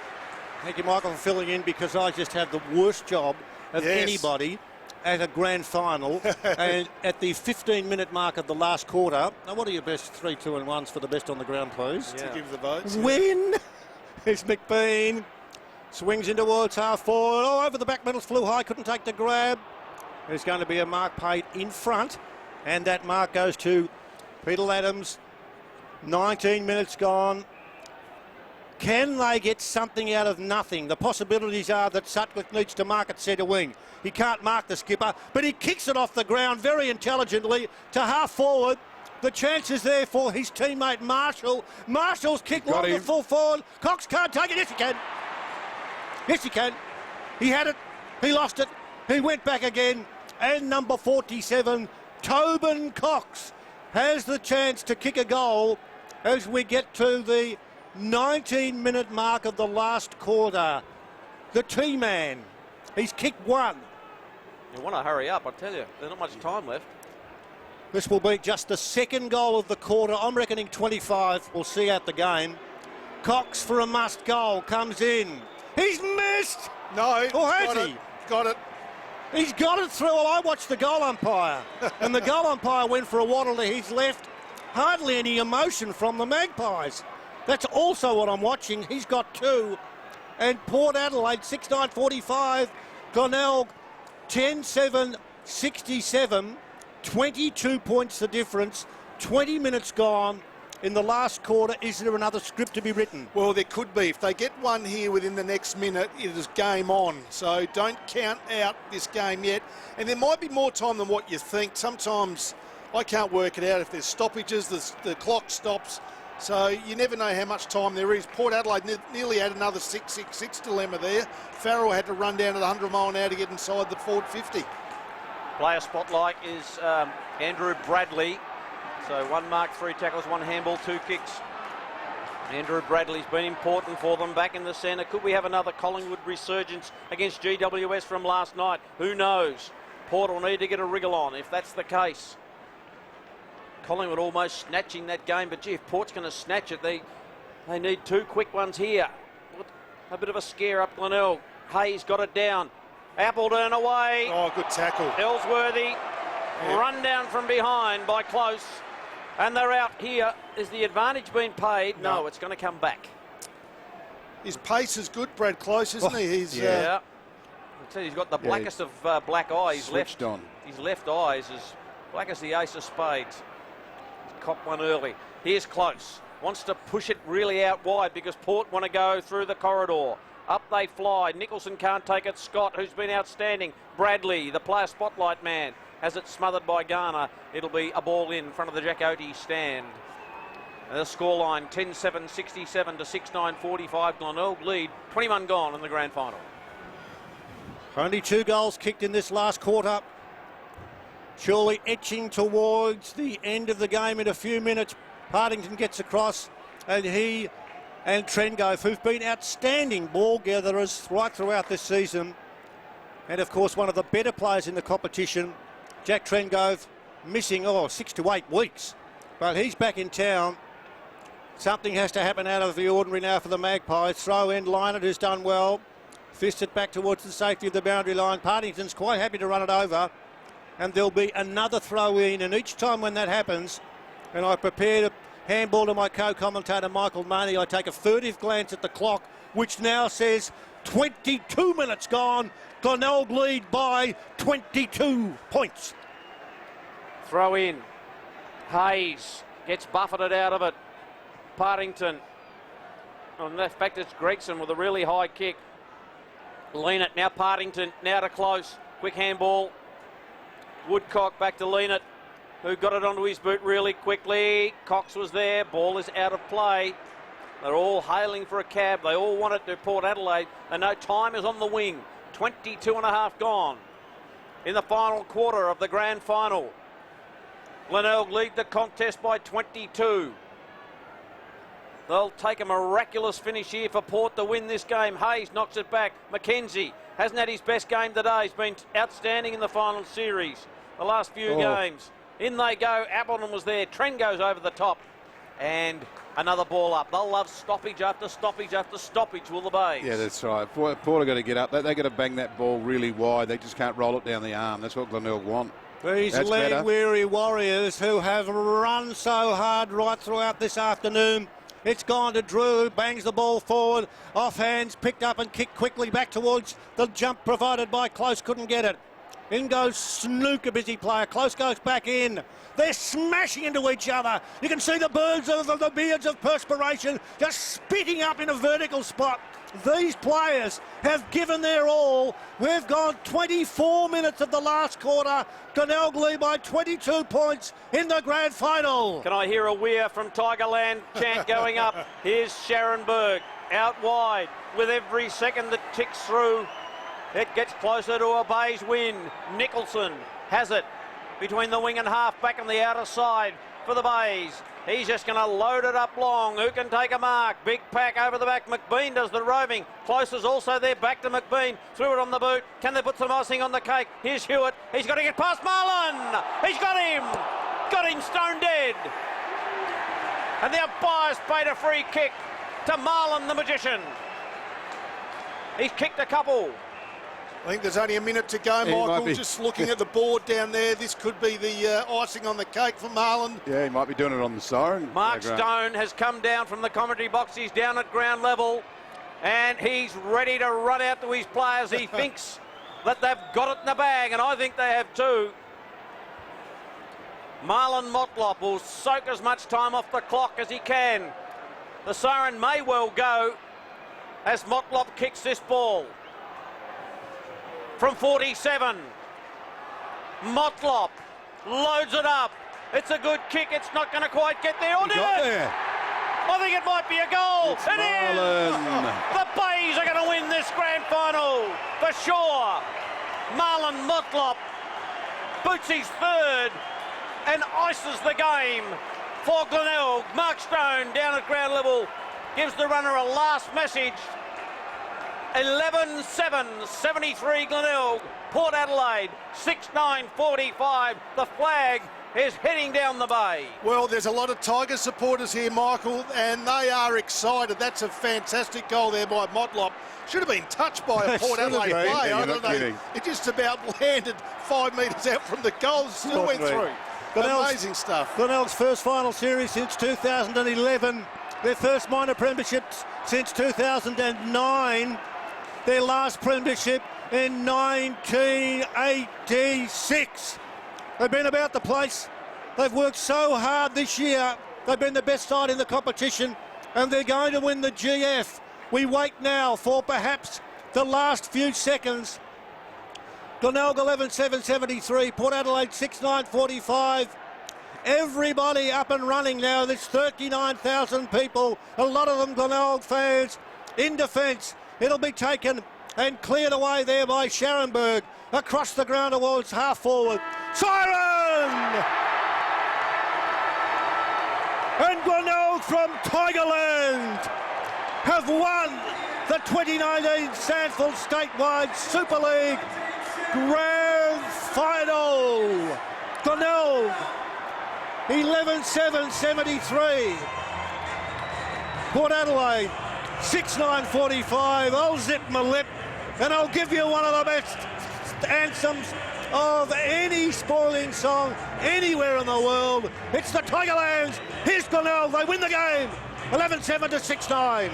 Thank you, Michael, for filling in, because I just had the worst job of anybody at a grand final. And at the 15-minute mark of the last quarter, now what are your best 3, 2 and 1s for the best on the ground, please? To give the votes. Win! It's McBean. Swings in towards half-forward. Oh, over the back middle, flew high, couldn't take the grab. There's going to be a mark paid in front, and that mark goes to Peter Adams. 19 minutes gone. Can they get something out of nothing? The possibilities are that Sutcliffe needs to mark at centre wing. He can't mark the skipper, but he kicks it off the ground very intelligently to half forward. The chance is there for his teammate Marshall. Marshall's kick long to full forward. Cox can't take it. Yes, he can. Yes, he can. He had it. He lost it. He went back again. And number 47, Tobin Cox, has the chance to kick a goal as we get to the 19-minute mark of the last quarter. The T-man, he's kicked one. You want to hurry up, I tell you. There's not much time left. This will be just the second goal of the quarter. I'm reckoning 25 will see out the game. Cox for a must goal, comes in. He's missed! No. Or has he? Got it. He's got it through. Well, I watched the goal umpire, and the goal umpire went for a waddle to his left. Hardly any emotion from the Magpies. That's also what I'm watching. He's got 2. And Port Adelaide, 6-9-45. Glenelg, 10-7-67. 22 points the difference. 20 minutes gone in the last quarter. Is there another script to be written? Well, there could be. If they get one here within the next minute, it is game on. So don't count out this game yet. And there might be more time than what you think. Sometimes I can't work it out. If there's stoppages, the clock stops. So you never know how much time there is. Port Adelaide nearly had another 6-6-6 dilemma there. Farrell had to run down at 100 mile an hour to get inside the forward 50. Player spotlight is Andrew Bradley. So 1 mark, 3 tackles, 1 handball, 2 kicks. Andrew Bradley's been important for them back in the centre. Could we have another Collingwood resurgence against GWS from last night? Who knows? Port will need to get a wriggle on if that's the case. Collingwood almost snatching that game, but gee, if Port's going to snatch it, they need 2 quick ones here. A bit of a scare up Glenelg. Hayes got it down. Appledon away. Oh, good tackle. Ellsworthy run down from behind by Close. And they're out here. Is the advantage being paid? No, it's going to come back. His pace is good, Brad Close, isn't he? He's I tell you, he's got the blackest of black eyes. Switched on. His left eye is as black as the ace of spades. He's copped one early. Here's Close. Wants to push it really out wide because Port want to go through the corridor. Up they fly. Nicholson can't take it. Scott, who's been outstanding. Bradley, the player spotlight man, has it smothered by Garner. It'll be a ball in front of the Jack Oatey stand. The scoreline 10-7-67 to 6-9-45. Glenelg lead. 21 gone in the grand final. Only 2 goals kicked in this last quarter. Surely etching towards the end of the game in a few minutes. Partington gets across, and he and Trengove, who've been outstanding ball gatherers right throughout this season, and of course one of the better players in the competition, Jack Trengove, missing 6 to 8 weeks, but he's back in town. Something has to happen out of the ordinary now for the Magpies. Throw in Lynott, who's done well, fisted back towards the safety of the boundary line. Partington's quite happy to run it over, and there'll be another throw in, and each time when that happens, and I prepare to handball to my co-commentator Michael Money, I take a furtive glance at the clock, which now says 22 minutes gone. Glenelg lead by 22 points. Throw in. Hayes gets buffeted out of it. Partington. In fact, it's Gregson with a really high kick. Lean-it, now Partington, now to Close. Quick handball. Woodcock back to Lean-it, who got it onto his boot really quickly. Cox was there, ball is out of play. They're all hailing for a cab. They all want it to Port Adelaide. And no, time is on the wing. 22 and a half gone in the final quarter of the grand final. Glenelg lead the contest by 22. They'll take a miraculous finish here for Port to win this game. Hayes knocks it back. McKenzie hasn't had his best game today. He's been outstanding in the final series, the last few games. In they go. Appleton was there. Trent goes over the top. And another ball up. They'll love stoppage after stoppage after stoppage, will the Bays? Yeah, that's right. Port are going to get up. They're going to bang that ball really wide. They just can't roll it down the arm. That's what Glenelg want. These leg-weary Warriors who have run so hard right throughout this afternoon. It's gone to Drew, bangs the ball forward, off hands, picked up and kicked quickly back towards the jump provided by Close, couldn't get it. In goes Snook, a busy player. Close goes back in. They're smashing into each other. You can see the beards of perspiration just spitting up in a vertical spot. These players have given their all. We've gone 24 minutes of the last quarter. Glenelg lead by 22 points in the grand final. Can I hear a weir from Tigerland chant going up? Here's Sharonberg out wide. With every second that ticks through, it gets closer to a Bays win. Nicholson has it between the wing and half, back on the outer side for the Bays. He's just going to load it up long. Who can take a mark? Big pack over the back. McBean does the roving. Close is also there. Back to McBean. Threw it on the boot. Can they put some icing on the cake? Here's Hewitt. He's got to get past Marlon. He's got him. Got him stone dead. And the umpire's paid a free kick to Marlon the Magician. He's kicked a couple. I think there's only a minute to go, Michael. Just looking at the board down there, this could be the icing on the cake for Marlon. Yeah, he might be doing it on the siren. Mark Stone has come down from the commentary box. He's down at ground level, and he's ready to run out to his players. He thinks that they've got it in the bag, and I think they have too. Marlon Motlop will soak as much time off the clock as he can. The siren may well go as Motlop kicks this ball. From 47, Motlop loads it up. It's a good kick. It's not going to quite get there. I think it might be a goal. It's it Marlon. Is. The Bays are going to win this grand final for sure. Marlon Motlop boots his third and ices the game for Glenelg. Mark Stone down at ground level gives the runner a last message. 11-7, 73 Glenelg, Port Adelaide, 6-9-45. The flag is heading down the bay. Well, there's a lot of Tiger supporters here, Michael, and they are excited. That's a fantastic goal there by Motlop. Should have been touched by a Port Adelaide player. I don't know. It just about landed 5 metres out from the goal, still went through. Amazing stuff. Glenelg's first final series since 2011. Their first minor premiership since 2009. Their last premiership in 1986. They've been about the place. They've worked so hard this year. They've been the best side in the competition, and they're going to win the GF. We wait now for perhaps the last few seconds. Glenelg 11-7-73, Port Adelaide 6-9-45. Everybody up and running now. There's 39,000 people, a lot of them Glenelg fans, in defence. It'll be taken and cleared away there by Sharonberg. Across the ground towards half forward. Siren! And Glenelg from Tigerland have won the 2019 SANFL Statewide Super League Grand Final. Glenelg 11-7-73. Port Adelaide 6-9-45. I'll zip my lip and I'll give you one of the best anthems of any spoiling song anywhere in the world. It's the Tigerlands. Here's Glenelg. They win the game 11-7 to 6-9.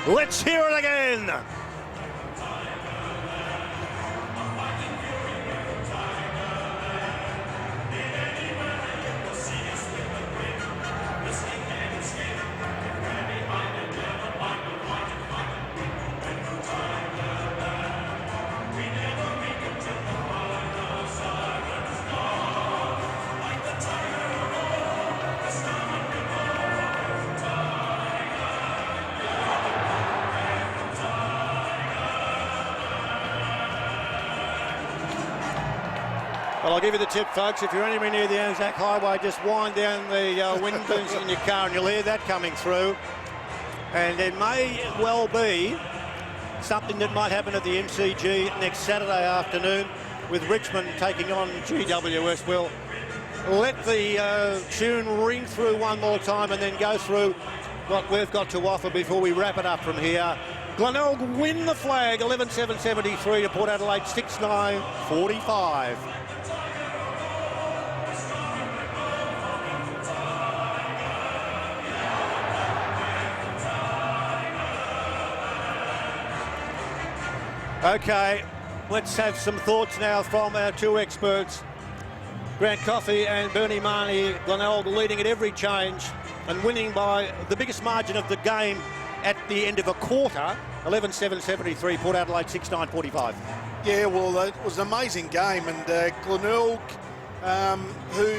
Let's hear it again. Well, I'll give you the tip, folks. If you're anywhere near the Anzac Highway, just wind down the wind tunes in your car and you'll hear that coming through. And it may well be something that might happen at the MCG next Saturday afternoon with Richmond taking on GWS. We'll let the tune ring through one more time and then go through what we've got to offer before we wrap it up from here. Glenelg win the flag, 11-7-73 to Port Adelaide, 6-9-45. Okay, let's have some thoughts now from our two experts, Grant Coffey and Bernie Marnie. Glenelg leading at every change and winning by the biggest margin of the game at the end of a quarter, 11-7-73, Port Adelaide 6-9-45. Yeah, well, it was an amazing game, and Glenelg, who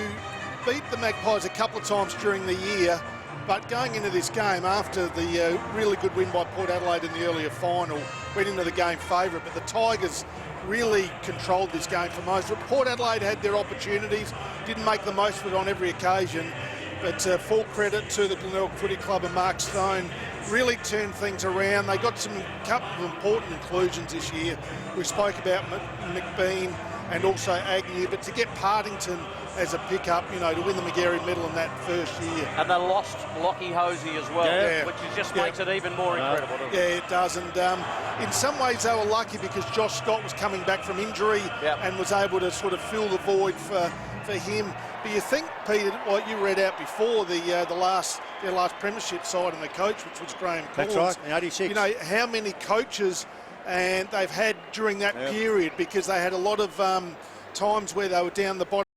beat the Magpies a couple of times during the year, but going into this game after the really good win by Port Adelaide in the earlier final, went into the game favourite, but the Tigers really controlled this game for most. But Port Adelaide had their opportunities, didn't make the most of it on every occasion, but full credit to the Glenelg Footy Club and Mark Stone, really turned things around. They got some couple of important inclusions this year. We spoke about McBean and also Agnew, but to get Partington as a pickup, you know, to win the Magarey medal in that first year. And they lost Lockie Hosey as well, which just makes it even more incredible, doesn't it? Yeah, it does. And in some ways they were lucky because Josh Scott was coming back from injury and was able to sort of fill the void for him. But you think, Peter, what you read out before, their last premiership side and the coach, which was Graham Collins. That's right, in 86. You know, how many coaches and they've had during that period, because they had a lot of times where they were down the bottom